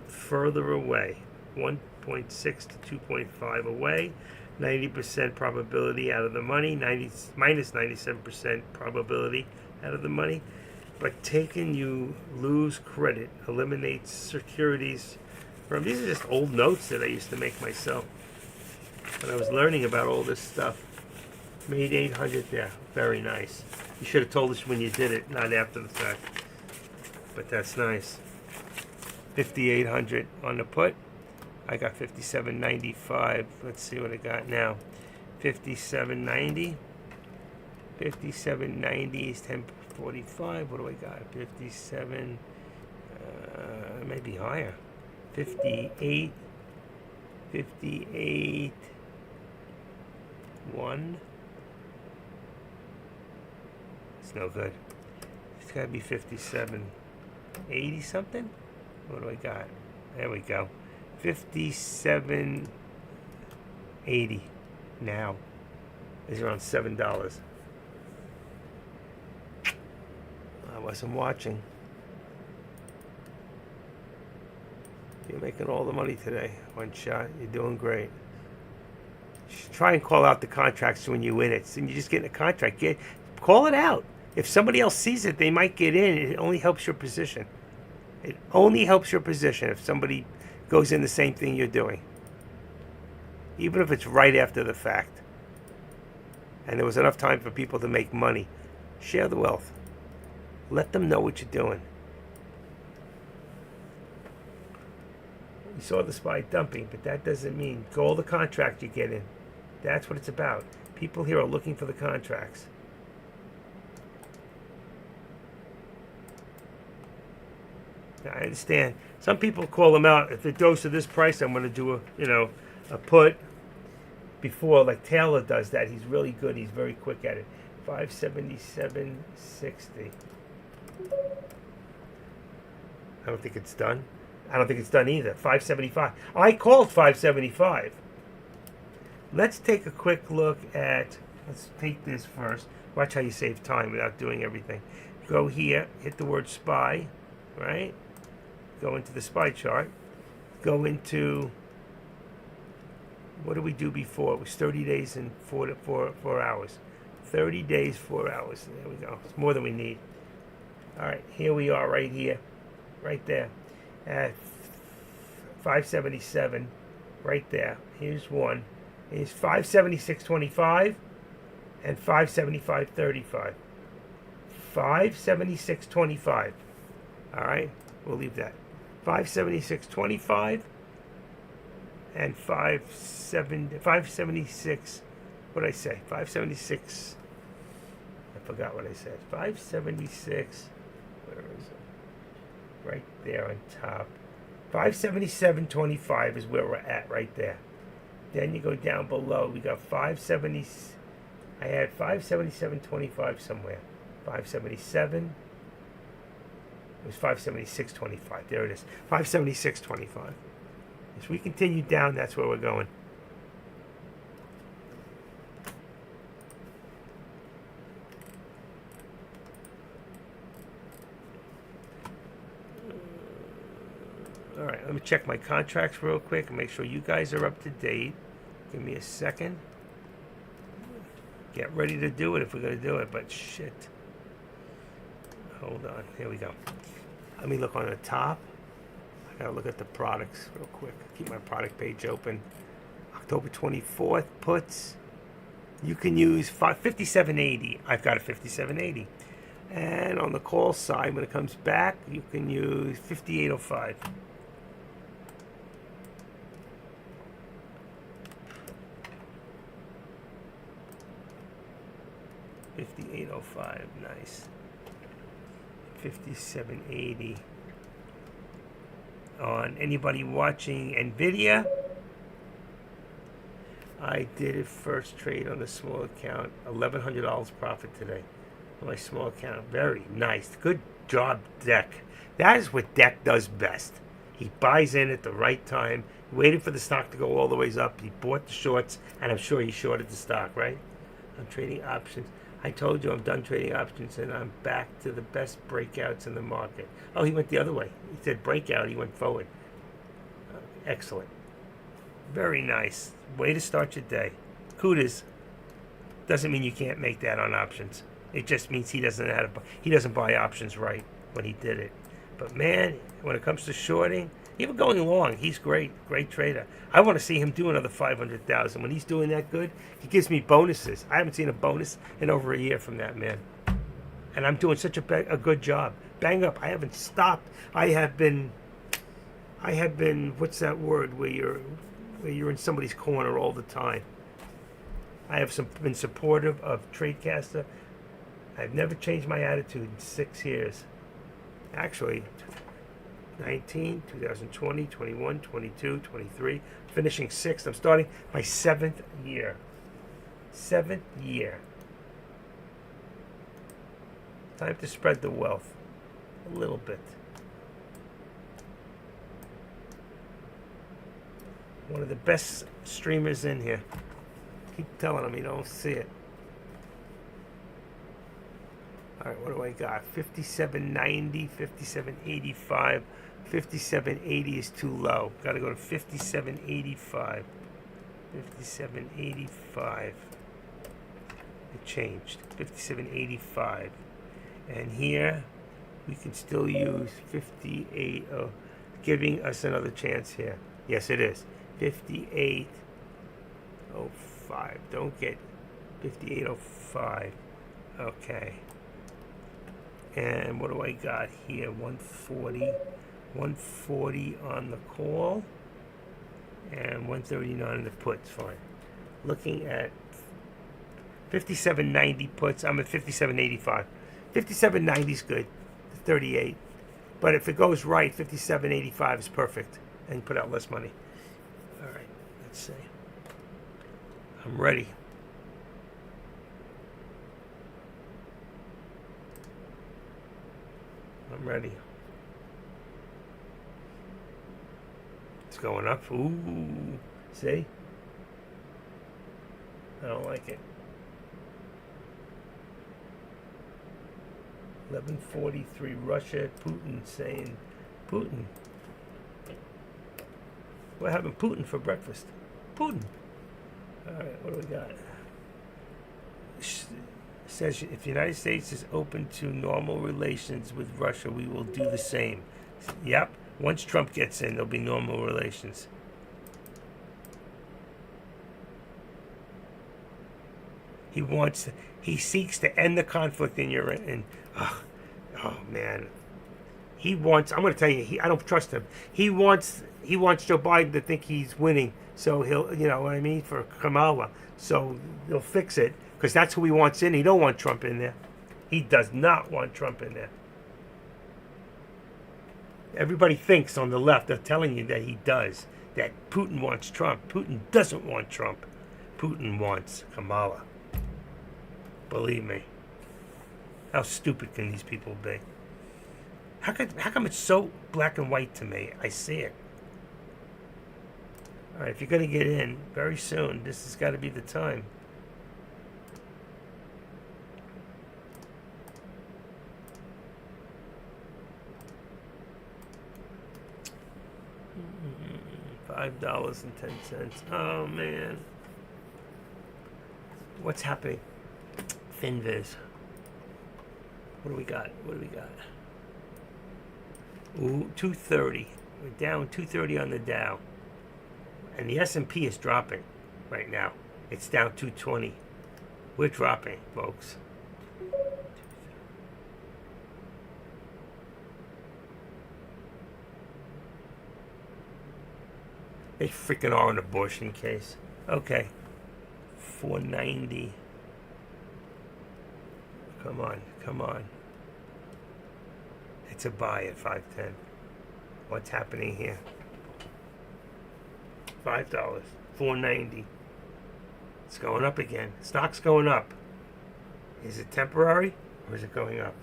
further away. 1.6 to 2.5 away. 90% probability out of the money, minus 97% probability out of the money. But taking you lose credit, eliminates securities from. These are just old notes that I used to make myself when I was learning about all this stuff. Made 800 there. Very nice. You should have told us when you did it, not after the fact. But that's nice. 5,800 on the put. I got 57.95. Let's see what I got now. 57.90. 57.90 is 10.45. What do I got? 57. Maybe higher. 58. 58. 1. It's no good. It's got to be 57.80 something. What do I got? There we go. 57.80 now is around $7. I wasn't watching. You're making all the money today. One shot. You're doing great. Try and call out the contracts when you win it. And you just get in a contract. Call it out. If somebody else sees it, they might get in. It only helps your position. It only helps your position if somebody goes in the same thing you're doing. Even if it's right after the fact. And there was enough time for people to make money. Share the wealth. Let them know what you're doing. You saw the SPY dumping, but that doesn't mean call the contract you get in. That's what it's about. People here are looking for the contracts. Now, I understand. Some people call them out. If it goes to this price, I'm going to do a put before, like Taylor does that. He's really good. He's very quick at it. 577.60. I don't think it's done. I don't think it's done either. 575. I called 575. Let's take a quick look at. Let's take this first. Watch how you save time without doing everything. Go here. Hit the word SPY. Right. Go into the SPY chart. Go into, what did we do before? It was 30 days and 4 hours. 30 days, 4 hours. There we go. It's more than we need. All right, here we are right here. Right there. At 577. right there. Here's one. Here's 576.25 and 575.35. 576.25. All right, we'll leave that. 576.25 and 576. What did I say? 576. I forgot what I said. 576. Where is it? Right there on top. 577.25 is where we're at right there. Then you go down below. We got 570. I had 577.25 somewhere. 577. It was 576.25. There it is. 576.25. As we continue down, that's where we're going. All right, let me check my contracts real quick and make sure you guys are up to date. Give me a second. Get ready to do it if we're going to do it, but shit. Hold on. Here we go. Let me look on the top. I got to look at the products real quick. Keep my product page open. October 24th puts. You can use 5780. I've got a 5780. And on the call side, when it comes back, you can use 5805. $58.05, nice. 57.80 on anybody watching NVIDIA. I did a first trade on the small account, $1,100 profit today on my small account. Very nice, good job, Deck. That is what Deck does best. He buys in at the right time, waited for the stock to go all the ways up. He bought the shorts, and I'm sure he shorted the stock, right? I'm trading options. I told you I'm done trading options, and I'm back to the best breakouts in the market. Oh, he went the other way. He said breakout. He went forward. Excellent. Very nice. Way to start your day. Kudos. Doesn't mean you can't make that on options. It just means he doesn't know how to he doesn't buy options right when he did it. But man, when it comes to shorting, even going long, he's great trader. I want to see him do another 500,000. When he's doing that good, he gives me bonuses. I haven't seen a bonus in over a year from that man, and I'm doing such a good job. Bang up. I haven't stopped. I have been. What's that word? Where you're in somebody's corner all the time. I have been supportive of TradeCaster. I've never changed my attitude in 6 years. Actually. 19, 2020, 21, 22, 23, finishing 6th. I'm starting my 7th year. 7th year. Time to spread the wealth a little bit. One of the best streamers in here. Keep telling him you don't see it. All right, what do I got? 57.90, 57.85. 57.80 is too low. Got to go to 57.85. 57.85. It changed. 57.85. And here we can still use 58. Oh, giving us another chance here. Yes, it is. 58.05. Don't get 58.05. Okay. And what do I got here? 140. 140 on the call and 139 on the puts. Fine. Looking at 57.90 puts, I'm at 57.85. 57.90 is good. 38. But if it goes right, 57.85 is perfect, and you put out less money. All right. Let's see. I'm ready. I'm ready. It's going up. Ooh. See? I don't like it. 11:43 Russia. Putin saying, Putin. We're having Putin for breakfast. Putin. All right, what do we got? Says if the United States is open to normal relations with Russia, we will do the same. Yep. Once Trump gets in, there'll be normal relations. He seeks to end the conflict in your oh, oh man. He wants. I'm going to tell you. I don't trust him. He wants Joe Biden to think he's winning, so he'll, you know what I mean, for Kamala. So he'll fix it because that's who he wants in. He don't want Trump in there. He does not want Trump in there. Everybody thinks on the left, they're telling you that he does. That Putin wants Trump. Putin doesn't want Trump. Putin wants Kamala. Believe me. How stupid can these people be? How come it's so black and white to me? I see it. All right, if you're going to get in very soon, this has got to be the time. $5.10. Oh, man. What's happening? FinViz. What do we got? Ooh, 230. We're down 230 on the Dow. And the S&P is dropping right now. It's down 220. We're dropping, folks. They freaking are an abortion case. Okay. 490. Come on. It's a buy at 510. What's happening here? $5. 490. It's going up again. Stock's going up. Is it temporary or is it going up?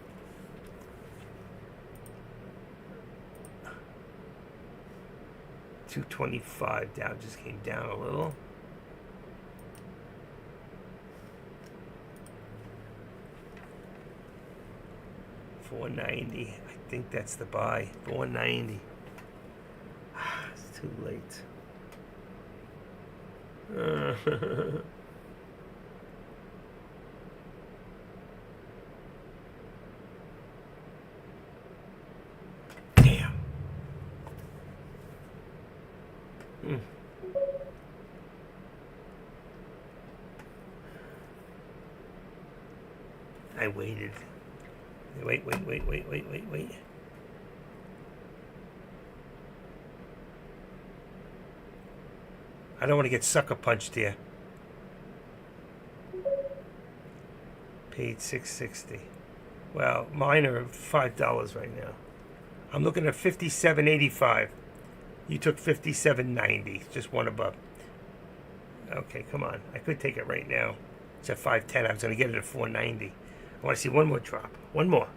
$225. Dow just came down a little. $490. I think that's the buy. $490. It's too late. Damn. I waited. Wait. I don't want to get sucker punched here. Paid $6.60. Well, mine are $5 right now. I'm looking at $57.85. You took $57.90, just one above. Okay, come on. I could take it right now. It's at $5.10. I was going to get it at $4.90. I want to see one more drop. One more.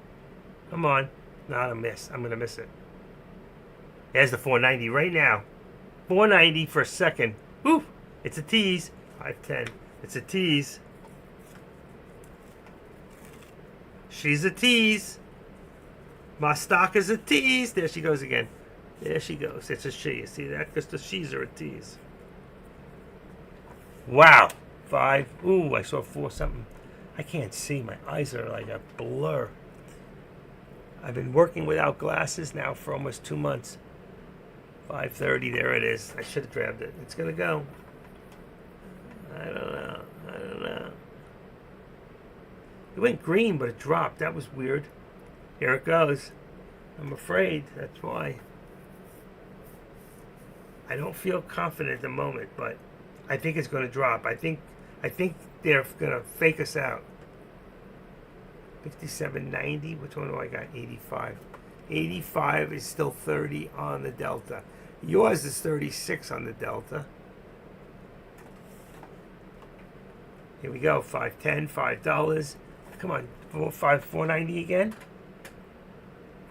Come on. Not a miss. I'm going to miss it. There's the $4.90 right now. $4.90 for a second. Woo! It's a tease. 5.10. It's a tease. She's a tease. My stock is a tease. There she goes again. There she goes. It's a she. You see that? Because the she's are a tease. Wow. 5. Ooh, I saw 4 something. I can't see. My eyes are like a blur. I've been working without glasses now for almost 2 months. 5:30. There it is. I should have grabbed it. It's going to go. I don't know. It went green, but it dropped. That was weird. Here it goes. I'm afraid. That's why. I don't feel confident at the moment, but I think it's going to drop. I think they're going to fake us out. 57.90. Which one do I got? 85. 85 is still 30 on the Delta. Yours is 36 on the Delta. Here we go. 5.10. $5. Come on. 4.90 again.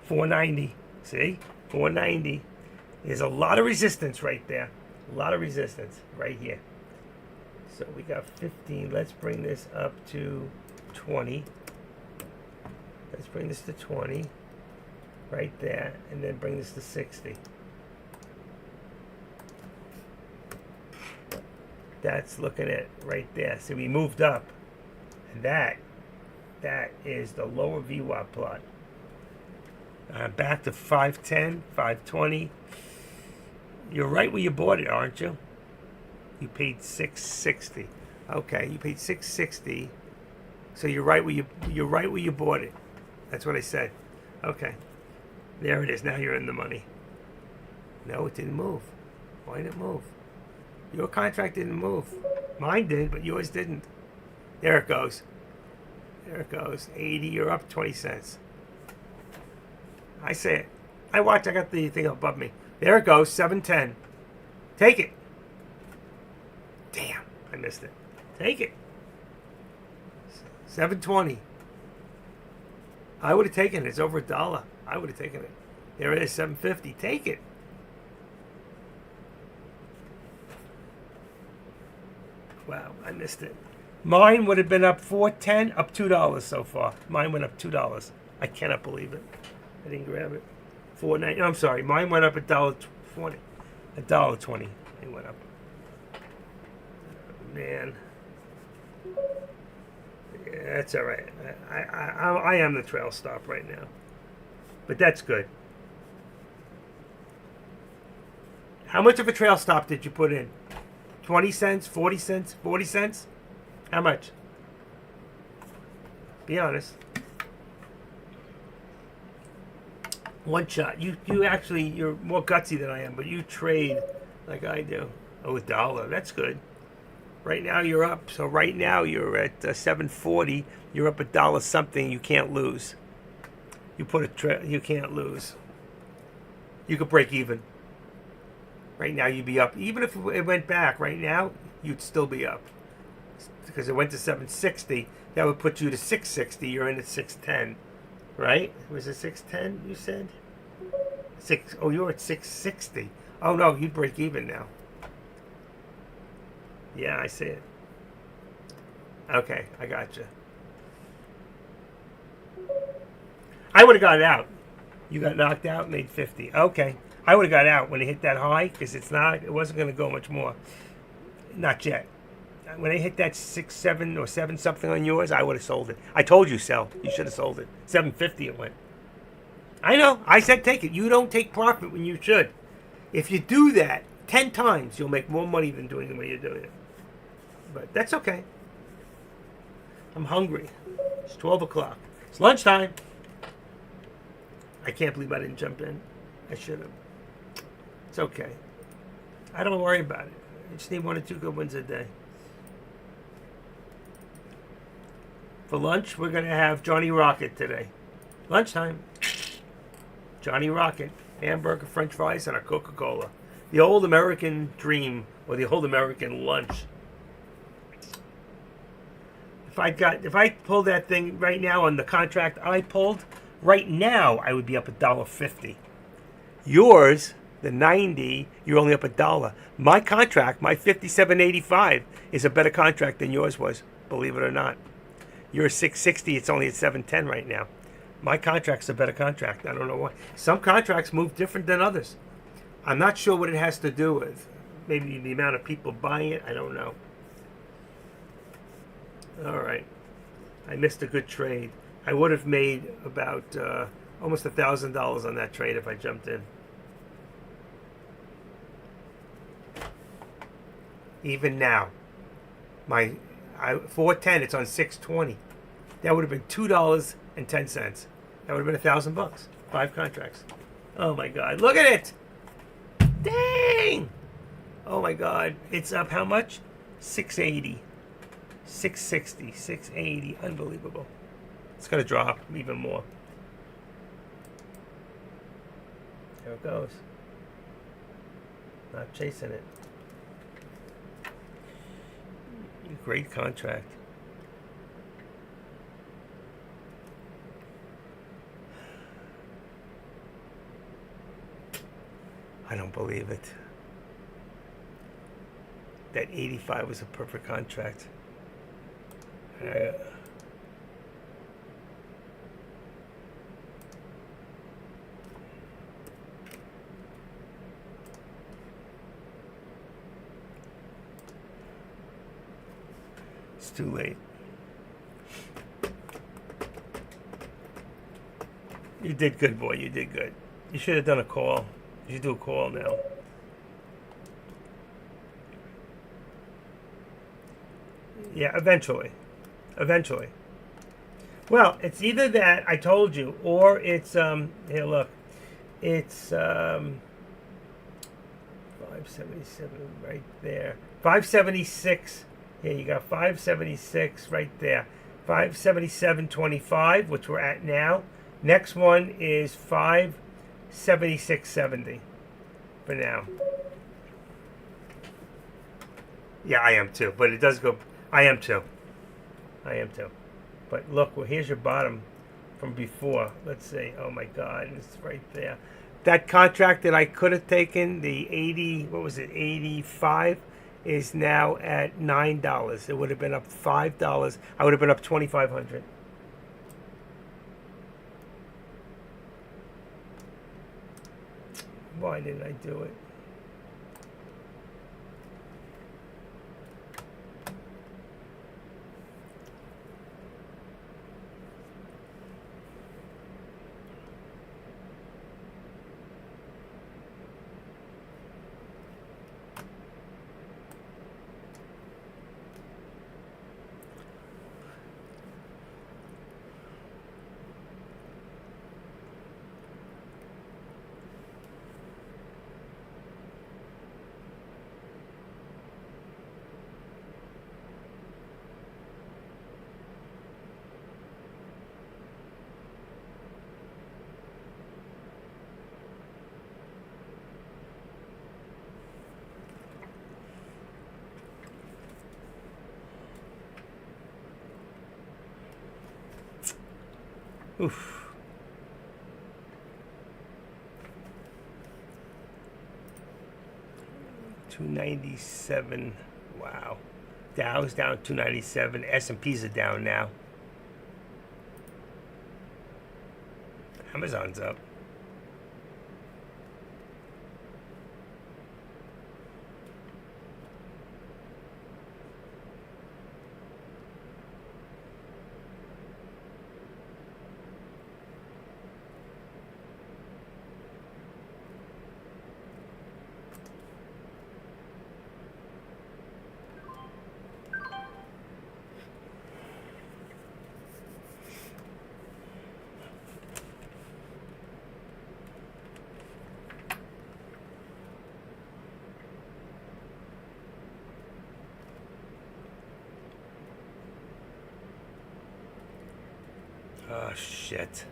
4.90. See? 4.90. There's a lot of resistance right there. A lot of resistance right here. So we got 15. Let's bring this up to 20. Let's bring this to 20. Right there. And then bring this to 60. That's looking at right there. See, we moved up. And that is the lower VWAP plot. Back to 510, 520. You're right where you bought it, aren't you? You paid $6.60. Okay, you paid $660. So you're right where you bought it. That's what I said. Okay. There it is. Now you're in the money. No, it didn't move. Why didn't it move? Your contract didn't move. Mine did, but yours didn't. There it goes. There it goes. 80, you're up 20 cents. I say it. I watch, I got the thing above me. There it goes, 710. Take it. Damn, I missed it. Take it. 720. I would have taken it. It's over $1. I would have taken it. There it is, 750. Take it. Wow, I missed it. Mine would have been up $4.10, up $2 so far. Mine went up $2. I cannot believe it. I didn't grab it. $4.90. No, I'm sorry. Mine went up $1.20. $1.20. It went up. Man. Yeah, that's all right. I am the trail stop right now, but that's good. How much of a trail stop did you put in? 20 cents, 40 cents, 40 cents? How much? Be honest. One shot. You actually, you're more gutsy than I am, but you trade like I do. Oh, $1. That's good. Right now you're up. So right now you're at 740. You're up $1 something. You can't lose. You put you can't lose. You could break even. Right now you'd be up. Even if it went back right now, you'd still be up. Because it went to 760. That would put you to 660. You're in at 610. Right? Was it 610 you said? Oh, you're at 660. Oh no, you'd break even now. Yeah, I see it. Okay, I got you. I would have got out. You got knocked out, made 50. Okay. I would have got out when it hit that high because it wasn't going to go much more. Not yet. When it hit that 6, 7, or 7 something on yours, I would have sold it. I told you sell. You should have sold it. 750 it went. I know. I said take it. You don't take profit when you should. If you do that 10 times, you'll make more money than doing the way you're doing it. But that's okay. I'm hungry. It's 12 o'clock. It's lunchtime. I can't believe I didn't jump in. I should have. It's okay. I don't worry about it. I just need 1 or 2 good ones a day. For lunch, we're going to have Johnny Rocket today. Lunchtime. Johnny Rocket. Hamburger, french fries, and a Coca-Cola. The old American dream, or the old American lunch. If I pulled that thing right now on the contract I pulled, right now I would be up $1.50. Yours, the 90, you're only up $1. My contract, my $57.85, is a better contract than yours was, believe it or not. You're 660, it's only at 710 right now. My contract's a better contract. I don't know why. Some contracts move different than others. I'm not sure what it has to do with. Maybe the amount of people buying it, I don't know. All right. I missed a good trade. I would have made about almost $1,000 on that trade if I jumped in. Even now, my 410, it's on 620. That would have been $2.10. That would have been $1,000. 5 contracts. Oh my God! Look at it! Dang! Oh my God! It's up how much? 680, 660, 680. Unbelievable. It's gonna drop even more. There it goes. Not chasing it. Great contract. I don't believe it. That 85 was a perfect contract. It's too late. You did good, boy. You did good. You should have done a call. You should do a call now. Yeah, eventually. Eventually. Well, it's either that, I told you, or it's, here, look. It's, 577 right there. 576. Here, you got 576 right there. 577.25, which we're at now. Next one is 576.70 for now. Yeah, I am too. But it does go. I am too. I am too. But look, well, here's your bottom from before. Let's see. Oh my God, it's right there. That contract that I could have taken, the 80, what was it, 85, is now at $9. It would have been up $5. I would have been up 2,500. Why didn't I do it? Oof. $297. Wow. Dow's down 297. S&Ps are down now. Amazon's up. Oh, shit.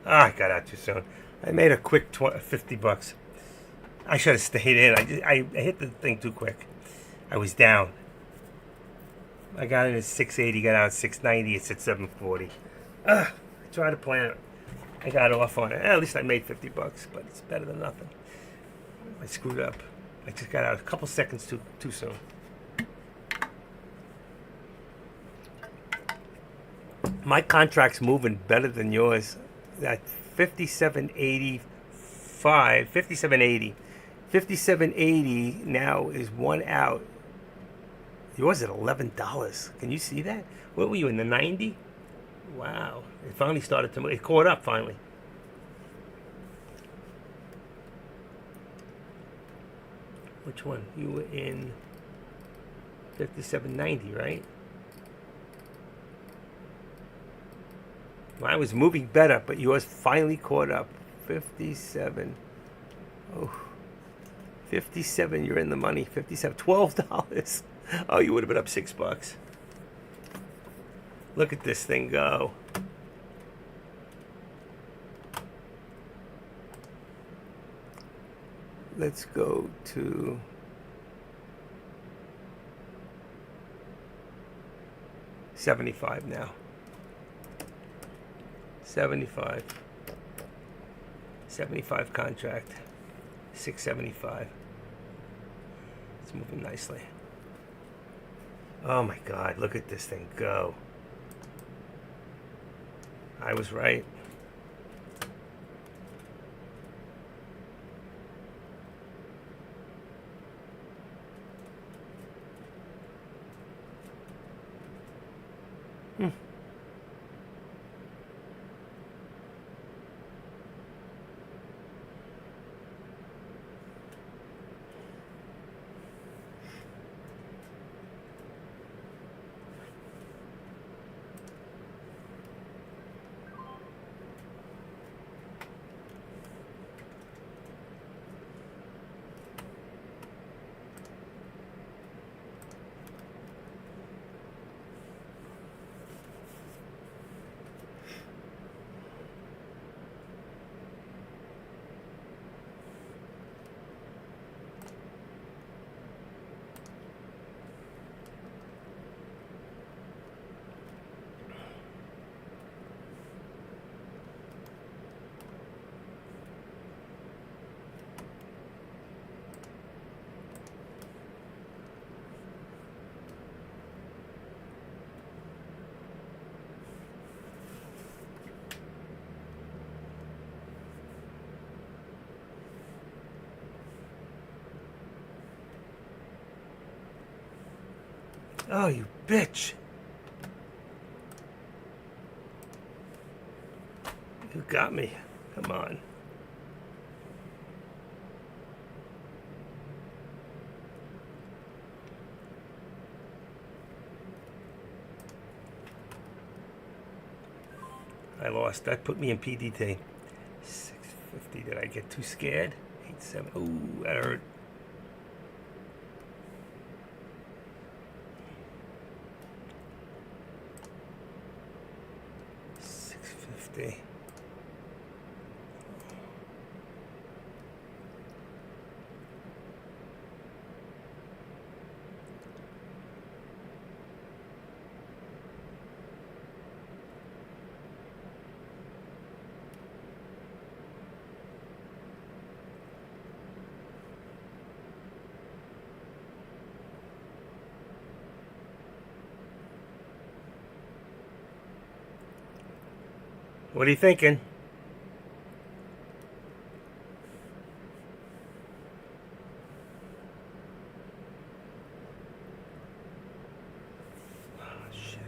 I got out too soon. I made a quick $50. I should have stayed in. I hit the thing too quick. I was down. I got in at 680, got out at 690. It's at 740. I tried to plan it. I got off on it. At least I made $50, but it's better than nothing. I screwed up. I just got out a couple seconds too soon. My contract's moving better than yours. That 57.85, 57.80. 57.80 now is one out. Yours at $11. Can you see that? What were you, in the 90? Wow. It finally started to move. It caught up finally. Which one? You were in 57.90, right? Mine was moving better, but yours finally caught up. 57. Oh. 57, you're in the money. 57. $12. Oh, you would have been up $6. Look at this thing go. Let's go to $75 now. 75 contract, 675. It's moving nicely. Oh my God, look at this thing go. I was right. Oh, you bitch. You got me. Come on. I lost. That put me in PDT. 650. Did I get too scared? 87. Ooh, that hurt. 650. What are you thinking? Oh, shit.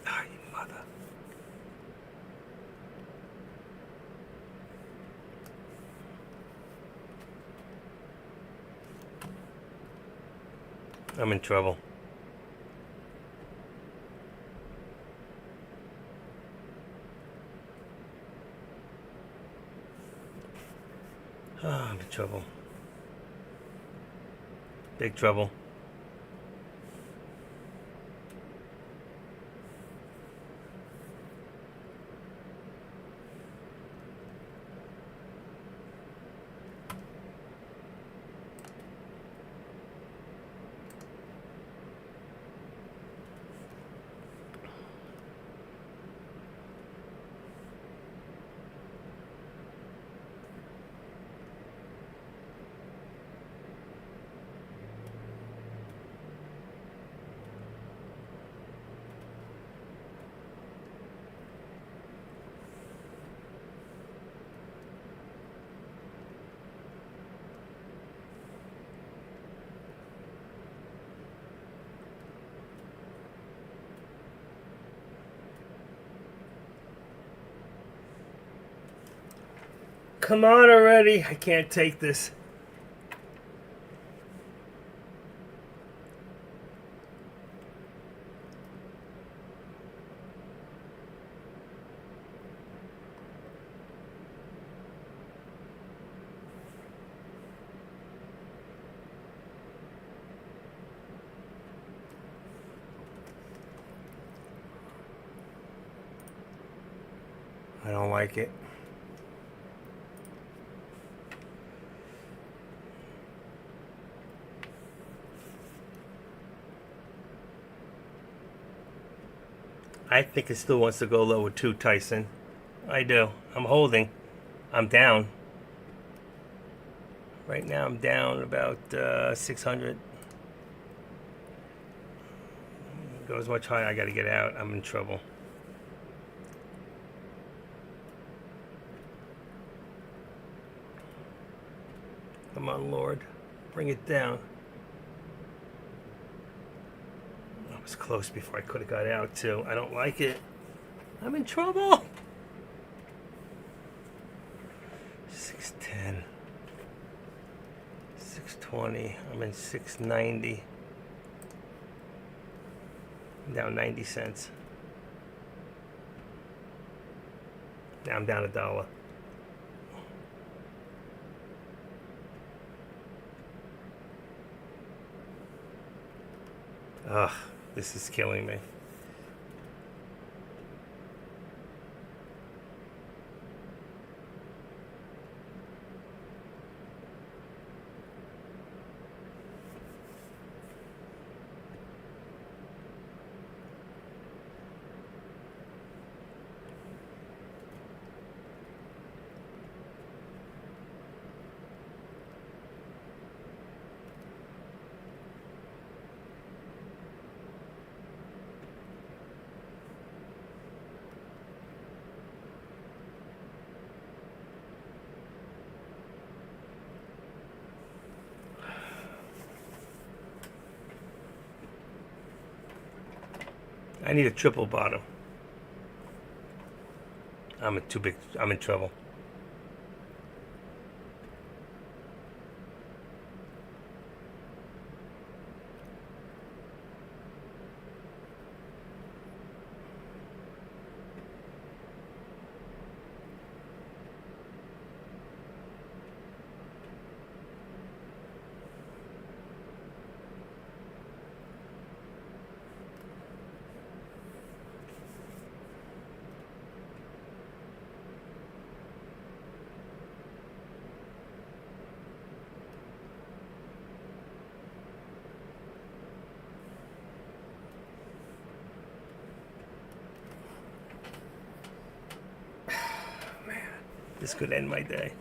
Ah, you mother. I'm in trouble. Ah, I'm in trouble. Big trouble. come on already. I can't take this. I don't like it. I think it still wants to go lower too, Tyson. I do. I'm holding. I'm down. Right now I'm down about 600. Goes much higher, I gotta get out. I'm in trouble. Come on, Lord. Bring it down. I was close before I could have got out, too. I don't like it. I'm in trouble. 610. 620. I'm in 690. I'm down 90 cents. Now I'm down $1. Ugh, this is killing me. I need a triple bottom. I'm in trouble. This could end my day.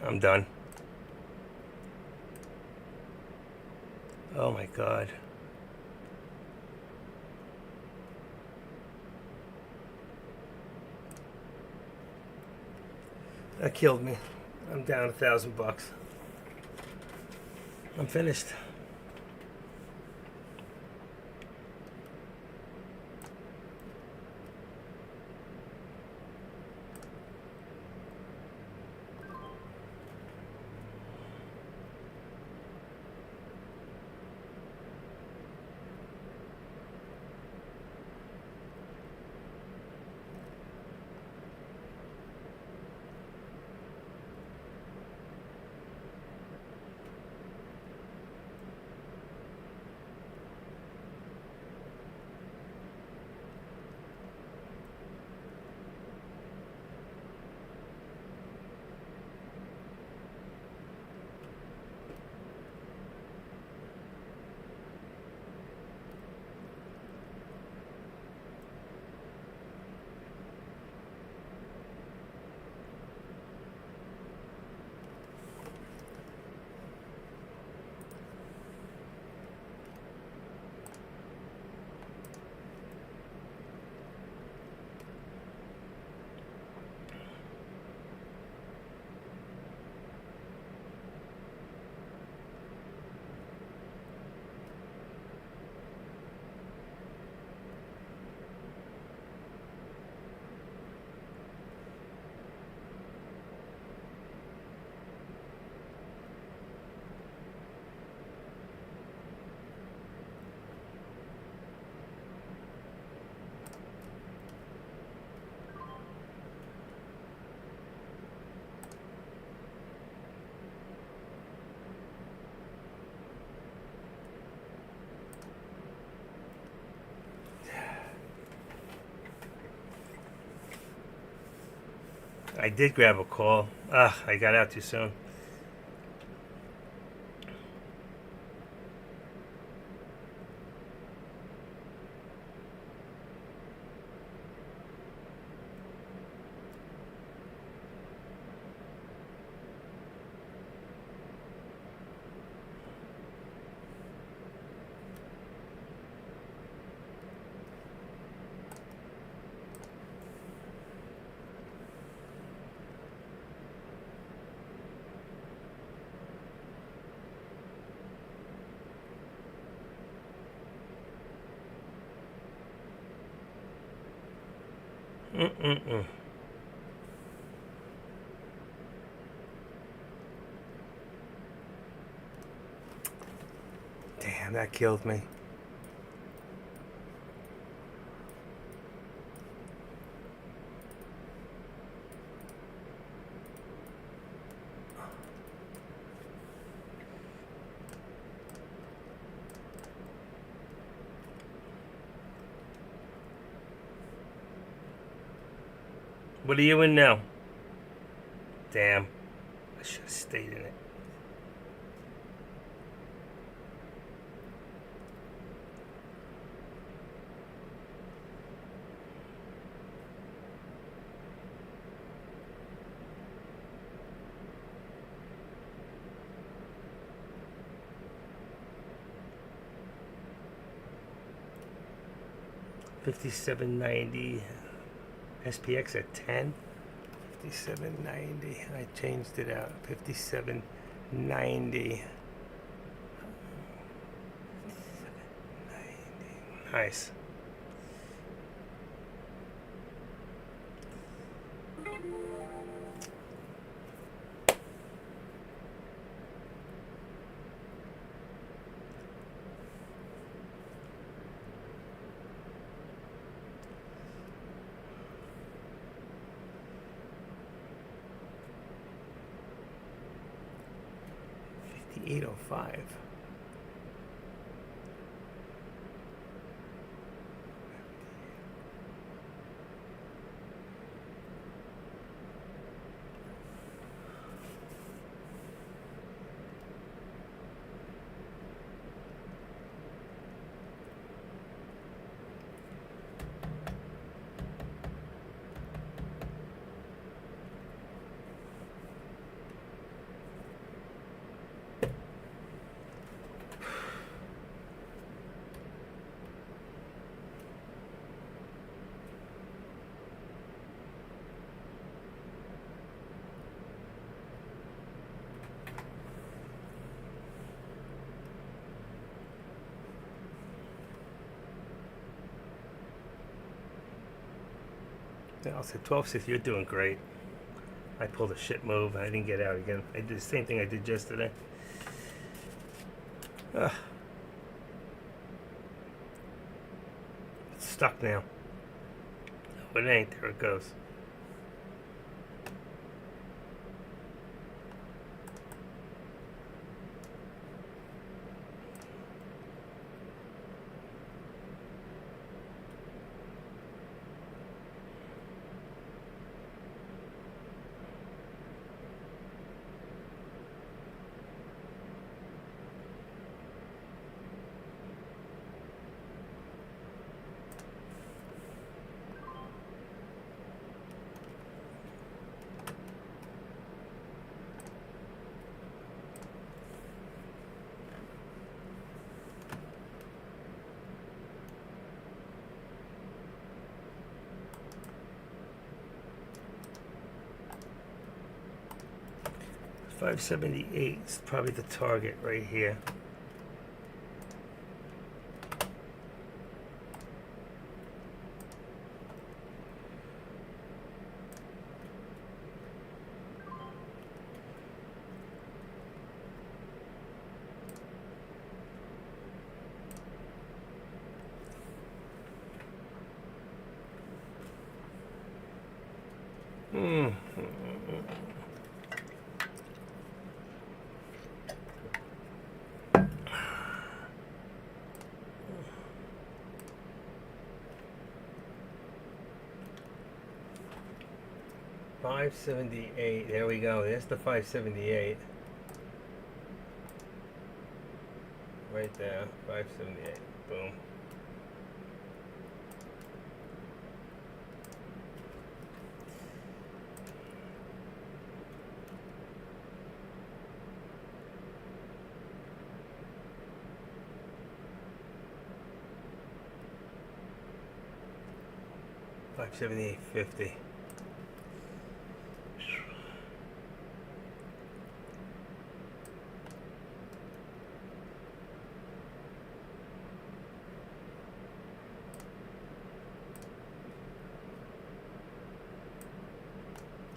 I'm done. Oh my God. That killed me. I'm down $1,000. I'm finished. I did grab a call. I got out too soon. Mm-mm-mm. Damn, that killed me. What are you in now? Damn. I should have stayed in it. $57.90. SPX at 10. $57.90. I changed it out. $57.90. Nice. $58.05. I'll say 12.60. You're doing great. I pulled a shit move and I didn't get out again. I did the same thing I did yesterday. It's stuck now. No, it ain't. There it goes. $5.78 is probably the target right here. 578. There we go. There's the 578. Right there. 578. Boom. $578.50.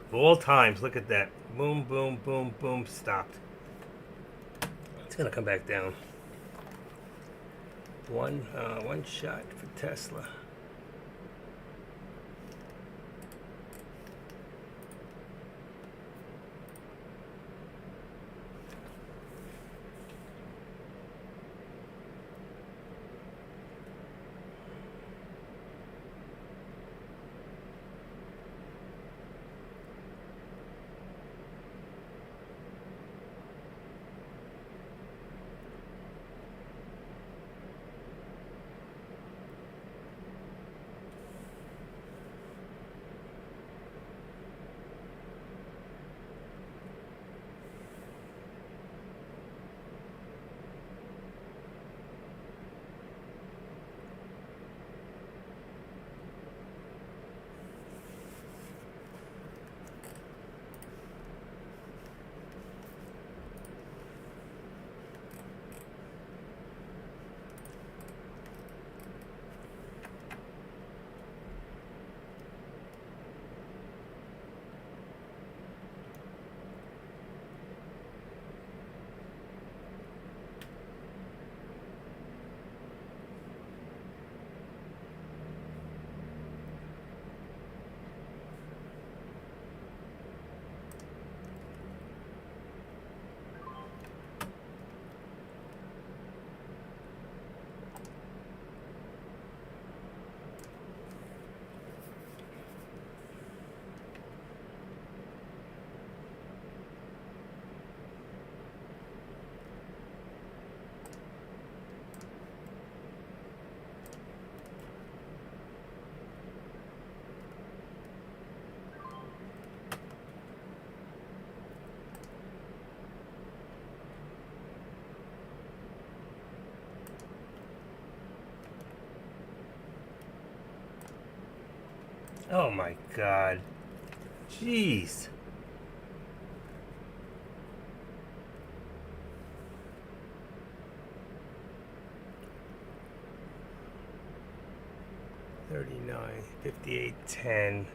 Of all times, look at that. Boom, boom, boom, boom, stopped. It's gonna come back down. One shot for Tesla. Oh my God. Jeez. $39, $58.10.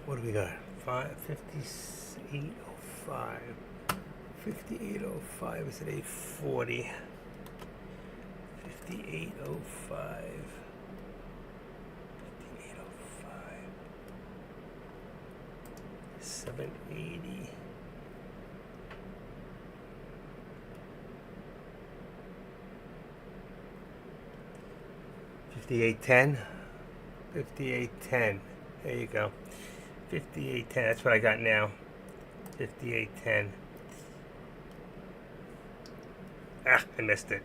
What do we got? 5805. 5805 is at 840. 5805. 5805. 780. $58.10. $58.10. There you go. $58.10. That's what I got now. $58.10. Ah, I missed it.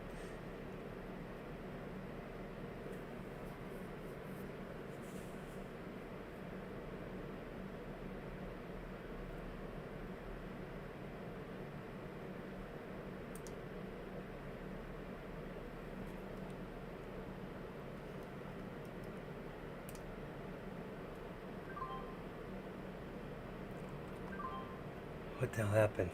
What the hell happened?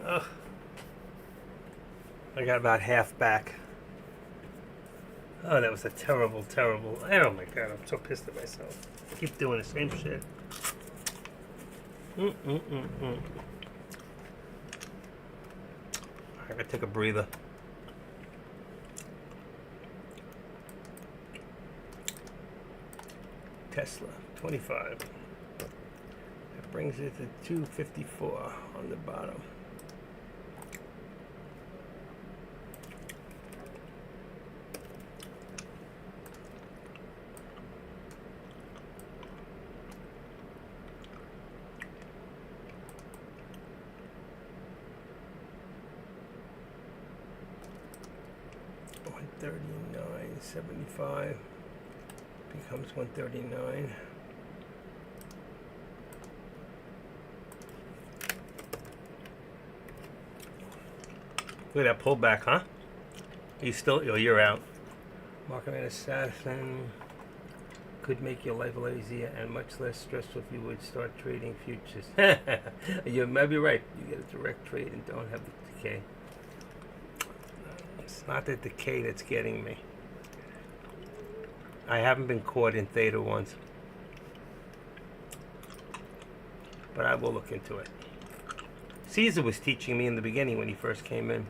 Ugh. I got about half back. Oh, that was a terrible, terrible. Oh my god, I'm so pissed at myself. I keep doing the same shit. I gotta take a breather. Tesla, 25. That brings it to 254 on the bottom. $139.75 becomes 139. Look at that pullback, huh? You still, oh, you're out. Market assassin could make your life a lot easier and much less stressful if you would start trading futures. You might be right. You get a direct trade and don't have the decay. It's not the decay that's getting me. I haven't been caught in theta once, but I will look into it. Caesar was teaching me in the beginning when he first came in.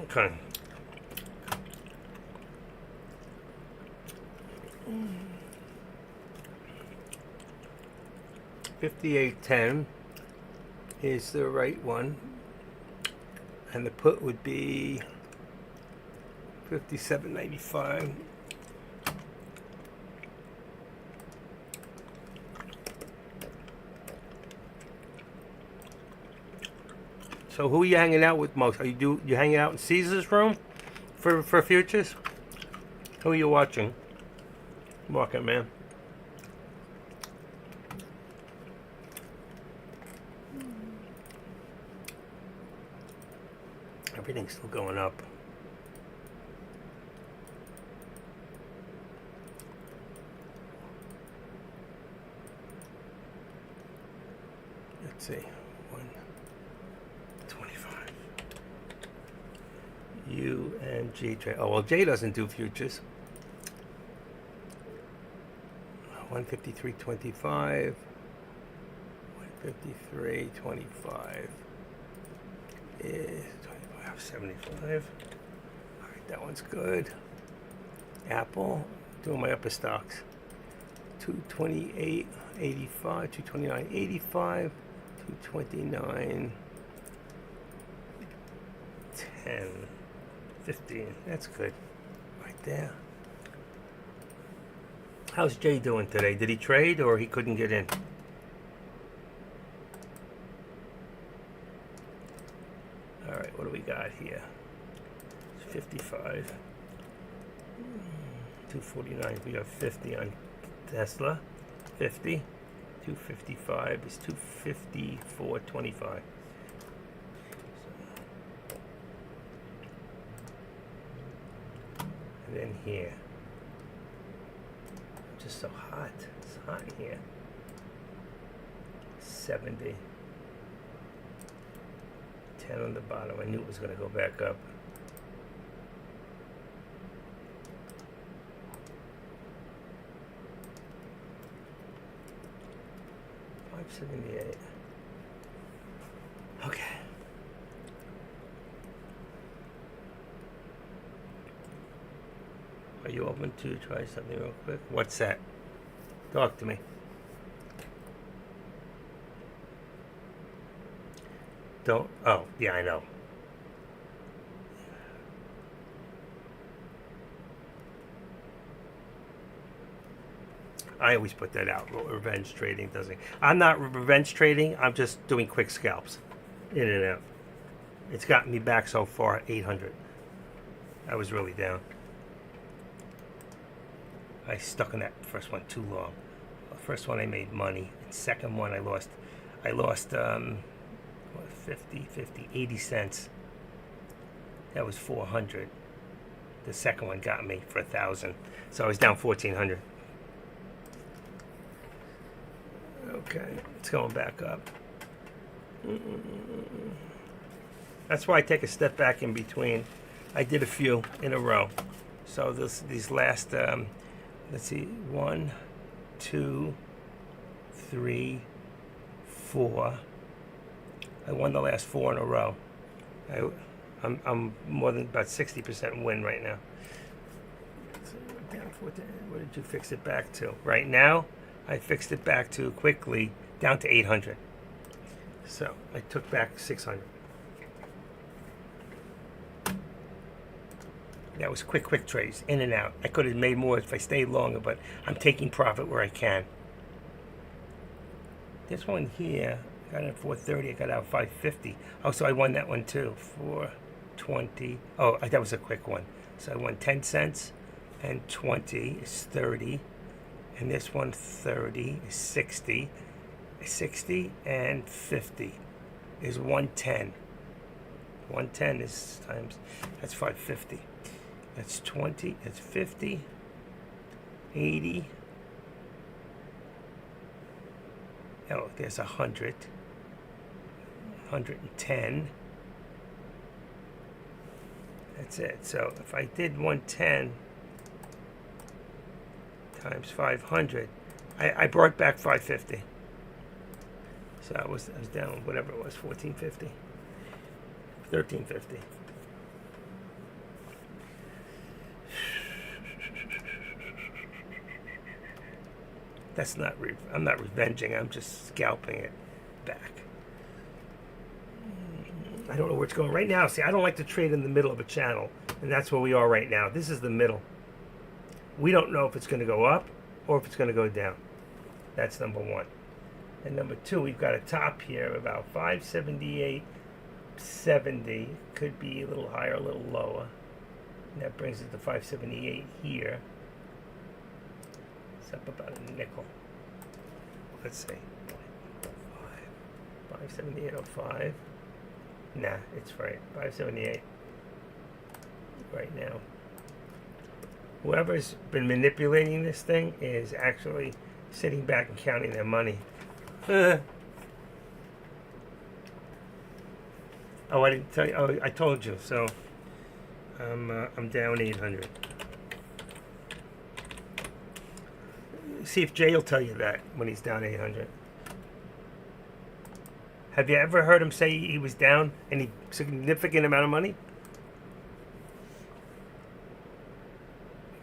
Okay. $58.10 is the right one, and the put would be $57.95. So who are you hanging out with most? Are you hanging out in Caesar's room for futures? Who are you watching? Market man. Everything's still going up. Let's see. 125. U and G trade. Oh well, J doesn't do futures. 153.25. 153.25 is 25.75. All right, that one's good. Apple, doing my upper stocks. 228.85, 229.85, 229.10, 15. That's good, right there. How's Jay doing today? Did he trade or he couldn't get in? All right, what do we got here? It's 55. 249. We got 50 on Tesla. 50. 255 is 254.25. And then here. Just so hot. It's hot in here. 70. 10 on the bottom. I knew it was going to go back up. $5.78. Okay. Are you open to try something real quick? What's that? Talk to me. Don't. Oh, yeah, I know. I always put that out. Revenge trading doesn't. I'm not revenge trading. I'm just doing quick scalps, in and out. It's gotten me back so far 800. I was really down. I stuck on that first one too long. The first one I made money. The second one I lost. I lost 80 cents. That was 400. The second one got me for 1,000. So I was down 1,400. Okay, it's going back up. That's why I take a step back in between. I did a few in a row. So these last, let's see, 1, 2, 3, 4. I won the last 4 in a row. I'm more than about 60% win right now. What did you fix it back to? Right now, I fixed it back to quickly down to 800. So I took back 600. That was quick trades, in and out. I could have made more if I stayed longer, but I'm taking profit where I can. This one here, I got it at 430. I got out 550. Oh, so I won that one too. 420. Oh, that was a quick one. So I won 10 cents, and 20 is 30. And this one, 30 is 60. 60 and 50 is 110. 110 is times, that's 550. That's 20, that's 50, 80. Oh, there's 100. 110. That's it. So if I did 110 times 500, I brought back 550. So I was down whatever it was, 1450, 1350. That's not. I'm not revenging. I'm just scalping it back. I don't know where it's going right now. See, I don't like to trade in the middle of a channel, and that's where we are right now. This is the middle. We don't know if it's going to go up or if it's going to go down. That's number one. And number two, we've got a top here about 578.70. Could be a little higher, a little lower. And that brings it to 578 here. It's up about a nickel. Let's see. 578.05. Nah, it's right. 578 right now. Whoever's been manipulating this thing is actually sitting back and counting their money. Oh, I didn't tell you. Oh, I told you. So I'm down 800. See if Jay will tell you that when he's down 800. Have you ever heard him say he was down any significant amount of money?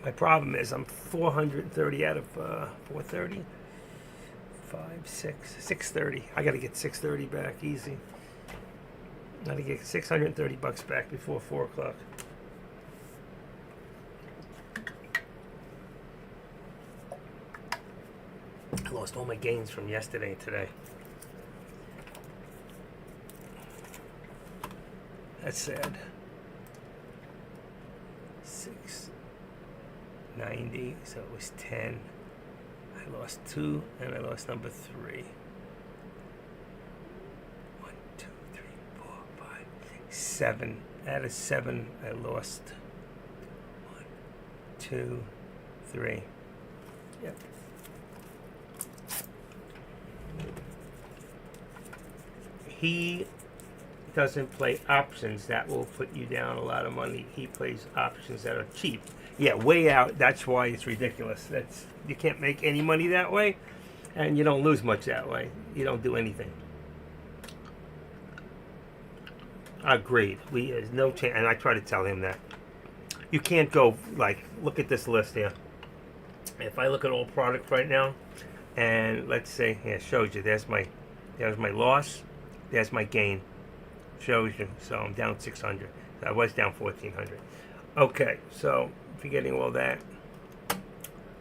My problem is I'm 430 out of 430. 630. I got to get 630 back easy. I got to get 630 bucks back before 4 o'clock. I lost all my gains from yesterday and today. That's sad. 690, so it was 10. I lost 2, and I lost number 3. 1, 2, 3, 4, 5, 6, 7. Out of 7, I lost 1, 2, 3. Yep. He doesn't play options that will put you down a lot of money. He plays options that are cheap. Yeah, way out. That's why it's ridiculous. That's, you can't make any money that way, and you don't lose much that way. You don't do anything. Agreed. There's no chance, and I try to tell him that. You can't go, like, look at this list here. If I look at all products right now, and let's say, yeah, it shows you, there's my loss, there's my gain. Shows you, so I'm down 600. I was down 1,400. Okay, so forgetting all that.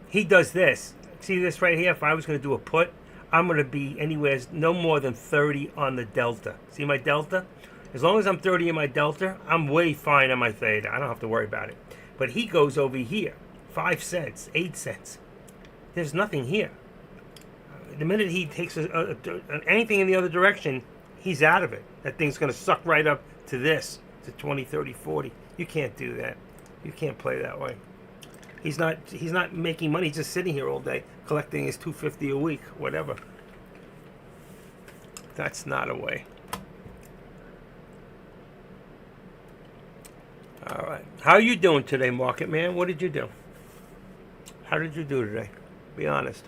He does this. See this right here? If I was going to do a put, I'm going to be anywhere no more than 30 on the delta. See my delta? As long as I'm 30 in my delta, I'm way fine on my theta. I don't have to worry about it. But he goes over here, 5 cents, 8 cents. There's nothing here. The minute he takes anything in the other direction, he's out of it. That thing's going to suck right up to this, to 20, 30, 40. You can't do that. You can't play that way. He's not making money. He's just sitting here all day collecting his $250 a week, whatever. That's not a way. All right. How are you doing today, Market Man? What did you do? How did you do today? Be honest.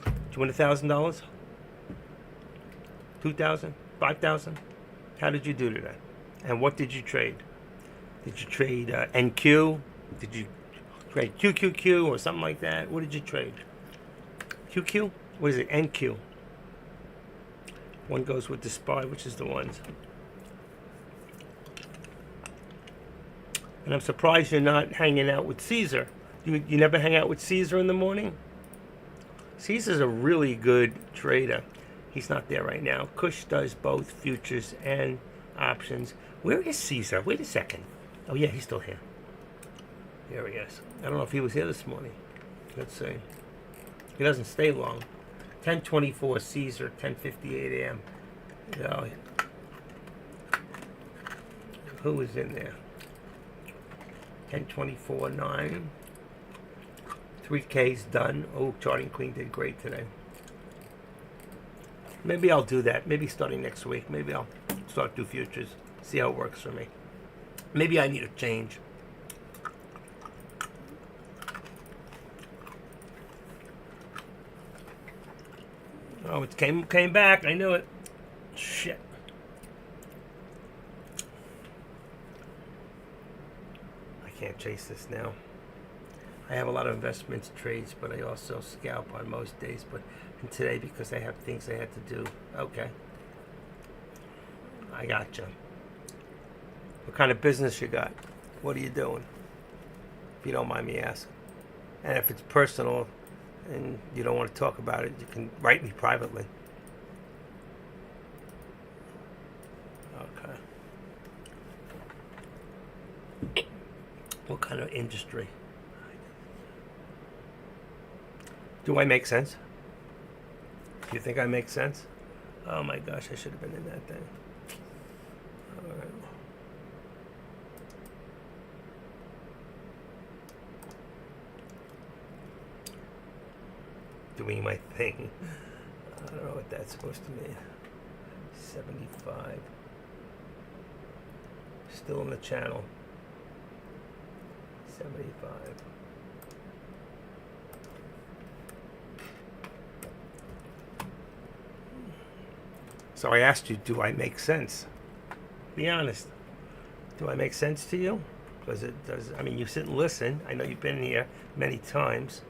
Did you win $1,000? 2,000? 5,000? How did you do today? And what did you trade? Did you trade NQ? Did you trade QQQ or something like that? What did you trade? QQ? What is it? NQ. One goes with the SPY, which is the ones. And I'm surprised you're not hanging out with Caesar. You never hang out with Caesar in the morning? Caesar's a really good trader. He's not there right now. Kush does both futures and options. Where is Caesar? Wait a second. Oh, yeah, he's still here. Here he is. I don't know if he was here this morning. Let's see. He doesn't stay long. 10:24 Caesar, 10:58 a.m. Oh, who is in there? 10:24 9. 3K's done. Oh, Charting Queen did great today. Maybe I'll do that. Maybe starting next week. Maybe I'll start do futures. See how it works for me. Maybe I need a change. Oh, it came back. I knew it. Shit. I can't chase this now. I have a lot of investments trades, but I also scalp on most days. But today, because I have things I had to do. Okay. I gotcha. What kind of business you got? What are you doing? If you don't mind me asking. And if it's personal and you don't want to talk about it, you can write me privately. Okay. What kind of industry? Do I make sense? Do you think I make sense? Oh my gosh, I should have been in that thing. All right. Doing my thing. I don't know what that's supposed to mean. 75. Still in the channel. 75. So I asked you, do I make sense? Be honest. Do I make sense to you? Because it does. I mean, you sit and listen. I know you've been here many times.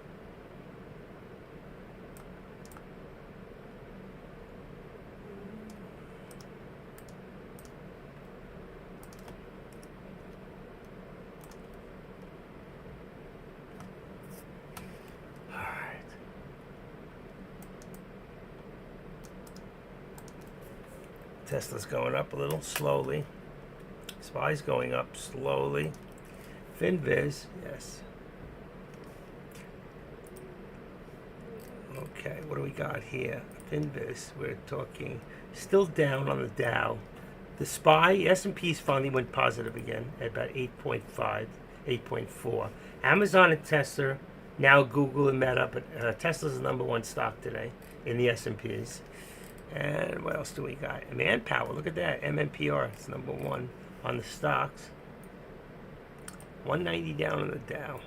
Tesla's going up a little slowly. SPY's going up slowly. FinViz, yes. Okay, what do we got here? FinViz, we're talking still down on the Dow. The SPY, S&P's finally went positive again at about 8.5, 8.4. Amazon and Tesla, now Google and Meta, but Tesla's the number one stock today in the S&Ps. And what else do we got? Manpower, look at that. MMPR, it's number one on the stocks. 190 down on the Dow.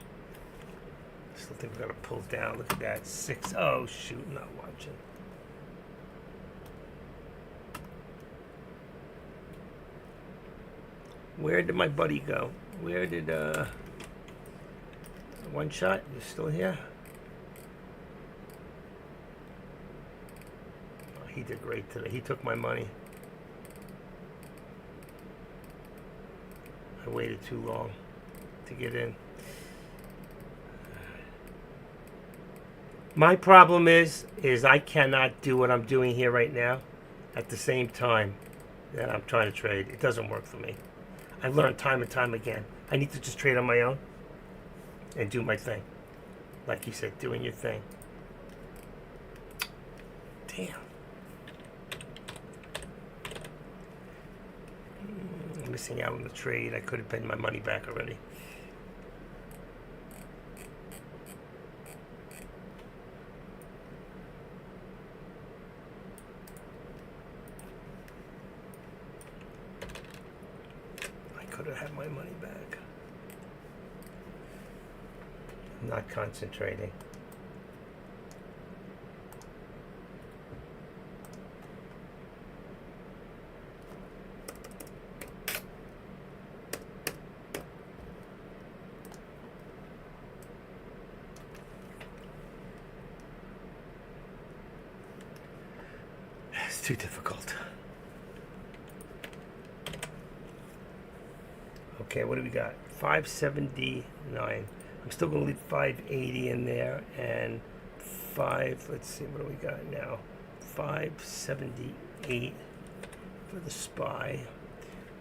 Still think we're going to pull down. Look at that. 6. Oh, shoot, not watching. Where did my buddy go? Where did, One Shot? You still here? Oh, he did great today. He took my money. I waited too long to get in. My problem is I cannot do what I'm doing here right now at the same time that I'm trying to trade. It doesn't work for me. I've learned time and time again. I need to just trade on my own and do my thing. Like you said, doing your thing. Damn. I'm missing out on the trade. I could have paid my money back already. Could have had my money back. I'm not concentrating. It's too difficult. Okay, what do we got? 579. I'm still going to leave 580 in there and 5. Let's see, what do we got now? 578 for the SPY.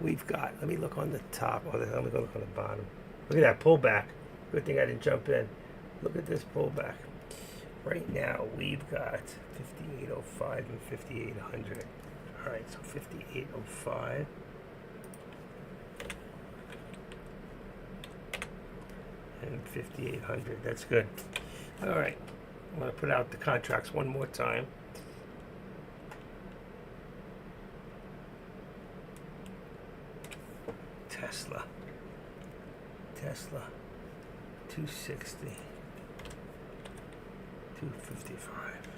We've got, let me look on the top. Oh, let me go look on the bottom. Look at that pullback. Good thing I didn't jump in. Look at this pullback. Right now, we've got 5805 and 5800. All right, so 5805. And 5,800. That's good. All right. I'm going to put out the contracts one more time. Tesla. 260. 255.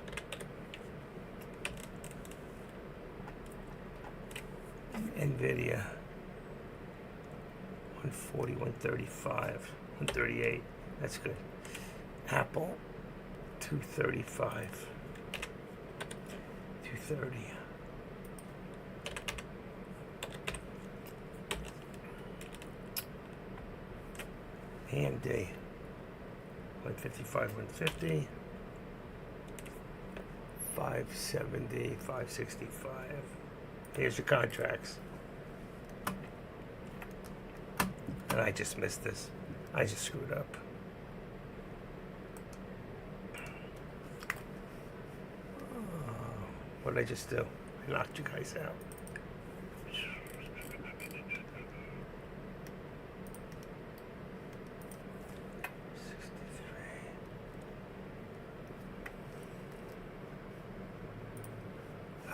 Nvidia. 140, 135. 138. That's good. Apple, 235. 230. AMD, 155, 150. 570, 565. Here's your contracts. And I just missed this. I just screwed up. What did I just do? I knocked you guys out.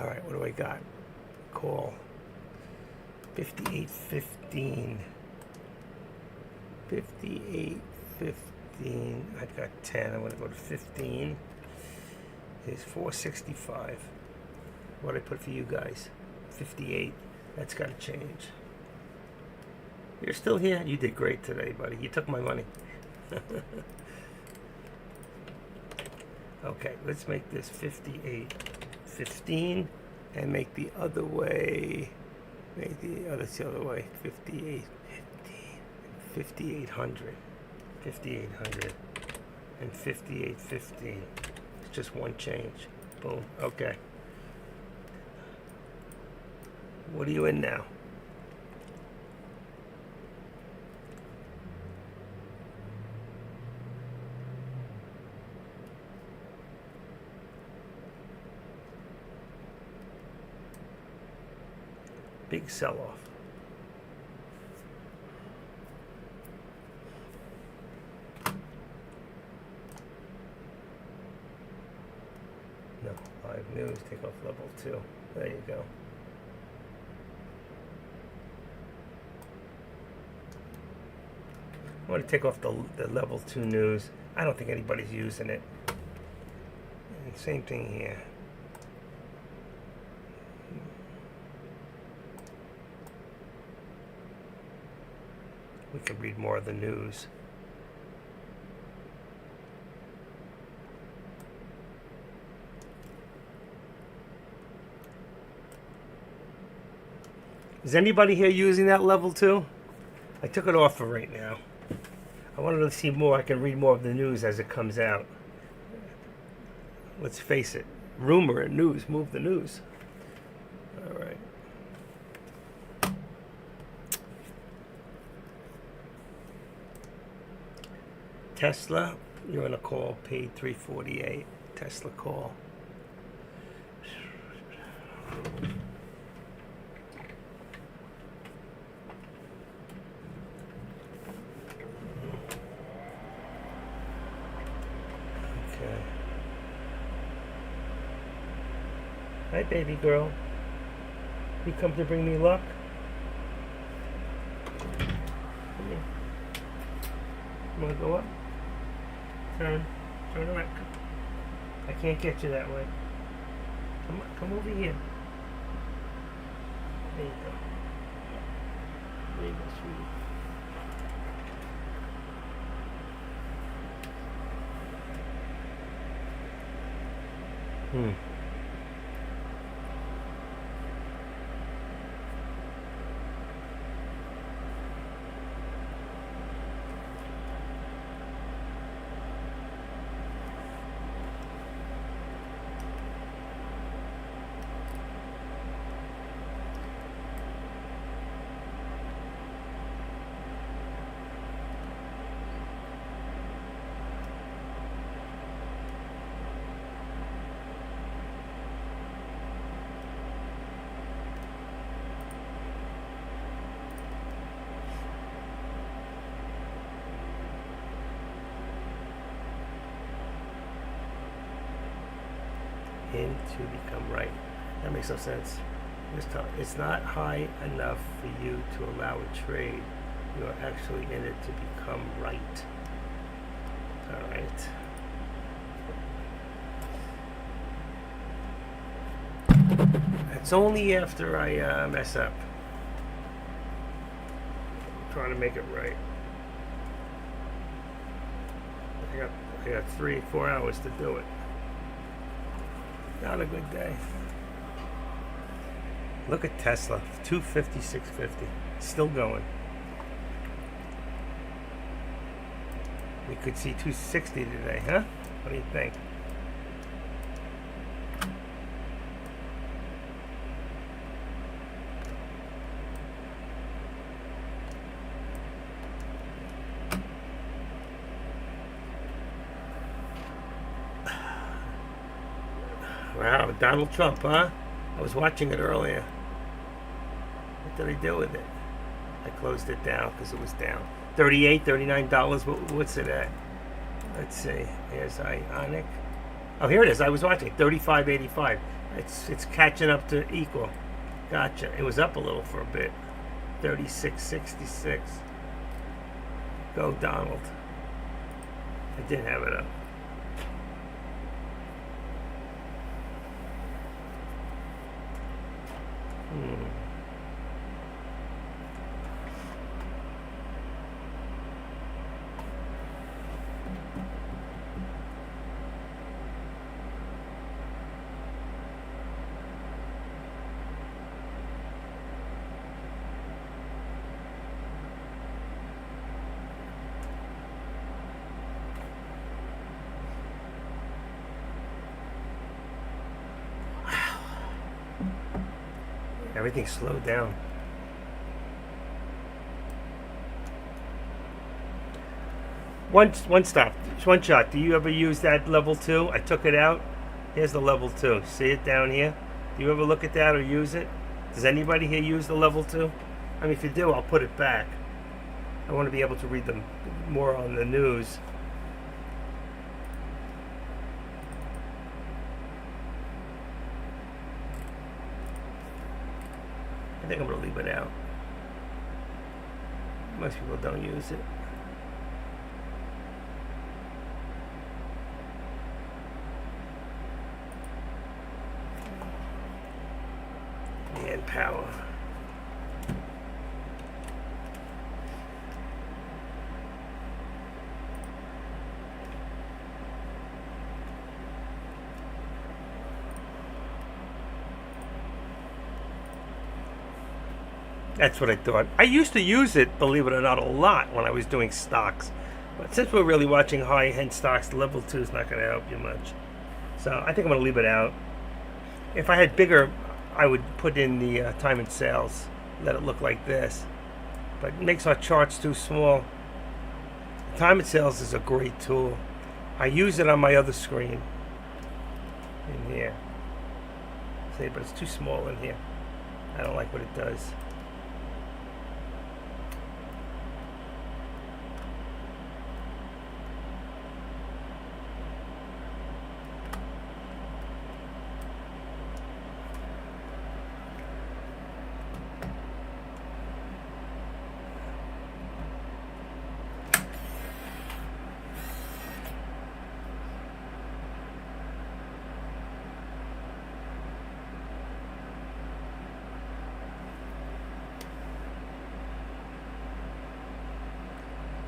All right, what do I got? Call. 5815. 5815. I've got 10. I'm going to go to 15. Here's 465. What did I put for you guys? 58. That's got to change. You're still here? You did great today, buddy. You took my money. Okay, let's make this 58. 15 and make the other way. Make the other way. 58. 5800, 5800, and 5815. It's just one change. Boom. Okay. What are you in now? Big sell-off. No, live news, take off level 2. There you go. I want to take off the level 2 news. I don't think anybody's using it. And same thing here. We can read more of the news. Is anybody here using that level 2? I took it off for right now. I wanted to see more. I can read more of the news as it comes out. Let's face it. Rumor and news move the news. All right. Tesla, you're on a call, paid $348. Tesla call. Okay. Hi, baby girl. You come to bring me luck? Come here. You want to go up? Turn around. I can't get you that way. Come over here. There you go. There you go, sweetie. In to become right. That makes no sense. It's not high enough for you to allow a trade. You are actually in it to become right. All right. It's only after I mess up. I'm trying to make it right. I got 3-4 hours to do it. Not a good day. Look at Tesla, 250, 650, still going. We could see 260 today, huh? What do you think? Wow, Donald Trump, huh? I was watching it earlier. What did I do with it? I closed it down because it was down. $38, $39. What's it at? Let's see. Here's Ionic. Oh, here it is. I was watching it. $35.85. It's catching up to equal. Gotcha. It was up a little for a bit. $36.66. Go, Donald. I did have it up. Everything slowed down. One stop, one shot. Do you ever use that level 2? I took it out. Here's the level 2. See it down here? Do you ever look at that or use it? Does anybody here use the level 2? I mean, if you do, I'll put it back. I want to be able to read them more on the news. think I'm going to leave it out. Most people don't use it. And power. That's what I thought. I used to use it, believe it or not, a lot when I was doing stocks. But since we're really watching high-end stocks, level 2 is not going to help you much. So I think I'm going to leave it out. If I had bigger, I would put in the time and sales, let it look like this. But it makes our charts too small. Time and sales is a great tool. I use it on my other screen. In here. See, but it's too small in here. I don't like what it does.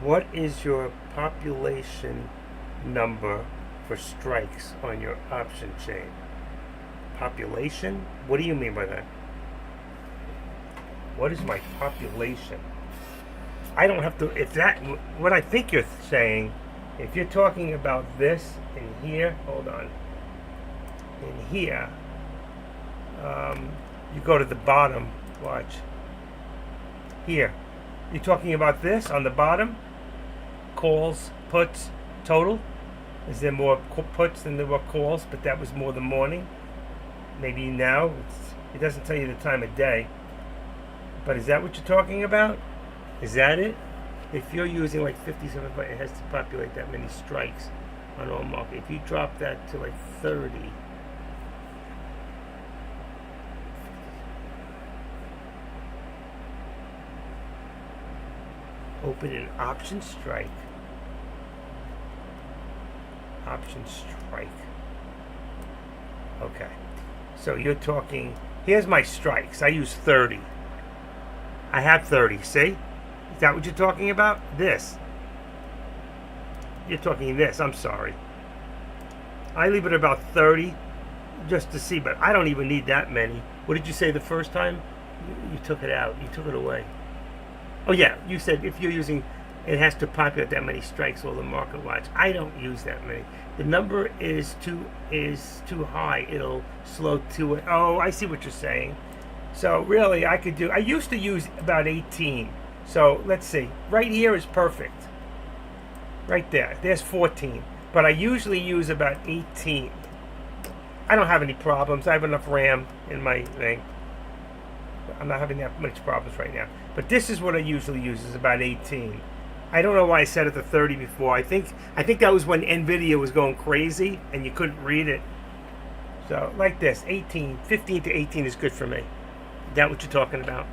What is your population number for strikes on your option chain? Population? What do you mean by that? What is my population? I don't have to, if that, what I think you're saying, if you're talking about this in here, hold on, in here, you go to the bottom, watch, here. You're talking about this on the bottom? Calls, puts, total. Is there more puts than there were calls? But that was more the morning. Maybe now it doesn't tell you the time of day. But is that what you're talking about? Is that it? If you're using like 57, it has to populate that many strikes on all market. If you drop that to like 30. Open an option strike. Option strike. Okay. So you're talking, here's my strikes. I use 30. I have 30, see? Is that what you're talking about? This. You're talking this, I'm sorry. I leave it about 30 just to see, but I don't even need that many. What did you say the first time? You took it out. You took it away. Oh yeah, you said if you're using, it has to populate that many strikes or the market watch. I don't use that many. The number is too high. It'll slow to it. Oh, I see what you're saying. So really, I used to use about 18. So let's see. Right here is perfect. Right there. There's 14. But I usually use about 18. I don't have any problems. I have enough RAM in my thing. I'm not having that much problems right now. But this is what I usually use, is about 18. I don't know why I set it to 30 before. I think that was when NVIDIA was going crazy and you couldn't read it. So like this, 18, 15 to 18 is good for me. Is that what you're talking about?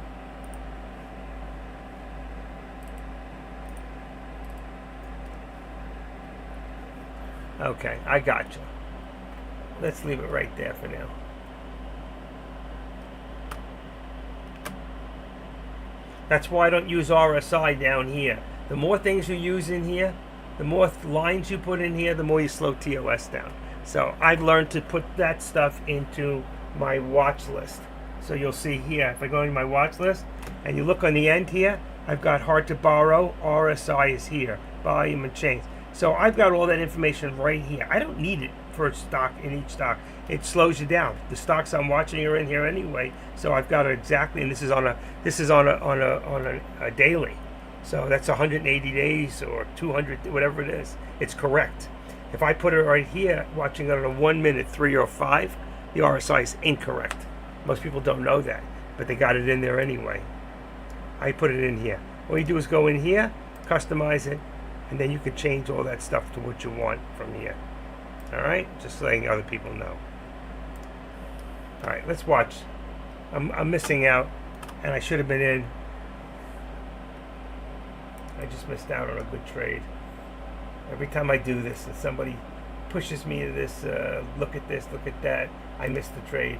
Okay, I got you. Let's leave it right there for now. That's why I don't use RSI down here. The more things you use in here, the more lines you put in here, the more you slow TOS down. So I've learned to put that stuff into my watch list. So you'll see here, if I go into my watch list, and you look on the end here, I've got hard to borrow, RSI is here, volume and change. So I've got all that information right here. I don't need it for a stock in each stock. It slows you down. The stocks I'm watching are in here anyway, so I've got it exactly. And this is on a daily, so that's 180 days or 200, whatever it is. It's correct. If I put it right here, watching it on a 1 minute, 3 or 5, the RSI is incorrect. Most people don't know that, but they got it in there anyway. I put it in here. All you do is go in here, customize it, and then you can change all that stuff to what you want from here. All right, just letting other people know. All right, let's watch. I'm missing out and I should have been in. I just missed out on a good trade. Every time I do this and somebody pushes me to this, look at this, look at that, I miss the trade.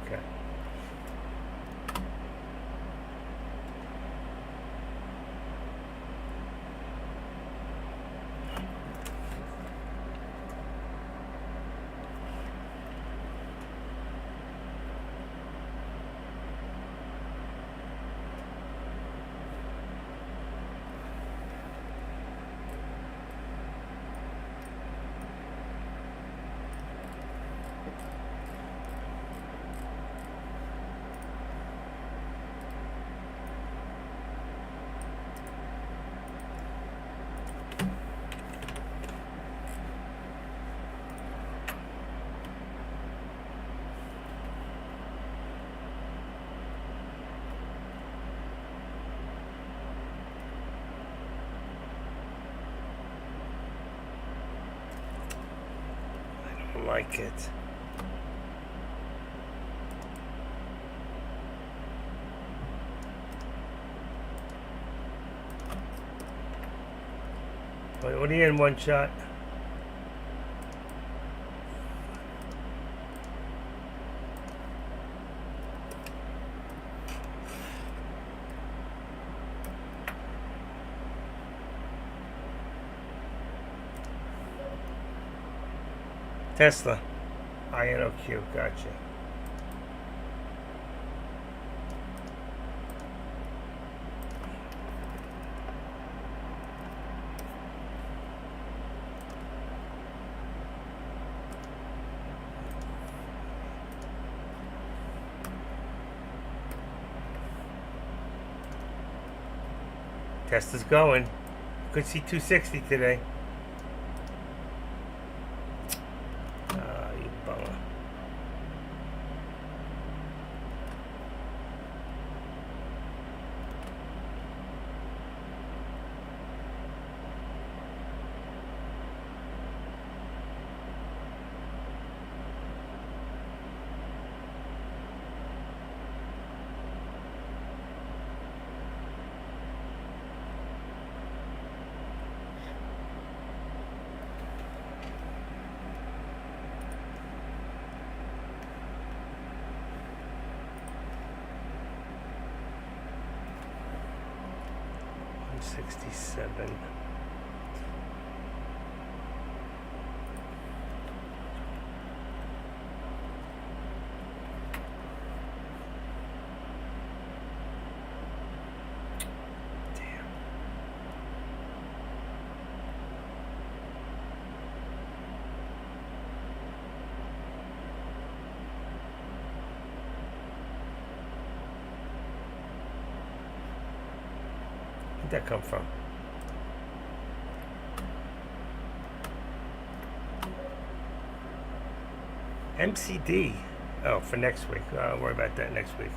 Okay. Like it. Wait, what are you in one shot? Tesla. INOQ, gotcha. Tesla's going. Could see 260 today. You bummer. $167. Where'd that come from? MCD. Oh, for next week. I'll worry about that next week.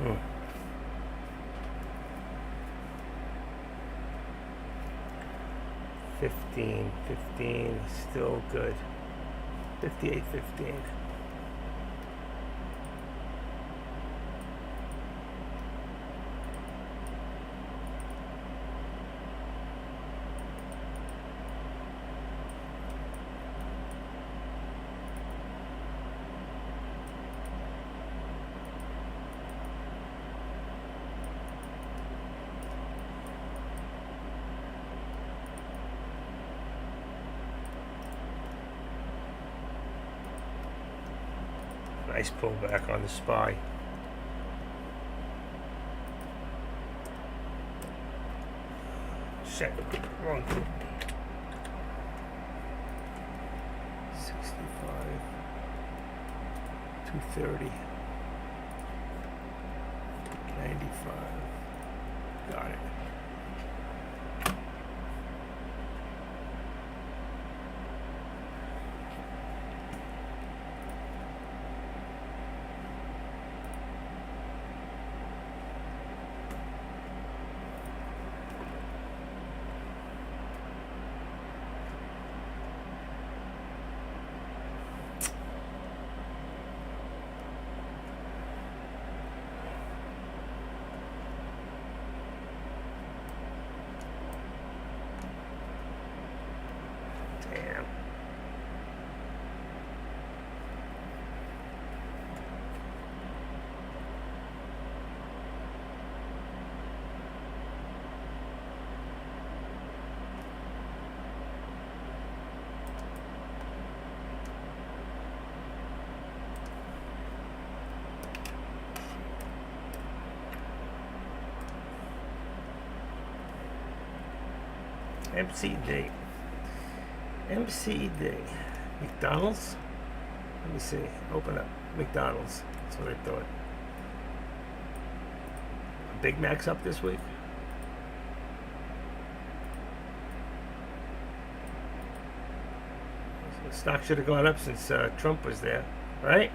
Hmm. 15, still good. 58.15. Nice pullback on the SPY. Shit, wrong. 65, 230, 95. Got it. Damn. MCD. MCD. McDonald's? Let me see. Open up. McDonald's. That's what I thought. Big Mac's up this week? The stock should have gone up since Trump was there, right?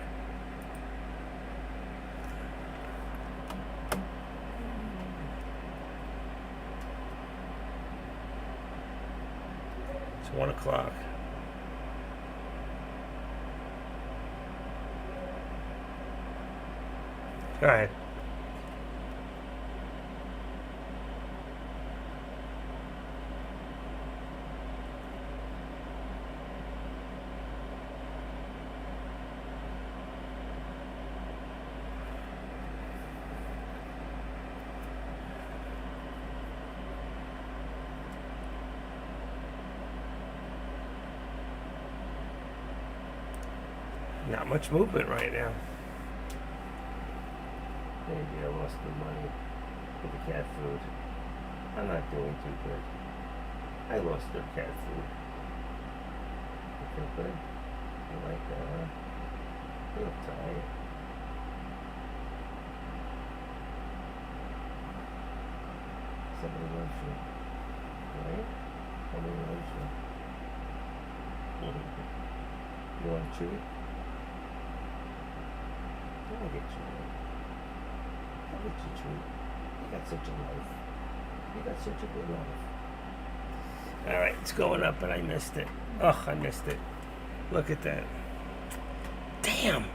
It's 1 o'clock. Go ahead. Not much movement right now. Maybe I lost the money for the cat food. I'm not doing too good. I lost the cat food. You feel good? You like that, huh? You look tired. Somebody loves you. Right? Somebody loves you. You want to treat? I'll get you one. I'll get you a treat. You got such a life. You got such a good life. Alright, it's going up, but I missed it. Ugh, I missed it. Look at that. Damn!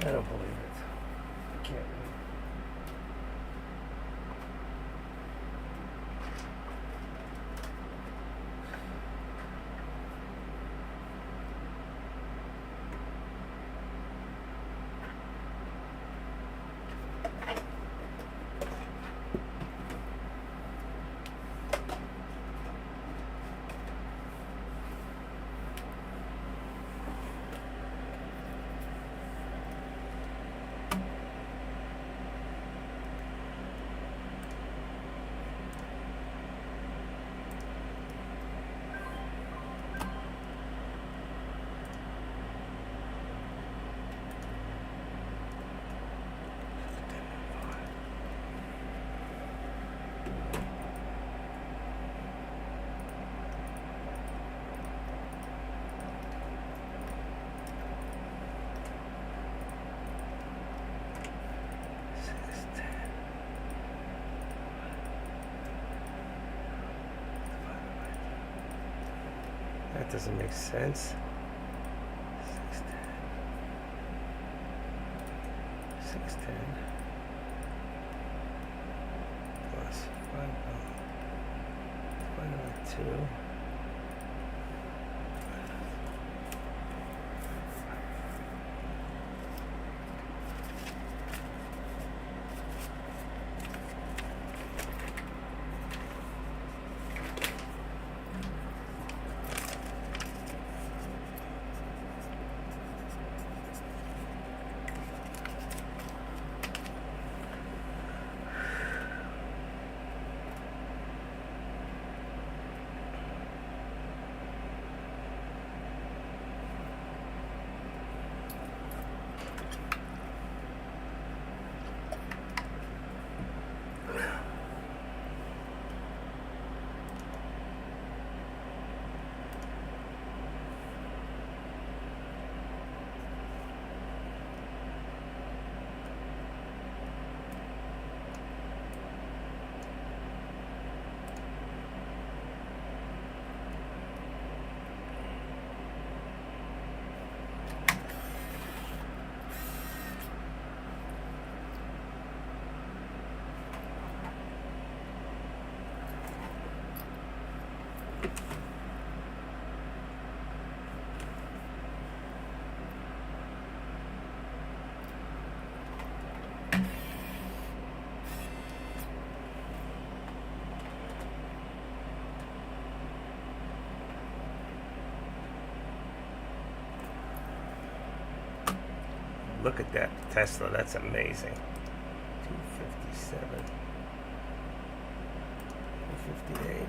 I don't believe it. I can't believe it. That doesn't make sense. 610 plus 502. Look at that Tesla. That's amazing. 257. 258.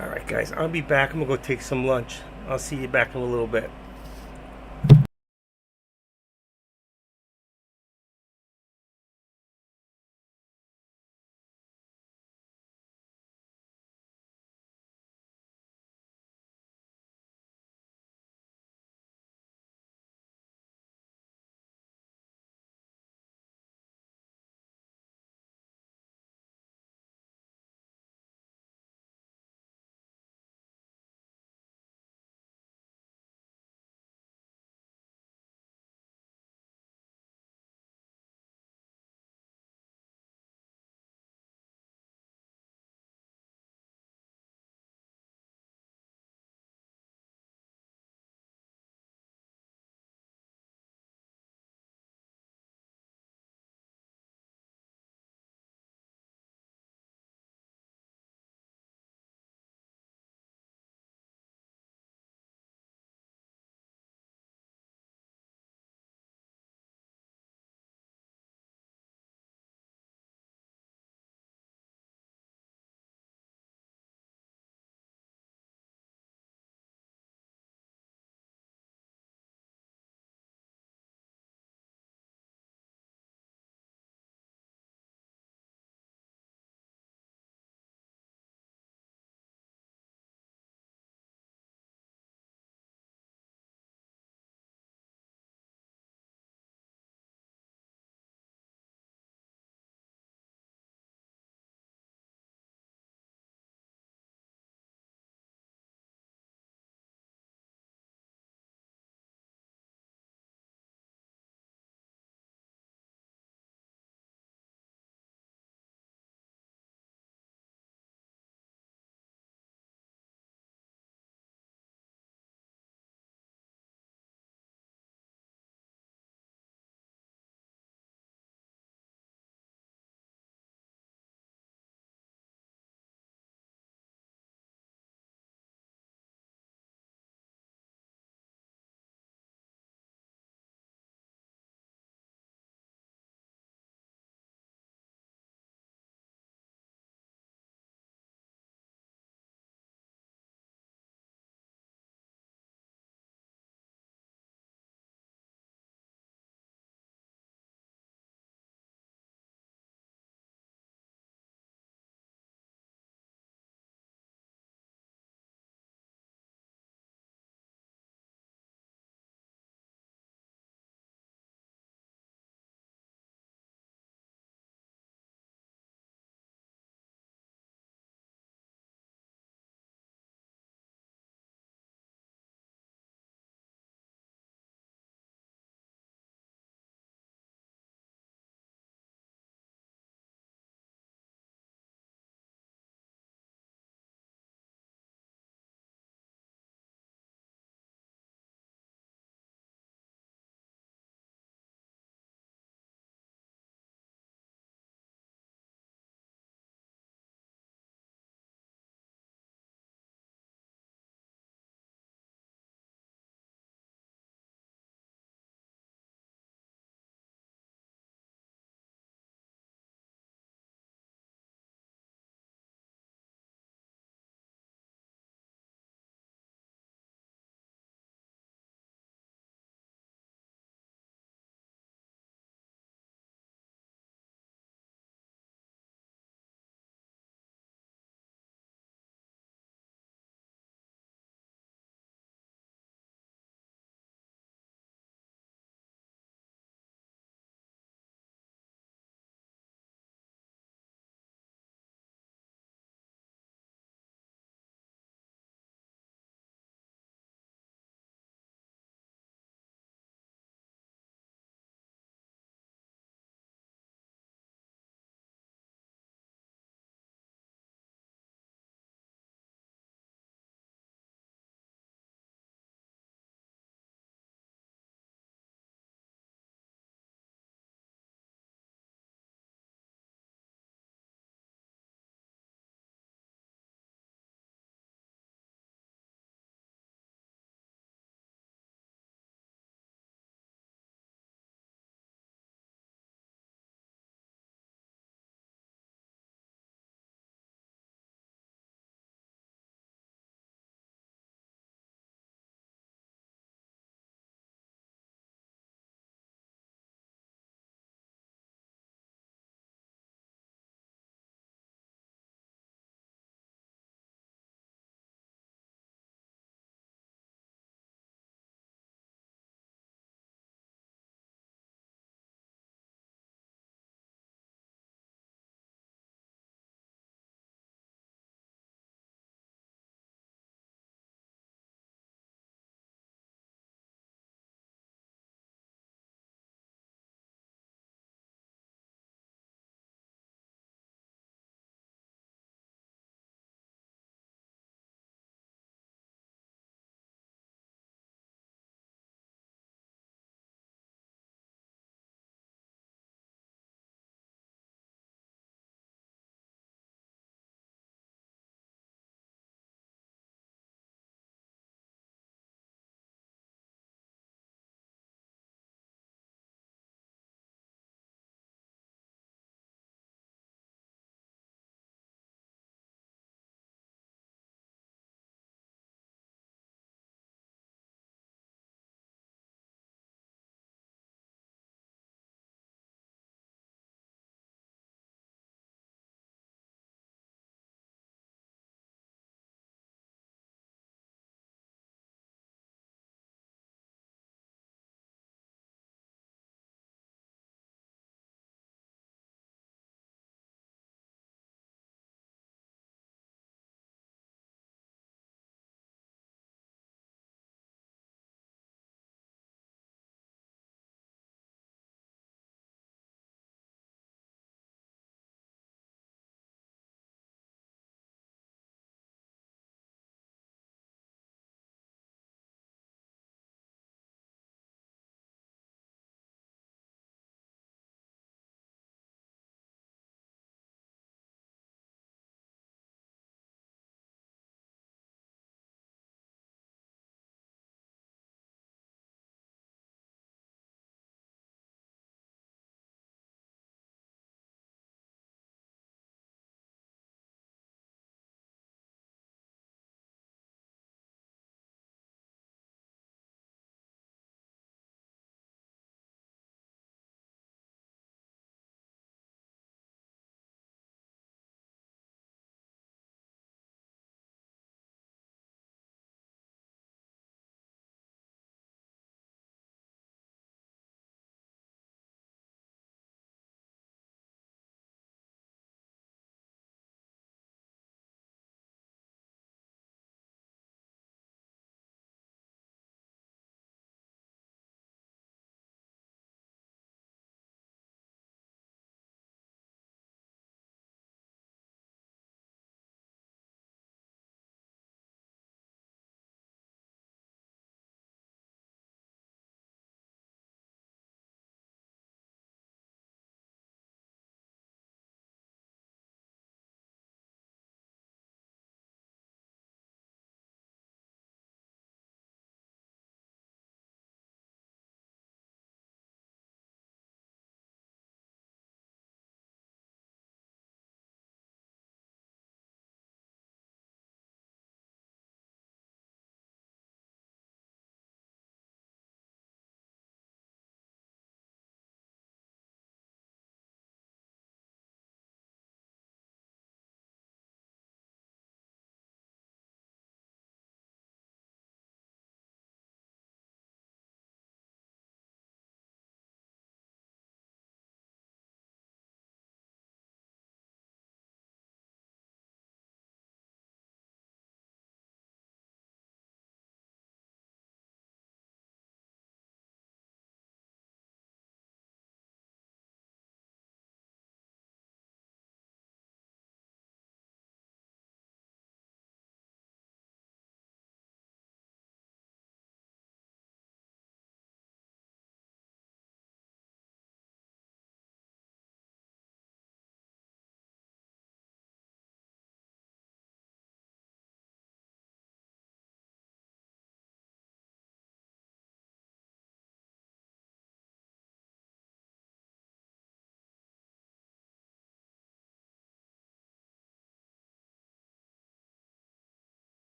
All right, guys, I'll be back. I'm gonna go take some lunch. I'll see you back in a little bit.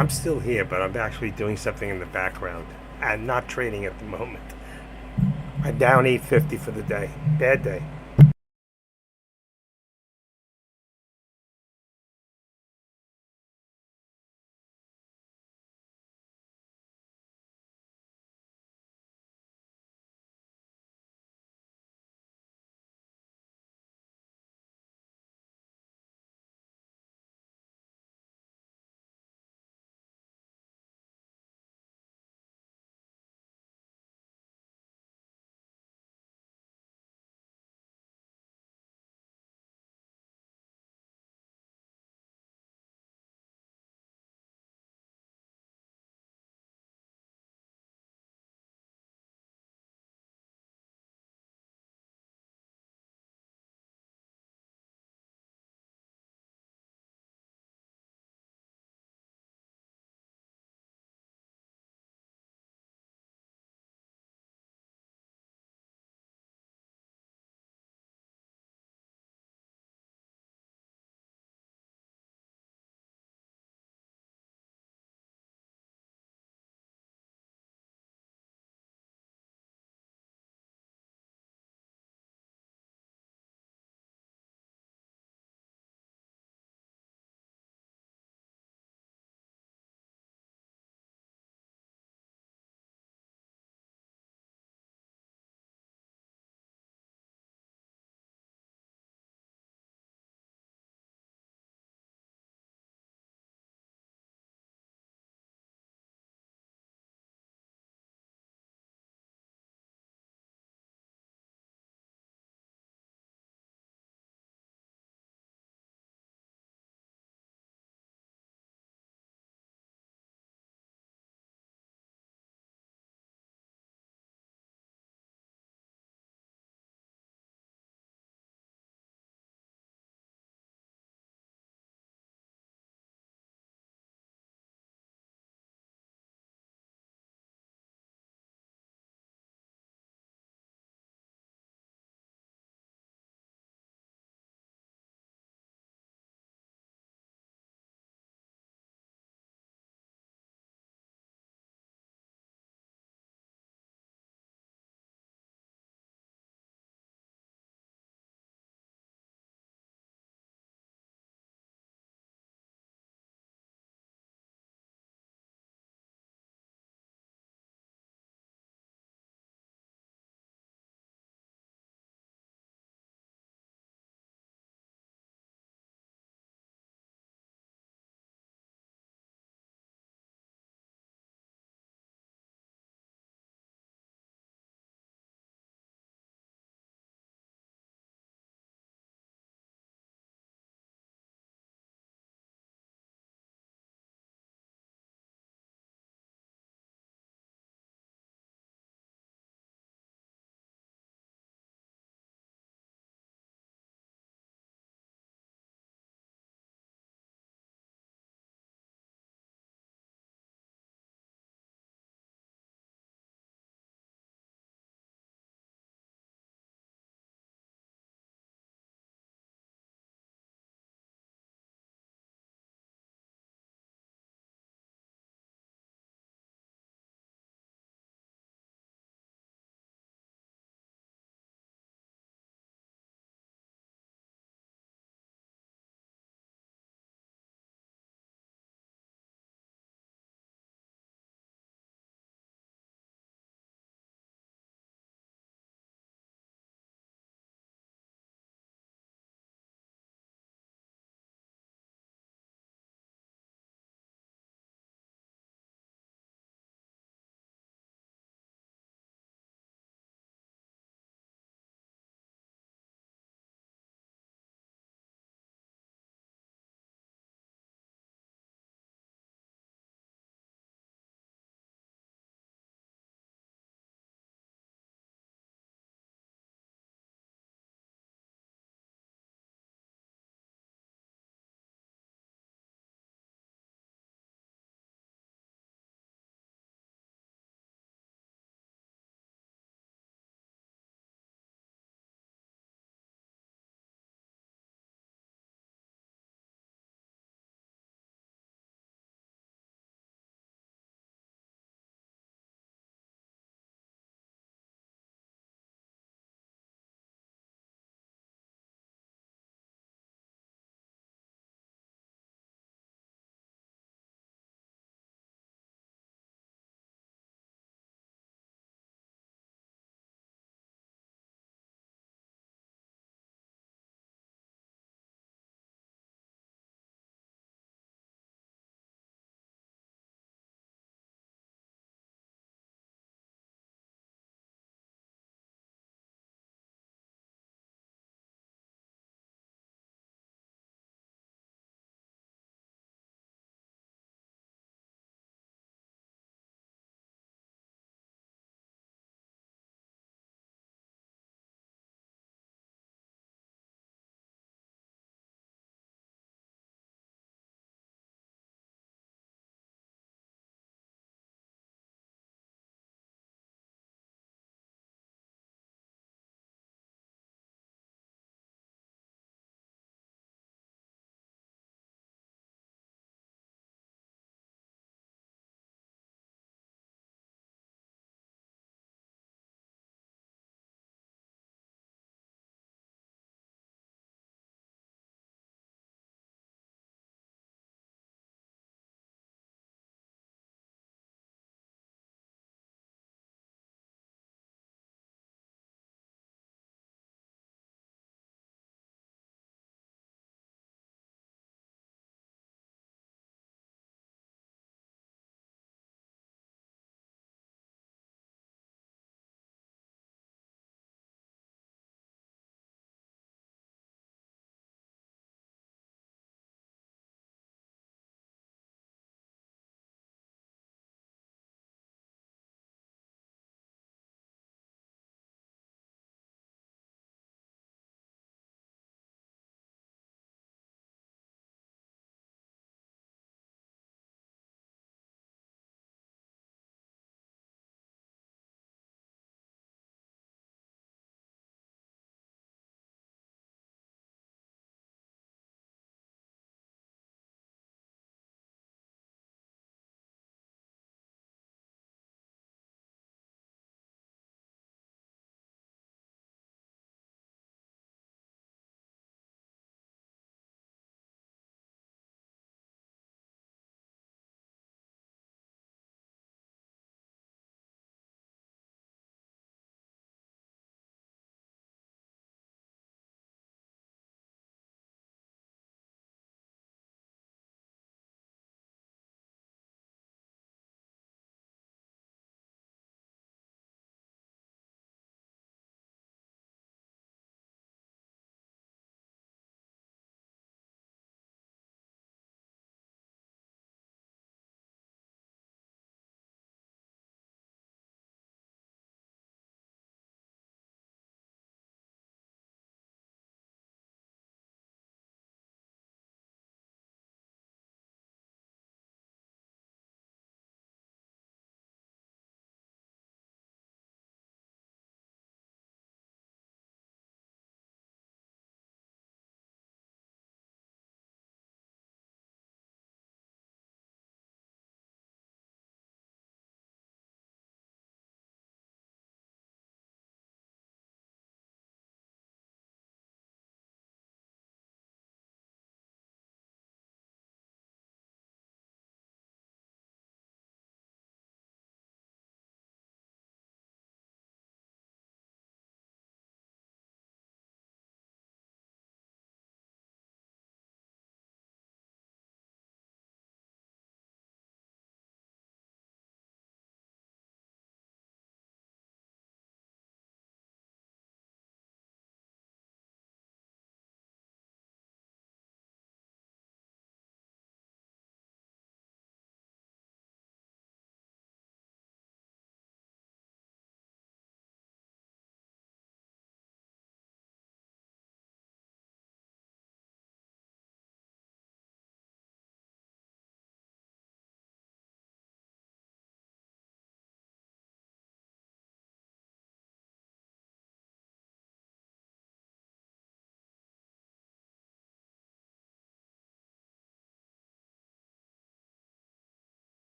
I'm still here, but I'm actually doing something in the background and not trading at the moment. I'm down 850 for the day. Bad day.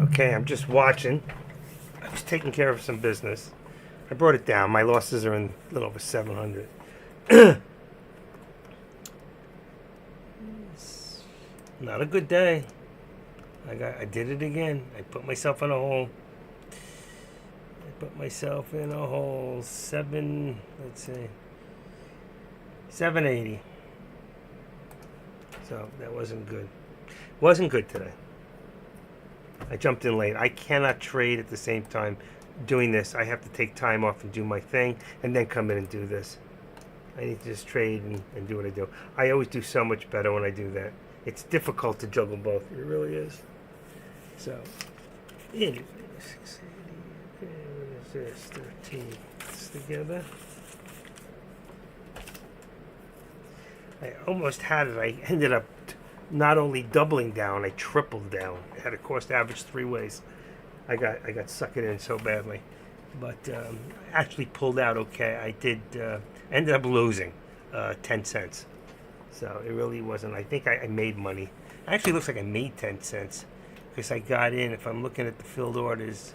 Okay, I'm just watching. I was taking care of some business. I brought it down. My losses are in a little over 700. Not a good day. I did it again. I put myself in a hole. Let's see, 780. So that wasn't good. Wasn't good today. I jumped in late. I cannot trade at the same time doing this. I have to take time off and do my thing and then come in and do this. I need to just trade and do what I do. I always do so much better when I do that. It's difficult to juggle both. It really is. So, anyway, 680. Okay, what is this? 13. This together. I almost had it. I ended up not only doubling down, I tripled down. I had a cost average three ways. I got sucked in so badly, but actually pulled out okay. I did ended up losing 10 cents. So it really wasn't. I think I made money. It actually looks like I made 10 cents because I got in. If I'm looking at the filled orders,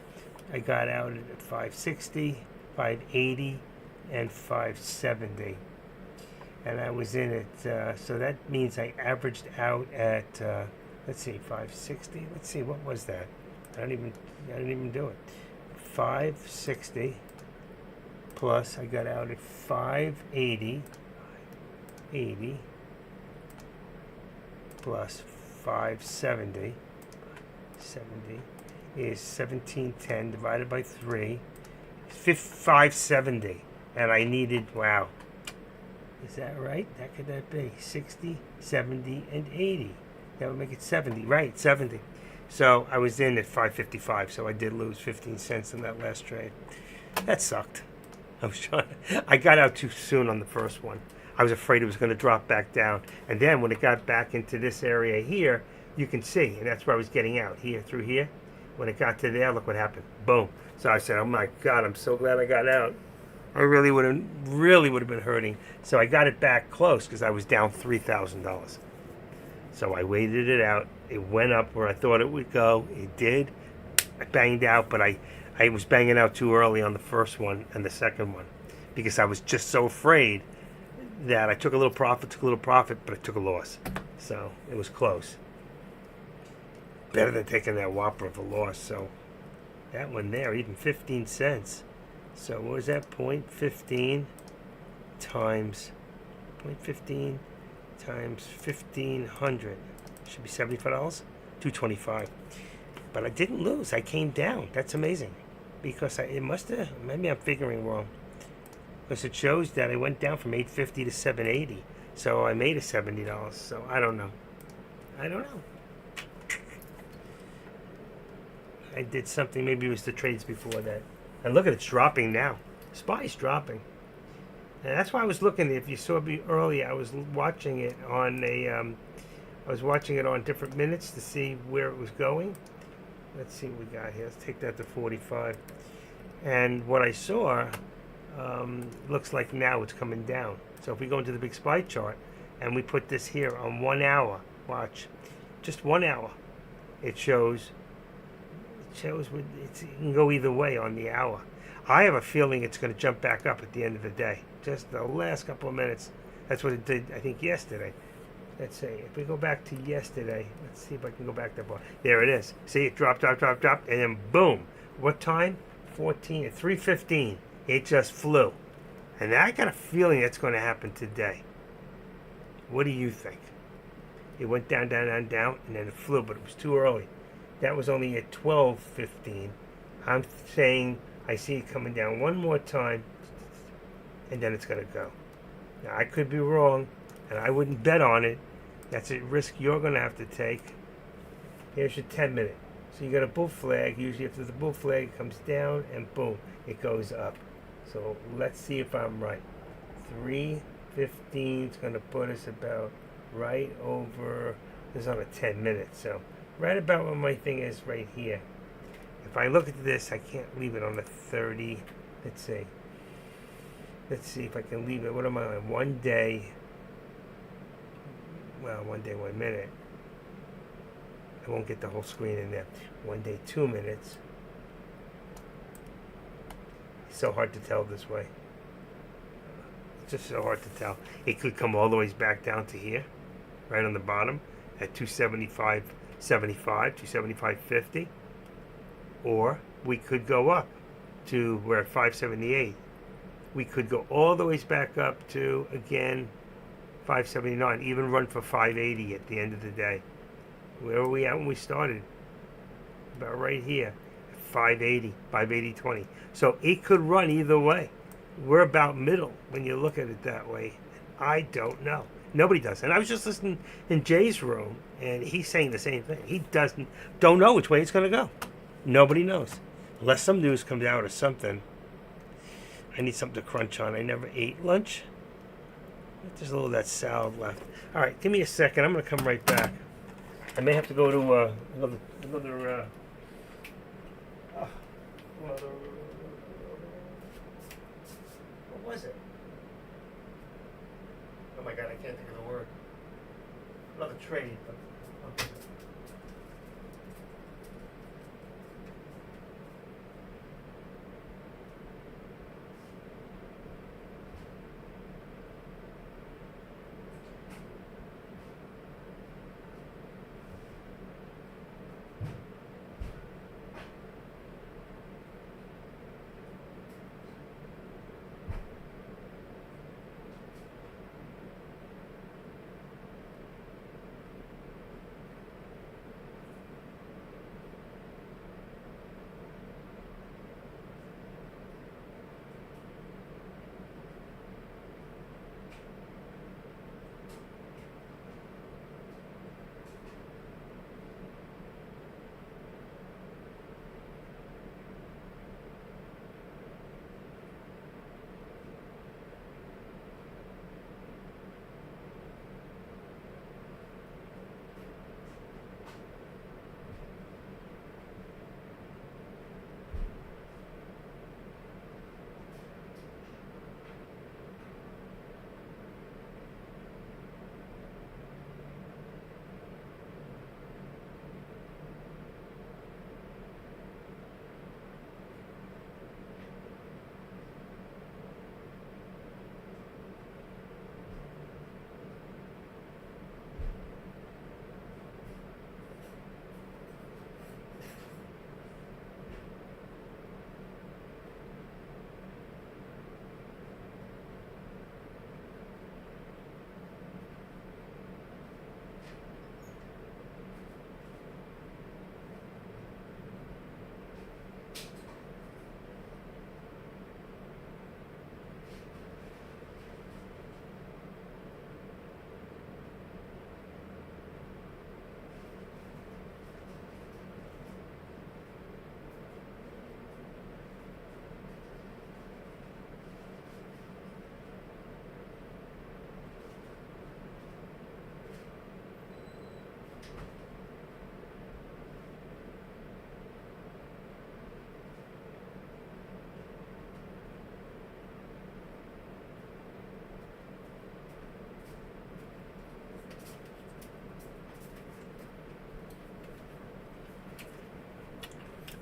I got out at 560, 580, and 570. And I was in it, so that means I averaged out at, let's see, 560. Let's see, what was that? I didn't even do it. 560 plus I got out at 580, 80 plus 570, 70 is 1710 divided by 3, 570, and I needed, wow. Is that right? That could that be 60, 70, and 80. That would make it 70. Right, 70. So I was in at 555, so I did lose 15 cents in that last trade. That sucked. I got out too soon on the first one. I was afraid it was going to drop back down. And then when it got back into this area here, you can see, and that's where I was getting out, here through here. When it got to there, look what happened. Boom. So I said, oh my God, I'm so glad I got out. I really would have been hurting. So I got it back close because I was down $3,000. So I waited it out. It went up where I thought it would go. It did. I banged out, but I was banging out too early on the first one and the second one because I was just so afraid that I took a little profit, but I took a loss. So it was close. Better than taking that whopper of a loss. So that one there, even 15 cents. So what was that? 0.15 times 0.15 times 1,500. Should be $75. $225. But I didn't lose. I came down. That's amazing. Because it must have, maybe I'm figuring wrong. Because it shows that I went down from 850 to 780. So I made a $70. So I don't know. I did something. Maybe it was the trades before that. And look at it, it's dropping now. SPY's dropping. And that's why I was looking. If you saw me earlier, I was watching it on I was watching it on different minutes to see where it was going. Let's see what we got here. Let's take that to 45. And what I saw looks like now it's coming down. So if we go into the big SPY chart and we put this here on 1 hour, watch, just 1 hour, it shows it can go either way on the hour. I have a feeling it's going to jump back up at the end of the day. Just the last couple of minutes. That's what it did, I think, yesterday. Let's see. If we go back to yesterday, let's see if I can go back that far. There it is. See, it dropped, and then boom. What time? 3:15. It just flew. And I got a feeling that's going to happen today. What do you think? It went down, and then it flew, but it was too early. That was only at 12:15. I'm saying I see it coming down one more time, and then it's going to go. Now, I could be wrong, and I wouldn't bet on it. That's a risk you're going to have to take. Here's your 10-minute. So you got a bull flag. Usually after the bull flag comes down, and boom, it goes up. So let's see if I'm right. 3:15 is going to put us about right over, this is on a 10-minute, so right about where my thing is right here. If I look at this, I can't leave it on the 30. Let's see. Let's see if I can leave it. What am I on? 1 day. Well, 1 day, 1 minute. I won't get the whole screen in there. 1 day, 2 minutes. It's so hard to tell this way. It's just so hard to tell. It could come all the way back down to here, right on the bottom, at 275.75, 275.50. Or we could go up to, we're at 578. We could go all the way back up to, again, 579, even run for 580 at the end of the day. Where were we at when we started? About right here, 580, 580.20. So it could run either way. We're about middle when you look at it that way. I don't know. Nobody does. And I was just listening in Jay's room, and he's saying the same thing. He don't know which way it's going to go. Nobody knows. Unless some news comes out or something. I need something to crunch on. I never ate lunch. There's a little of that salad left. All right, give me a second. I'm going to come right back. I may have to go to another what was it? Oh my God, I can't think of the word. Another trade. But,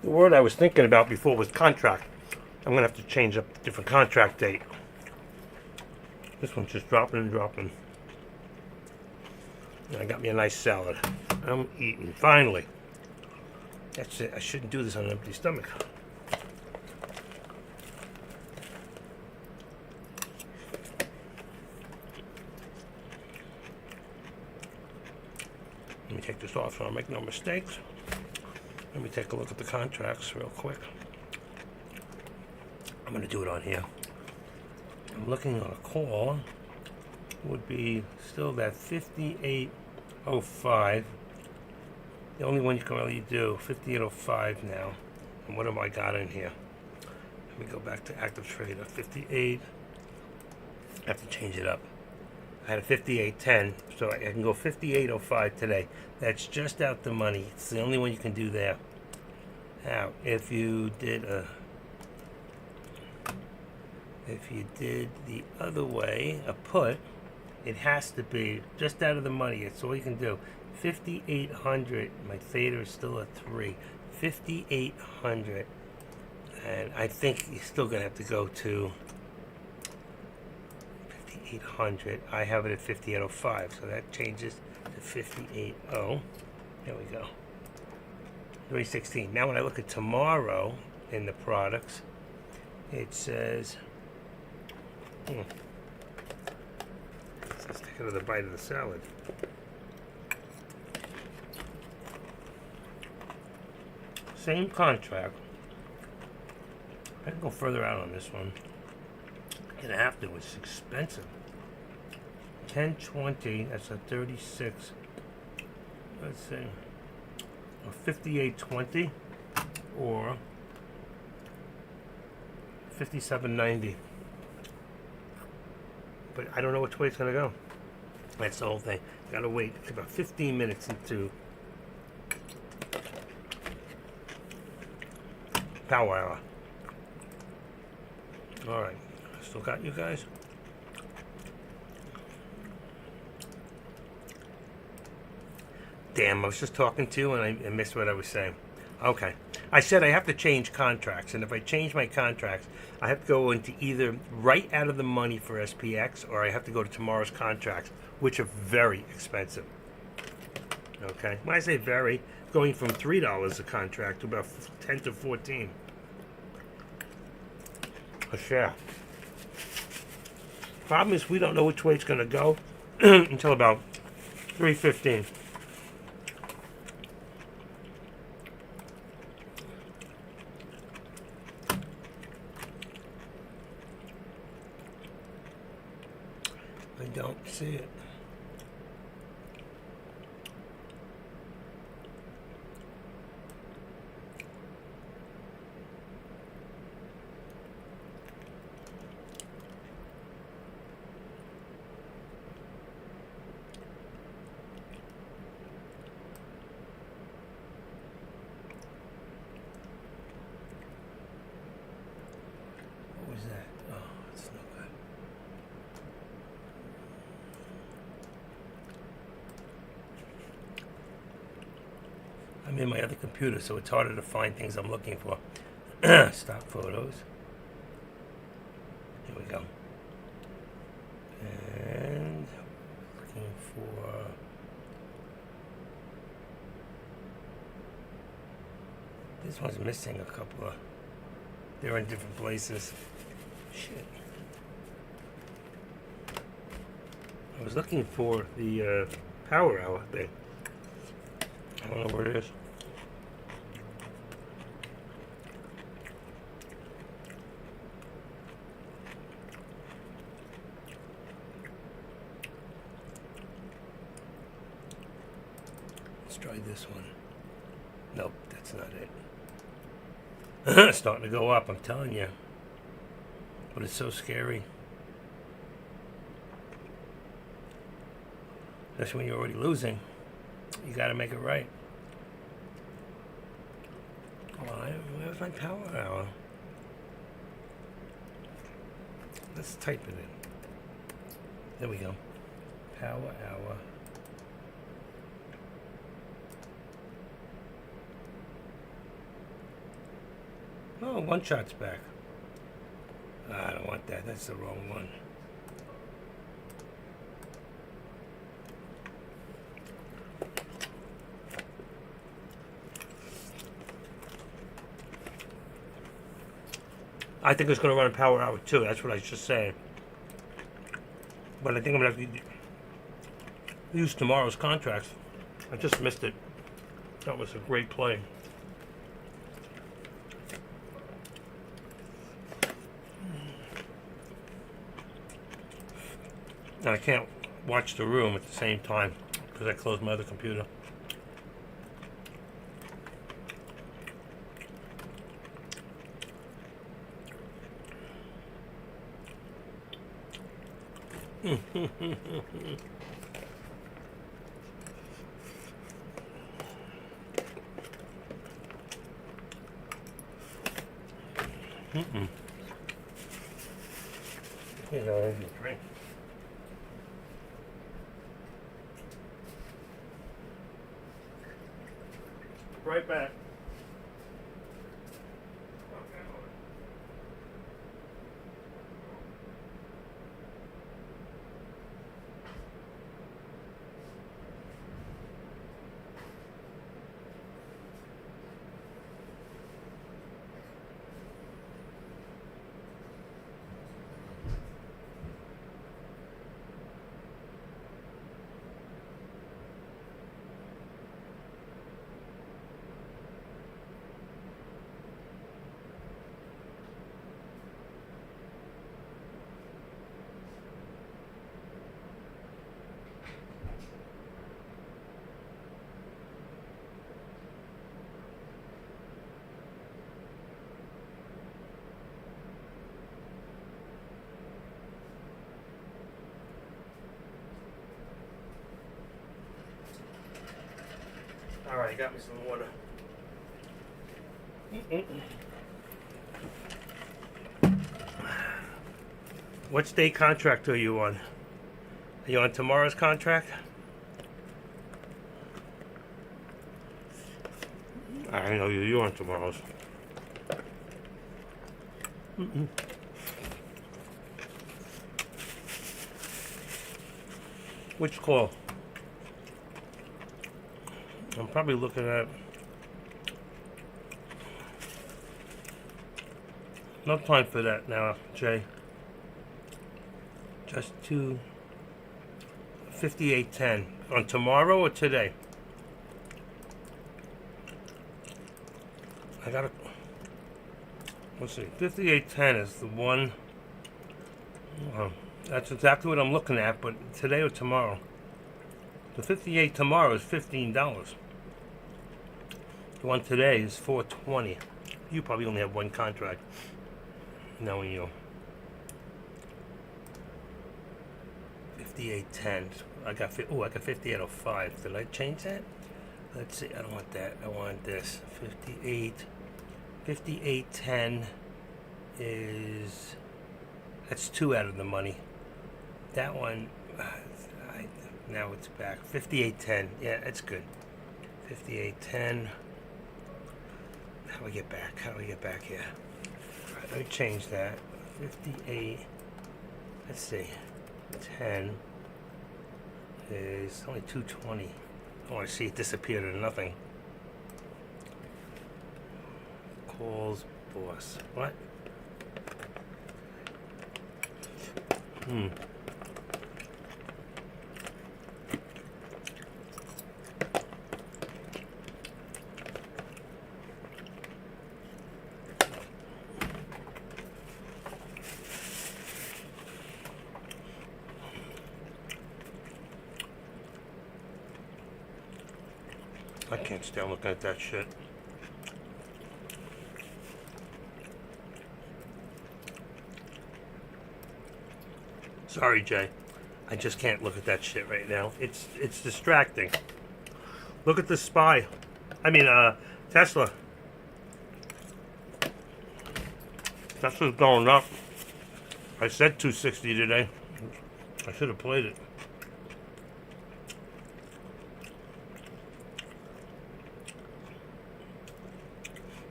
The word I was thinking about before was contract. I'm gonna have to change up a different contract date. This one's just dropping and dropping. And I got me a nice salad. I'm eating, finally. That's it, I shouldn't do this on an empty stomach. Let me take this off so I make no mistakes. Let me take a look at the contracts real quick. I'm going to do it on here. I'm looking on a call. Would be still that 5805. The only one you can really do, 5805 now. And what have I got in here? Let me go back to Active Trader. 58. I have to change it up. I had a 5810, so I can go 5805 today. That's just out the money. It's the only one you can do there. Now, if you did the other way, a put, it has to be just out of the money. It's all you can do. 5800. My theta is still a 3. 5800, and I think you're still gonna have to go to 5800. I have it at 5805, so that changes to 580. There we go. 316. Now when I look at tomorrow in the products, it says, let's take another bite of the salad. Same contract. I can go further out on this one. I'm gonna have to. It's expensive. 1020. That's a 36. Let's see. A 5820 or 5790. But I don't know which way it's gonna go. That's the whole thing. Gotta wait. It's about 15 minutes into power hour. All right, still got you guys. Damn, I was just talking to you and I missed what I was saying. Okay, I said I have to change contracts, and if I change my contracts, I have to go into either right out of the money for SPX, or I have to go to tomorrow's contracts, which are very expensive. Okay, when I say very, going from $3 a contract to about 10 to 14 a share. Problem is, we don't know which way it's going to go until about 3:15. I don't see it. What was that? Oh, it's no good. I'm in my other computer, so it's harder to find things I'm looking for. Stock photos. Here we go. And looking for this one's missing a couple of. They're in different places. Shit. I was looking for the power hour thing. I don't know where it is. Let's try this one. Nope, that's not it. It's starting to go up, I'm telling you. But it's so scary. Especially when you're already losing. You gotta make it right. Where's my power hour? Let's type it in. There we go. Power hour. Oh, one shot's back. I don't want that. That's the wrong one. I think it's going to run a power hour too. That's what I was just saying. But I think I'm going to have to use tomorrow's contracts. I just missed it. That was a great play. And I can't watch the room at the same time because I closed my other computer. Here's our energy drink. Right back. All right, got me some water. What day contract are you on? Are you on tomorrow's contract? I know you're on tomorrow's. Which call? I'm probably looking at no time for that now, Jay. Just to 58.10 on tomorrow or today. I gotta. Let's see. 58.10 is the one. That's exactly what I'm looking at, but today or tomorrow. The 58 tomorrow is $15. The one today is $4.20. You probably only have one contract, knowing you. 58.10. I got 58.05. Did I change that? Let's see. I don't want that. I want this. 58.10 is. That's 2 out of the money. That one. Now it's back. 58.10. Yeah, that's good. 58.10. How do we get back? How do we get back here? All right, let me change that. 58. Let's see. 10 is only 220. Oh, I see it disappeared into nothing. Calls boss. What? I can't stand looking at that shit. Sorry, Jay. I just can't look at that shit right now. It's distracting. Look at the SPY. Tesla. Tesla's going up. I said 260 today. I should have played it.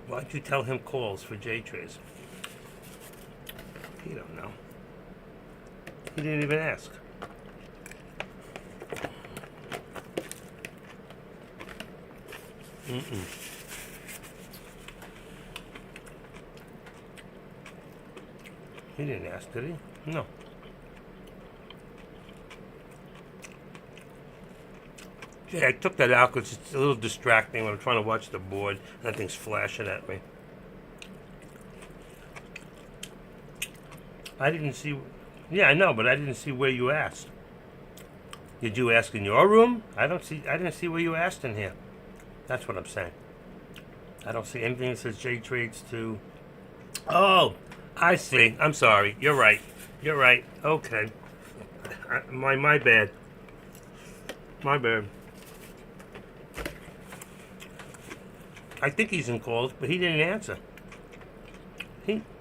What? don't you tell him calls for J-Trace? He don't know. He didn't even ask. He didn't ask, did he? No. Yeah, I took that out because it's a little distracting when I'm trying to watch the board. That thing's flashing at me. I didn't see. Yeah, I know, but I didn't see where you asked. Did you ask in your room? I didn't see where you asked in here. That's what I'm saying. I don't see anything that says J Trades to. Oh, I see. I'm sorry. You're right. You're right. Okay. My bad. My bad. I think he's in calls, but he didn't answer.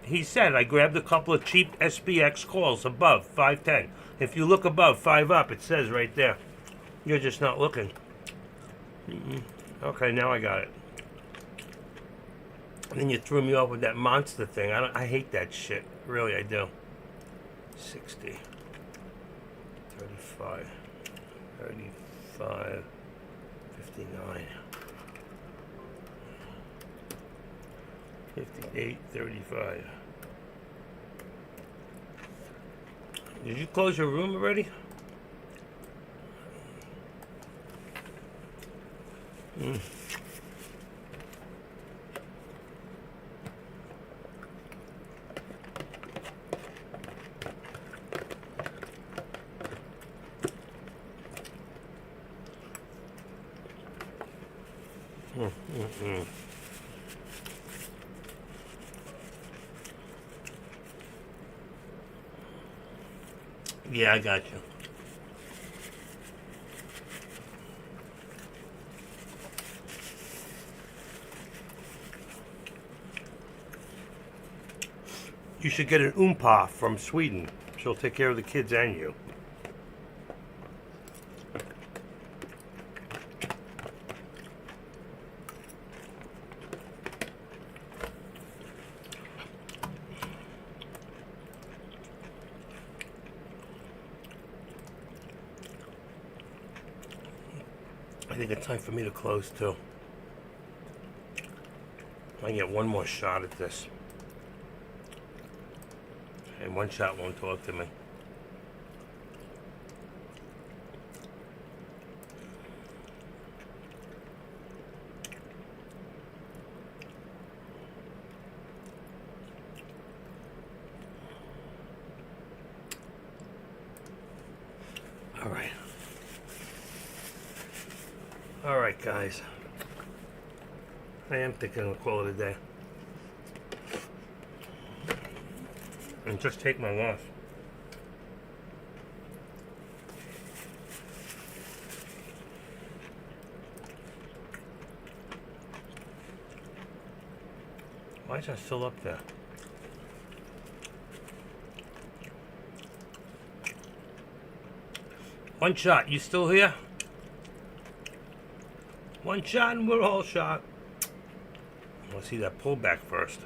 He said, I grabbed a couple of cheap SPX calls above 510. If you look above 5 up, it says right there. You're just not looking. Okay, now I got it. And then you threw me off with that monster thing. I hate that shit. Really, I do. 60. 35. 35. 59. 58, 35. Did you close your room already? Yeah, I got you. You should get an Oompa from Sweden. She'll take care of the kids and you. I think it's time for me to close too. I get one more shot at this. And one shot won't talk to me. All right. All right, guys. I am thinking of call it a day. And just take my loss. Why is that still up there? One shot. You still here? One shot and we're all shot. Let's see that pullback first.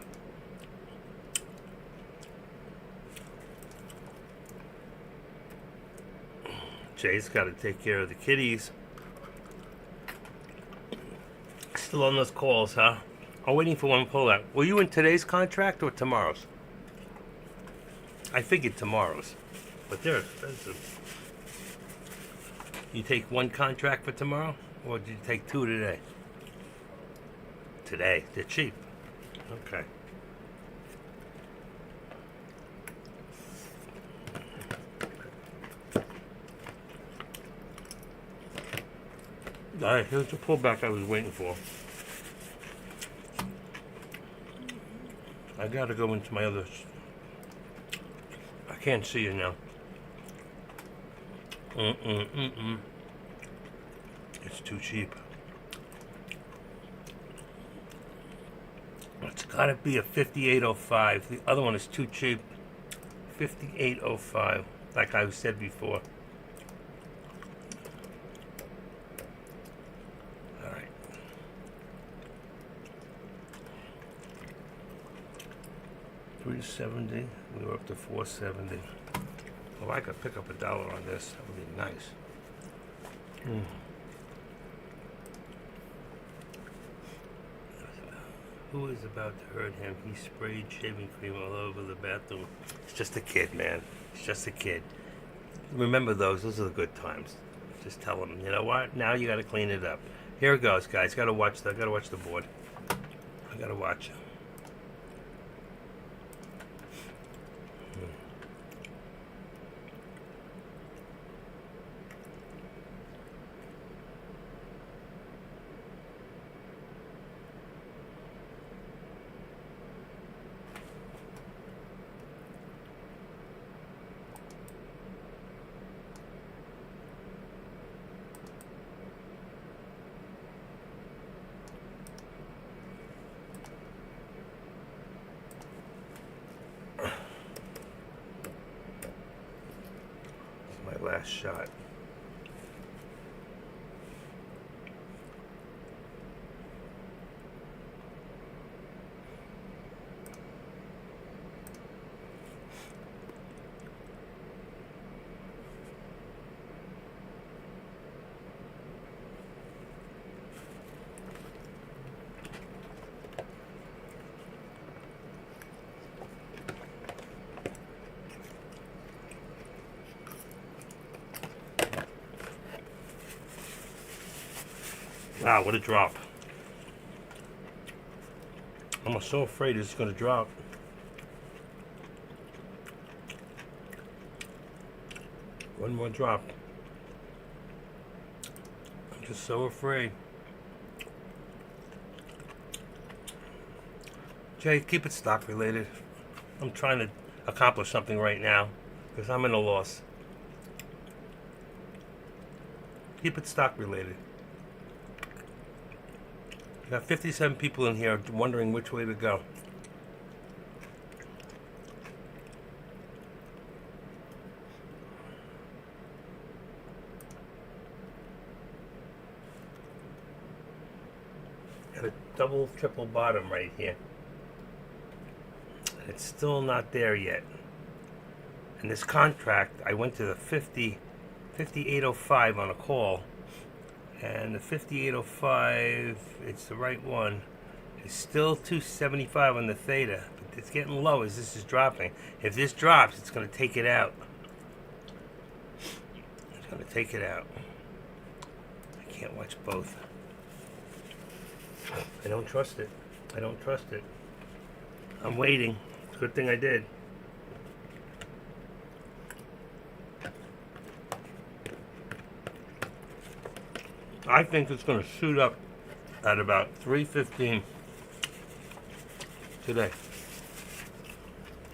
Jay's got to take care of the kiddies. Still on those calls, huh? I'm waiting for one pullout. Were you in today's contract or tomorrow's? I figured tomorrow's, but they're expensive. You take one contract for tomorrow, or did you take two today? Today. They're cheap. Okay. Alright, here's the pullback I was waiting for. I gotta go into my other... I can't see you now. It's too cheap. It's gotta be a 58.05. The other one is too cheap. 58.05, like I said before. 370. We were up to 470. Well, I could pick up $1 on this. That would be nice. Who is about to hurt him? He sprayed shaving cream all over the bathroom. It's just a kid, man. It's just a kid. Remember those. Those are the good times. Just tell him, you know what? Now you got to clean it up. Here it goes, guys. Got to watch the board. I got to watch. My last shot. Wow, what a drop. I'm so afraid it's going to drop. One more drop. I'm just so afraid. Jay, keep it stock related. I'm trying to accomplish something right now because I'm in a loss. Keep it stock related. Got 57 people in here wondering which way to go. Got a double, triple bottom right here. It's still not there yet. And this contract, I went to the 5805 on a call. And the 5805, it's the right one. It's still 275 on the theta, but it's getting low as this is dropping. If this drops, it's going to take it out. It's going to take it out. I can't watch both. I don't trust it. I don't trust it. I'm waiting. Good thing I did. I think it's going to shoot up at about 3:15 today.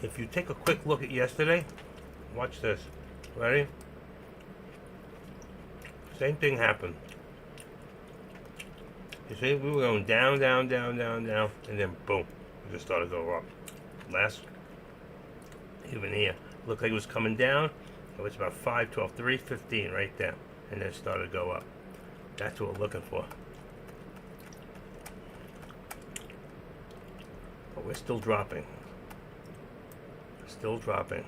If you take a quick look at yesterday, watch this. Ready? Same thing happened. You see, we were going down, down, down, down, down, and then boom, it just started to go up. Even here, looked like it was coming down. It was about 5:12, 3:15 right there, and then it started to go up. That's what we're looking for. But we're still dropping. Still dropping.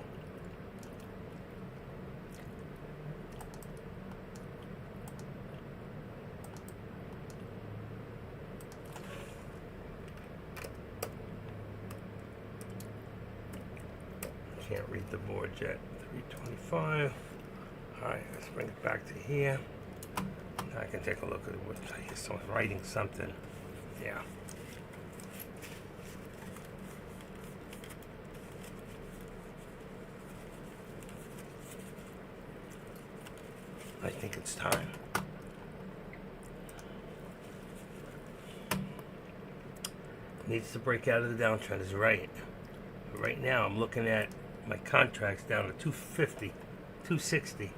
Can't read the board yet. 325. Alright, let's bring it back to here. I can take a look at what someone's writing something. Yeah. I think it's time. Needs to break out of the downtrend is right. But right now I'm looking at my contracts down to 250, 260.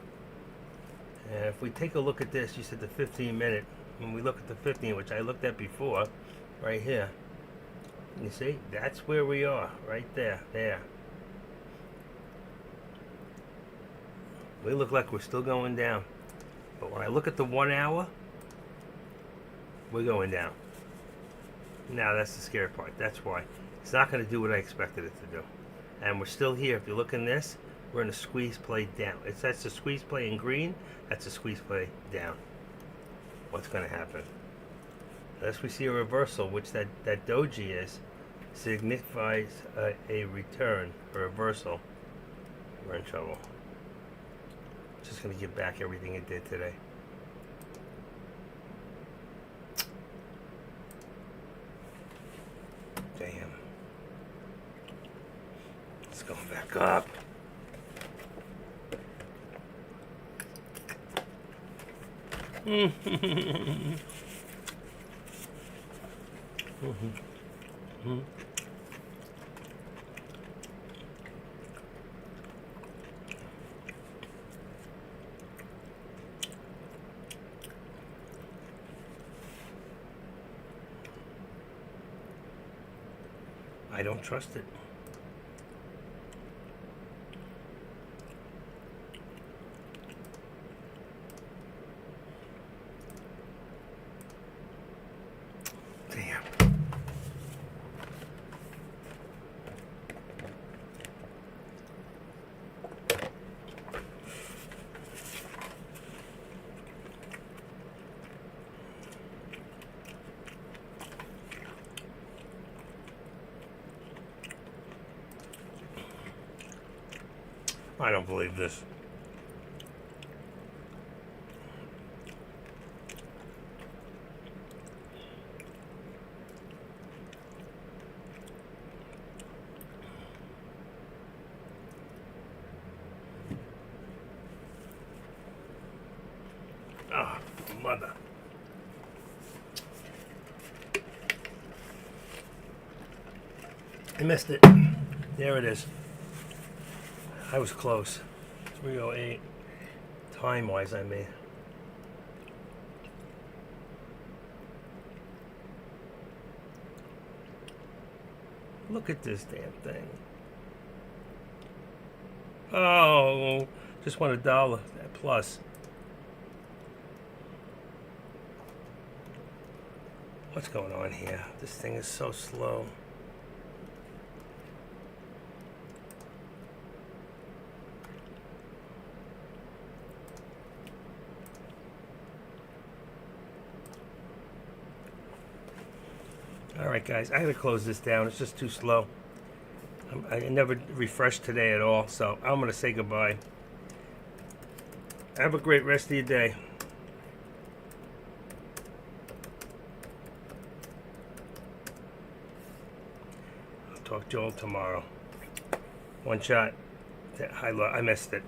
And if we take a look at this, you said the 15-minute. When we look at the 15, which I looked at before, right here. You see, that's where we are, right there, there. We look like we're still going down. But when I look at the 1 hour, we're going down. Now that's the scary part. That's why. It's not going to do what I expected it to do. And we're still here. If you look in this, we're in a squeeze play down. That's a squeeze play in green. That's a squeeze play down. What's going to happen? Unless we see a reversal, which that doji is, signifies a return, a reversal, we're in trouble. Just going to give back everything it did today. Damn. It's going back up. I don't trust it. Damn. I don't believe this. Oh, mother. I missed it. There it is. I was close. 3:08. Time-wise, I mean. Look at this damn thing. Oh, just won $1 plus. What's going on here? This thing is so slow. Alright guys, I gotta close this down. It's just too slow. I never refreshed today at all, so I'm gonna say goodbye. Have a great rest of your day. I'll talk to you all tomorrow. One shot. I missed it.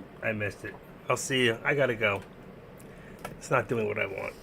I'll see you. I gotta go. It's not doing what I want.